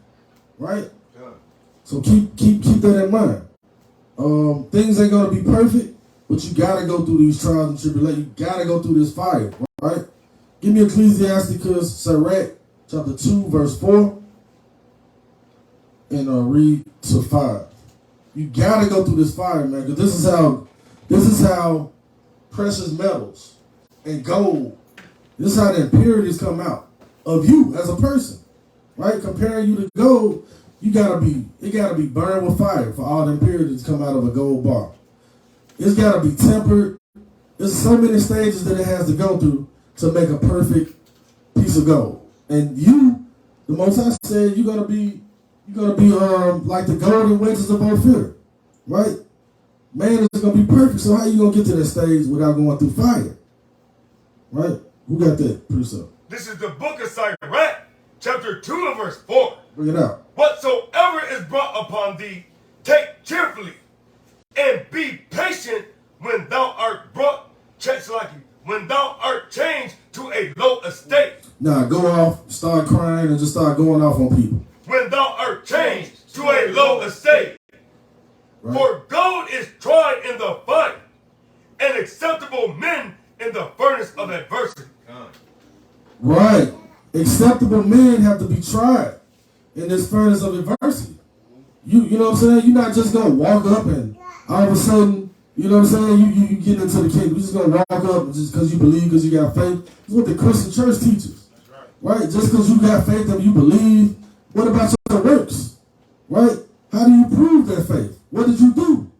Right? So keep that in mind. Things ain't going to be perfect, but you got to go through these trials and tribulations. You got to go through this fire. Right? Give me Ecclesiasticus, Sirach, chapter 2, verse 4. And read to 5. You got to go through this fire, man, because this is how precious metals and gold, this is how the impurities come out of you as a person, right? Comparing you to gold, it gotta be burned with fire for all the impurities to come out of a gold bar. It's gotta be tempered. There's so many stages that it has to go through to make a perfect piece of gold. And you, the Most High said, you're gonna be like the golden wedges of Ophir, right? Man is gonna be perfect. So how you gonna get to that stage without going through fire, right? Who got that precept? This is the book of Sirach, chapter 2 and verse 4. Bring it out. Whatsoever is brought upon thee, take cheerfully, and be patient when thou art brought, when thou art changed to a low estate. Nah, go off, start crying, and just start going off on people. When thou art changed to a low estate. Right. For gold is tried in the fire, and acceptable men in the furnace of adversity. Right. Acceptable men have to be tried in this furnace of adversity. You know what I'm saying? You're not just gonna walk up and all of a sudden, you know what I'm saying, you get into the kingdom. You're just gonna walk up just because you believe, because you got faith. That's what the Christian church teaches. Right? Just because you got faith and you believe, what about your works? Right? How do you prove that faith? What did you do?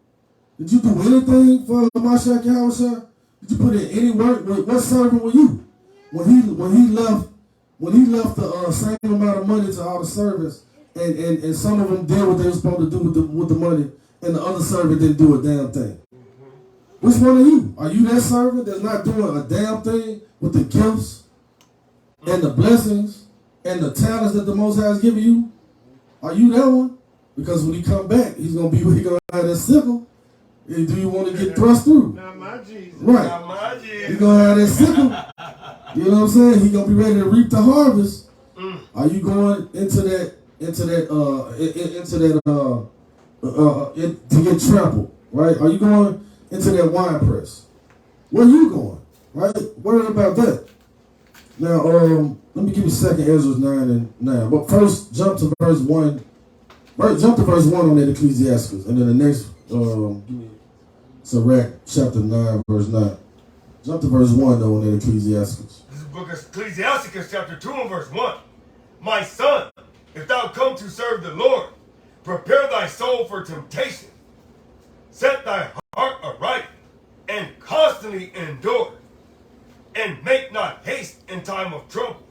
Did you do anything for Mashiach Yahushua? Did you put in any work? What servant were you? When he left the same amount of money to all the servants, and some of them did what they were supposed to do with the money, and the other servant didn't do a damn thing. Which one are you? Are you that servant that's not doing a damn thing with the gifts and the blessings and the talents that the Most High has given you? Are you that one? Because when he come back, he's gonna have that sickle. Do you want to get thrust through? Not my Jesus. Right. Not my Jesus. He's gonna have that sickle. You know what I'm saying? He's gonna be ready to reap the harvest. Are you going into that to get trampled? Right? Are you going into that wine press? Where are you going? Right? Worry about that. Now, let me give you 2 Ezra 9 and 9. But first, jump to verse 1. Right, jump to verse 1 on that Ecclesiasticus, and then the next, Sirach chapter 9, verse 9. Jump to verse 1 though on that Ecclesiasticus. This is the book of Ecclesiasticus, chapter 2 and verse 1. My son, if thou come to serve the Lord, prepare thy soul for temptation. Set thy heart aright, and constantly endure, and make not haste in time of trouble.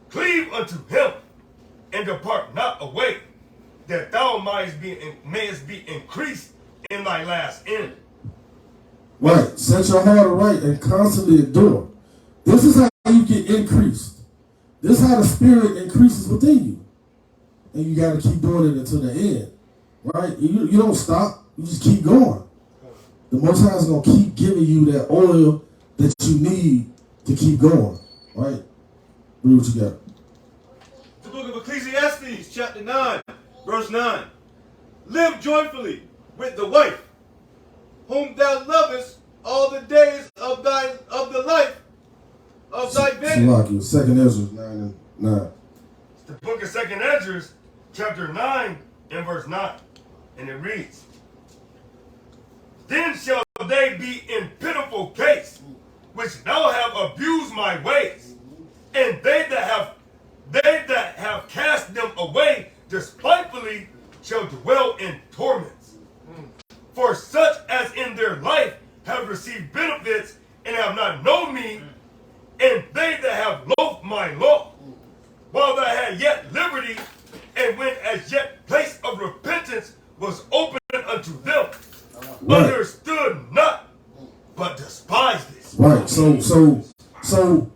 Cleave unto him, and depart not away, that thou mayest be increased in thy last end. Right. Set your heart aright and constantly endure. This is how you get increased. This is how the spirit increases within you. And you got to keep doing it until the end. Right? You don't stop. You just keep going. The Most High is going to keep giving you that oil that you need to keep going. Right? Read what you got. The book of Ecclesiastes, chapter 9, verse 9. Live joyfully with the wife, whom thou lovest all the days of the life of thy vanity. 2 Ezra 9 and 9. It's the book of 2 Ezra, chapter 9 and verse 9. And it reads, Then shall they be in pitiful case, which thou have abused my ways, and they that have cast them away despitefully shall dwell in torments. For such as in their life have received benefits and have not known me, and they that have loathed my law, while they had yet liberty, and when as yet place of repentance was opened unto them, understood not, but despised it. Right. So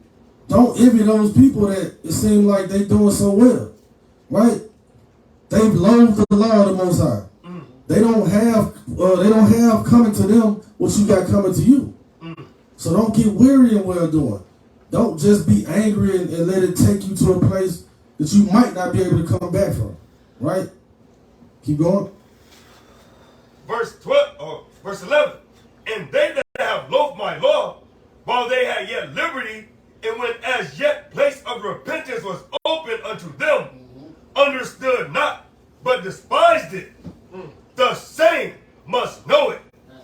don't envy those people that it seems like they doing so well. Right? They've loathed the law of the Most High. They don't have coming to them what you got coming to you. So don't get weary in well doing. Don't just be angry and let it take you to a place that you might not be able to come back from. Right? Keep going. Verse 11. And they that have loathed my law, while they had yet liberty, and when as yet place of repentance was opened unto them, understood not, but despised it. The same must know it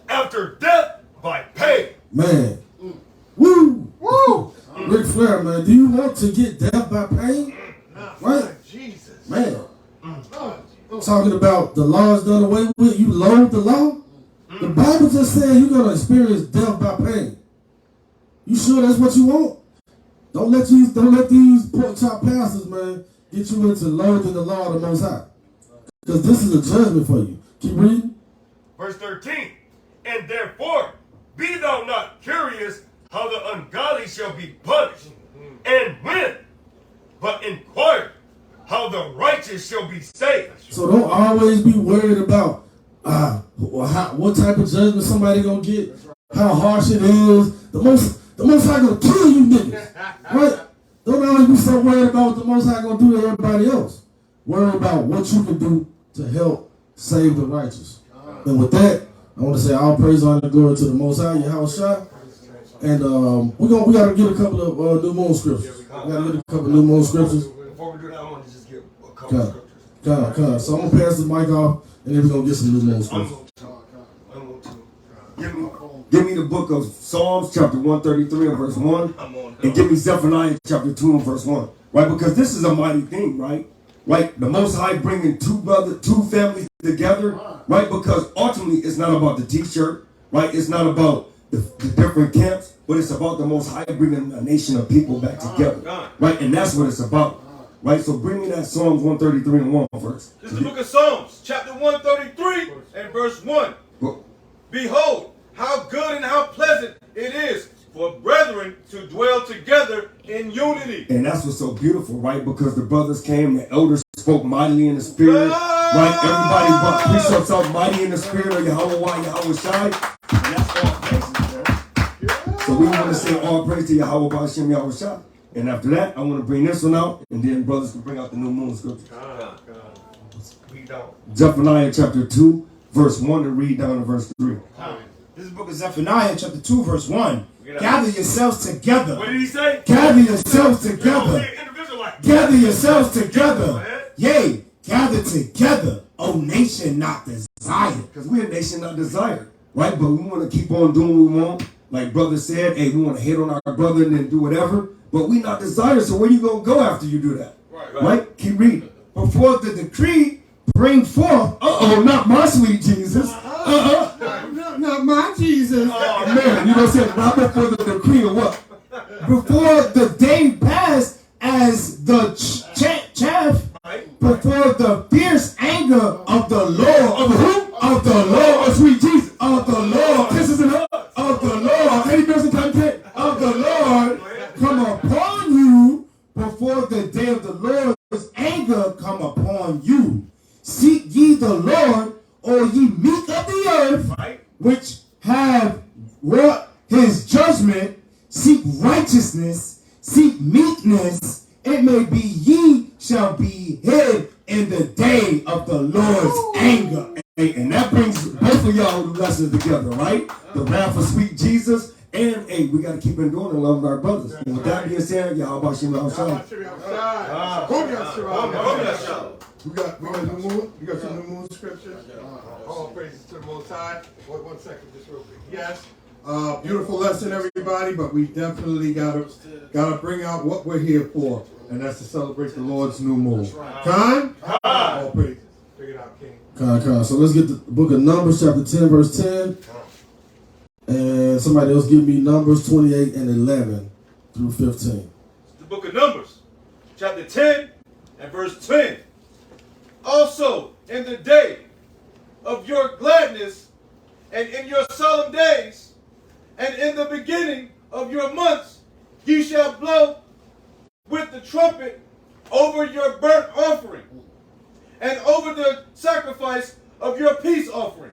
after death by pain. Man. Woo! Woo! Ric Flair, man, do you want to get death by pain? Right? Jesus. Man. Talking about the law is done away with, you loathe the law? The Bible just said you're going to experience death by pain. You sure that's what you want? Don't let these pork chop pastors, man, get you into loathing the law of the Most High. Because this is a judgment for you. Keep reading. Verse 13. And therefore, be thou not curious how the ungodly shall be punished, and when, but inquire how the righteous shall be saved. So don't always be worried about what type of judgment somebody gonna get, how harsh it is. The Most High gonna kill you niggas, right? Don't always be so worried about what the Most High gonna do to everybody else. Worry about what you can do to help save the righteous. And with that, I want to say all praise, honor, and glory to the Most High, Yahweh. And we gotta get a couple of new moon scriptures. We gotta get a couple of new moon scriptures. Before we do that, I want to just give a couple of scriptures. Come. So I'm gonna pass the mic off, and then we're gonna get some new moon scriptures. Give me the book of Psalms, chapter 133 and verse 1. And give me Zephaniah, chapter 2 and verse 1. Right? Because this is a mighty thing, right? Right? The Most High bringing two families together, right? Because ultimately it's not about the t-shirt, right? It's not about the different camps, but it's about the Most High bringing a nation of people back together, right? And that's what it's about, right? So bring me that Psalms 133 and 1 verse. This is the book of Psalms, chapter 133 and verse 1. Behold, how good and how pleasant it is for brethren to dwell together in unity. And that's what's so beautiful, right? Because the brothers came, the elders spoke mightily in the spirit, right? Everybody preached themselves mighty in the spirit of Yahweh, Yahweh. And that's all praises, man. So we want to say all praise to Yahweh B'Hashem Yahweh. And after that, I want to bring this one out, and then brothers can bring out the new moon scripture. Zephaniah chapter 2, verse 1, and read down to verse 3. This is the book of Zephaniah, chapter 2, verse 1. Gather yourselves together. What did he say? Gather yourselves together. Gather yourselves together. Yea, gather together, O nation not desired. Because we're a nation not desired, right? But we want to keep on doing what we want. Like brother said, hey, we want to hate on our brother and then do whatever. But we not desired, so where you going to go after you do that? Right? Keep reading. Before the decree bring forth, not my sweet Jesus. Not my Jesus. Oh, man, you know what I'm saying? Not before the decree or what? Before the day passed as the chaff, before the fierce anger of the Lord. Of who? Of the Lord. Of sweet Jesus. Of the Lord. Kisses and hugs. Of the Lord. Of the Lord come upon you before the day of the Lord's anger come upon you. Seek ye the Lord, or ye meek of the earth, which have wrought his judgment. Seek righteousness, seek meekness. It may be ye shall be hid in the day of the Lord's anger. And that brings both of y'all lessons together, right? The wrath of sweet Jesus, and we got to keep enduring and loving our brothers. And with that being said, y'all about to We got new moon. You got some new moon scriptures. All praises to the Most High. One second, just real quick. Yes. Beautiful lesson, everybody. But we definitely gotta bring out what we're here for, and that's to celebrate the Lord's new moon. Con? All praises. Figure it out, King. Con. So let's get the book of Numbers, chapter 10, verse 10. And somebody else give me Numbers 28 and 11 through 15. It's the book of Numbers, chapter 10 and verse 10. Also, in the day of your gladness, and in your solemn days, and in the beginning of your months, ye shall blow with the trumpet over your burnt offering, and over the sacrifice of your peace offering.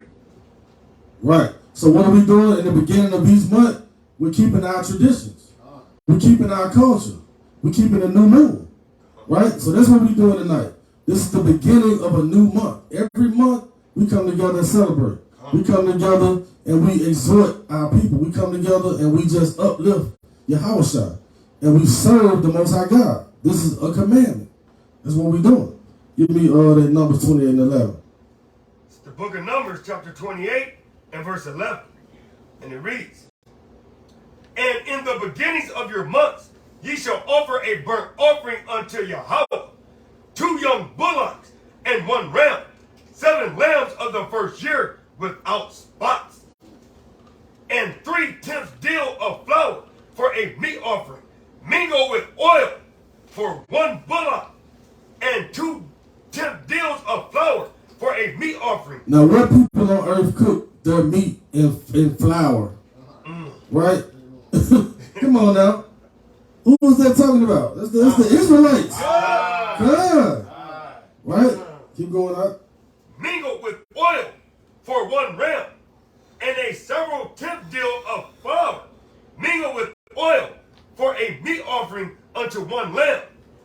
Right. So what are we doing in the beginning of each month? We're keeping our traditions. We're keeping our culture. We're keeping a new moon. Right? So that's what we're doing tonight. This is the beginning of a new month. Every month, we come together and celebrate. We come together and we exhort our people. We come together and we just uplift Yahweh. And we serve the Most High God. This is a commandment. That's what we're doing. Give me that Numbers 28 and 11. It's the book of Numbers, chapter 28 and verse 11. And it reads, And in the beginnings of your months, ye shall offer a burnt offering unto Yahweh, 2 young bullocks and 1 ram, 7 lambs of the first year without spots, and 3/10 deal of flour for a meat offering, mingle with oil for 1 bullock, and 2 tenth deals of flour for a meat offering. Now, what people on earth cook their meat in flour? Right? Come on now. Who was that talking about? That's the Israelites. God. Right? Keep going up. Mingled with oil for 1 ram, and a several tenth deal of flour, mingled with oil for a meat offering unto 1 lamb,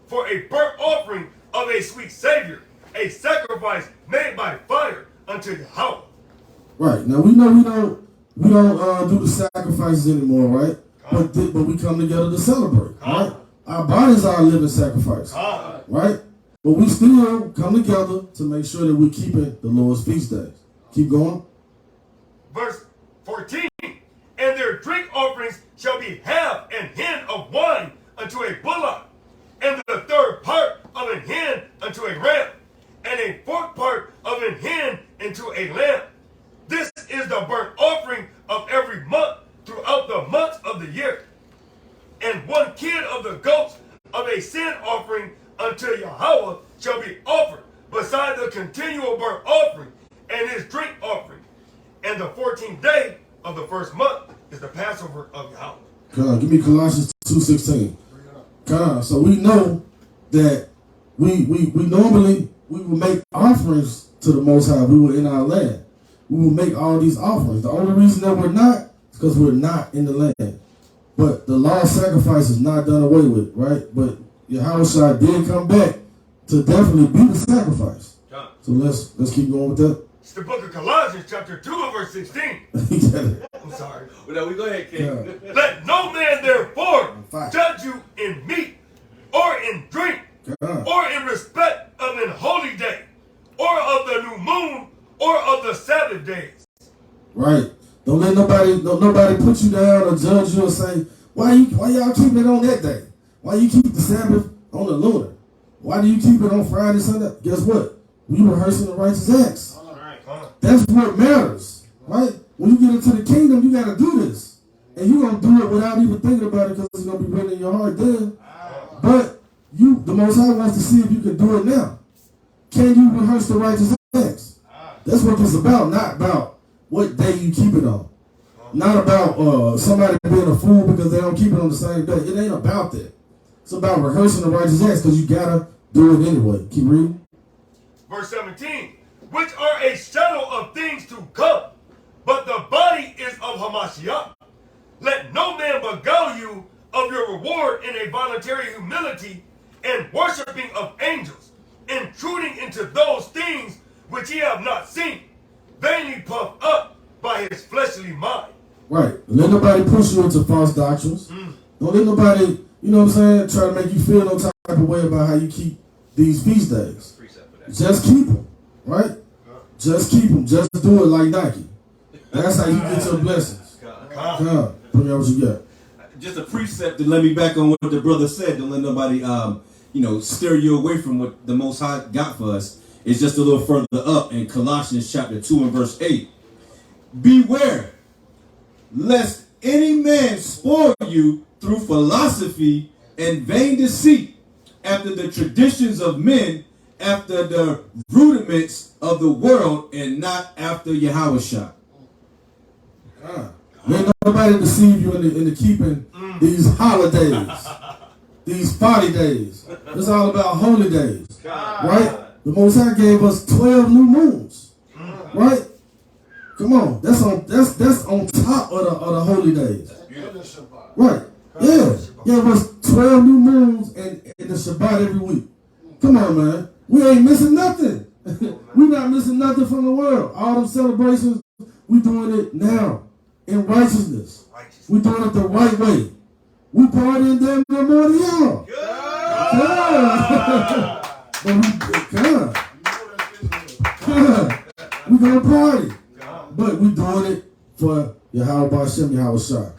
for a burnt offering of a sweet savior, a sacrifice made by fire unto Yahweh. Right. Now we know we don't do the sacrifices anymore, right? But we come together to celebrate, right? Our bodies are a living sacrifice, right? But we still come together to make sure that we're keeping the Lord's feast days. Keep going. Verse 14, and their drink offerings shall be half an hin of wine unto a bullock, and the 3rd part of an hin unto a ram, and a 4th part of an hin into a lamb. This is the burnt offering of every month throughout the months of the year. And 1 kid of the goats of a sin offering unto Yahweh shall be offered, beside the continual burnt offering and his drink offering. And the 14th day of the 1st month is the Passover of Yahweh. Come on, give me Colossians 2:16. Come on, so we know that we normally will make offerings to the Most High. We were in our land. We will make all these offerings. The only reason that we're not is because we're not in the land. But the law of sacrifice is not done away with, right? But Yahweh did come back to definitely be the sacrifice. So let's keep going with that. It's the book of Colossians, chapter 2, and verse 16. I'm sorry. Well, now we go ahead, King. Yeah. Let no man therefore judge you in meat, or in drink, or in respect of an holy day, or of the new moon, or of the Sabbath days. Right. Don't let nobody put you down or judge you or say, why y'all keep it on that day? Why you keep the Sabbath on the lunar? Why do you keep it on Friday, Sunday? Guess what? We rehearsing the righteous acts. That's what matters, right? When you get into the kingdom, you got to do this. And you're going to do it without even thinking about it because it's going to be written in your heart then. But the Most High wants to see if you can do it now. Can you rehearse the righteous acts? That's what it's about, not about what day you keep it on. Not about somebody being a fool because they don't keep it on the same day. It ain't about that. It's about rehearsing the righteous acts because you got to do it anyway. Keep reading. Verse 17, which are a shadow of things to come, but the body is of Hamashiach. Let no man beguile you of your reward in a voluntary humility and worshiping of angels, intruding into those things which ye have not seen, vainly puffed up by his fleshly mind. Right. Let nobody push you into false doctrines. Don't let nobody, you know what I'm saying, try to make you feel no type of way about how you keep these feast days. Just keep them, right? Just keep them. Just do it like Nike. That's how you get your blessings. Come, put me out what you got. Just a precept to let me back on what the brother said. Don't let nobody, steer you away from what the Most High got for us. It's just a little further up in Colossians chapter 2 and verse 8. Beware, lest any man spoil you through philosophy and vain deceit, after the traditions of men, after the rudiments of the world, and not after Yahushua. Let nobody deceive you into keeping these holidays, these party days. It's all about holy days, right? The Most High gave us 12 new moons, right? Come on, that's on top of the holy days, right? Yeah, gave us 12 new moons and the Shabbat every week. Come on, man, we ain't missing nothing. We not missing nothing from the world. All them celebrations, we doing it now in righteousness. We doing it the right way. We partying them more than y'all. We gonna party, but we doing it for Yahweh Hashem, Yahweh.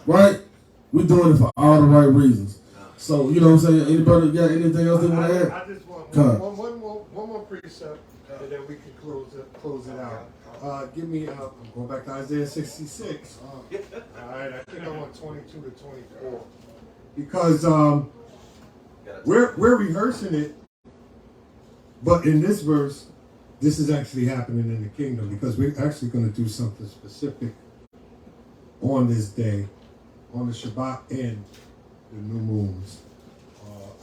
Right? We doing it for all the right reasons. So you know what I'm saying. Anybody got anything else they want to add? I just want one more precept, and then we can close it out. Give me. I'm going back to Isaiah 66. All right, I think I want 22 to 24. because we're rehearsing it, but in this verse, this is actually happening in the kingdom because we're actually going to do something specific on this day, on the Shabbat and the new moons.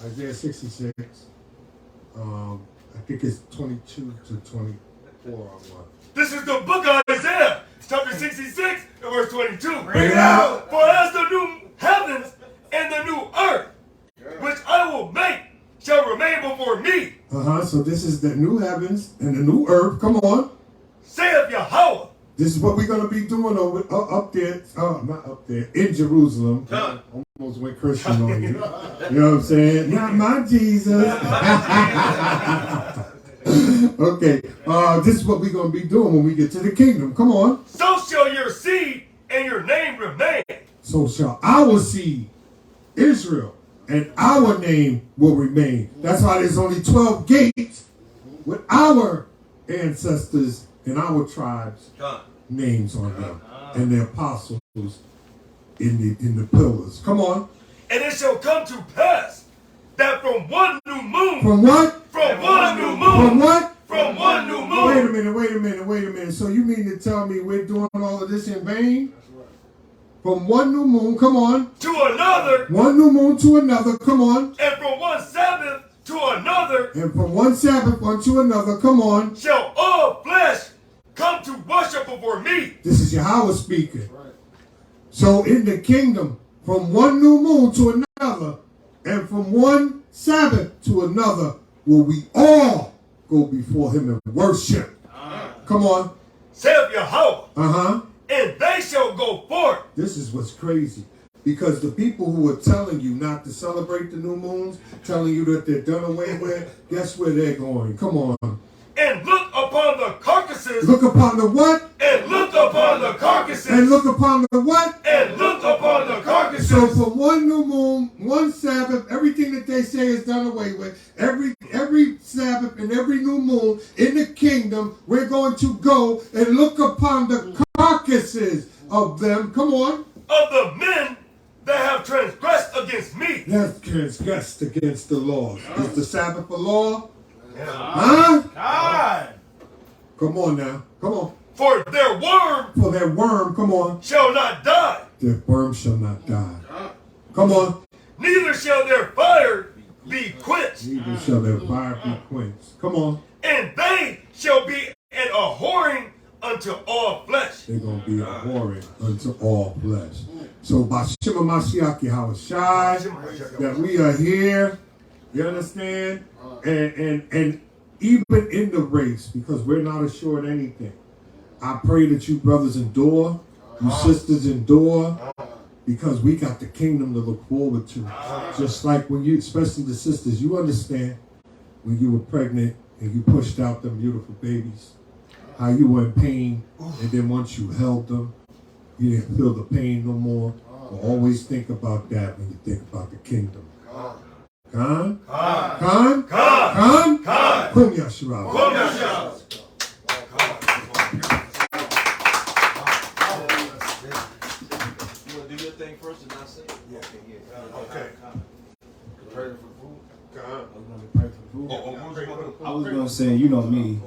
Isaiah 66, I think it's 22 to 24. This is the book of Isaiah, chapter 66, and verse 22. Bring it out. For as the new heavens and the new earth, which I will make, shall remain before me. So this is the new heavens and the new earth. Come on. Saith Yahweh. This is what we're going to be doing over up there. Not up there, in Jerusalem. Almost went Christian on you. You know what I'm saying? Not my Jesus. Okay. This is what we're going to be doing when we get to the kingdom. Come on. So shall your seed and your name remain. So shall our seed, Israel, and our name will remain. That's why there's only 12 gates with our ancestors and our tribes names on them and the apostles in the pillars. Come on. And it shall come to pass that from one new moon. From what? From one new moon. From what? From one new moon. Wait a minute. So you mean to tell me we're doing all of this in vain? From one new moon, come on. To another. One new moon to another, come on. And from one Sabbath to another. And from one Sabbath unto another, come on. Shall all flesh come to worship before me. This is Yahweh speaking. So in the kingdom, from one new moon to another, and from one Sabbath to another, will we all go before him and worship. Come on. Saith Yahweh. And they shall go forth. This is what's crazy. Because the people who are telling you not to celebrate the new moons, telling you that they're done away with, guess where they're going? Come on. And look upon the carcasses. Look upon the what? And look upon the carcasses. And look upon the what? And look upon the carcasses. So for one new moon, one Sabbath, everything that they say is done away with. Every Sabbath and every new moon in the kingdom, we're going to go and look upon the carcasses of them. Come on. Of the men that have transgressed against me. That transgressed against the law. Is the Sabbath a law? God. Come on now. Come on. For their worm. Come on. Shall not die. Their worm shall not die. Come on. Neither shall their fire be quenched. Neither shall their fire be quenched. Come on. And they shall be an abhorring unto all flesh. They're going to be abhorring unto all flesh. So by Shema Mashiach Yahushai, that we are here, you understand? And even in the race, because we're not assured anything, I pray that you brothers endure, you sisters endure, because we got the kingdom to look forward to. Just like when you, especially the sisters, you understand when you were pregnant and you pushed out them beautiful babies, how you were in pain, and then once you held them, you didn't feel the pain no more. But always think about that when you think about the kingdom. Khan? Kum Yashirah. You want to do your thing first and not say it? Okay. Pray for food. I was going to say, you know me,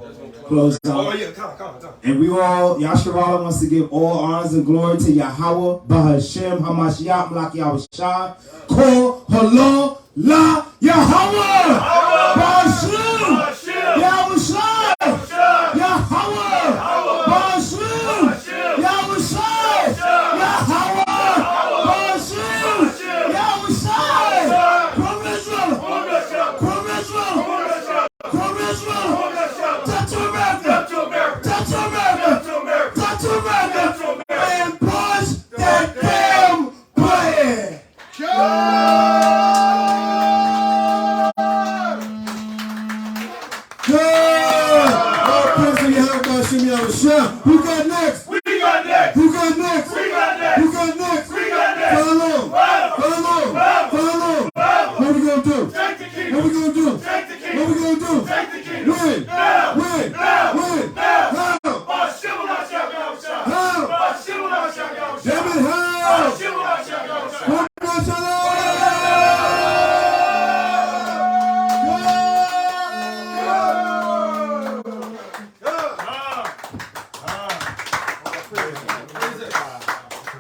close out. Oh, yeah, come. And we all, Yahshua wants to give all honors and glory to Yahweh, Bahashem, Hamashiach, Malak Yahushai, Kol, Halal, La, Yahweh, Bahashem, Yahushai, Yahweh, Bahashem, Yahushai, Yahweh, Bahashem, Yahushai, from Israel, and push that damn button. Good. Who got next?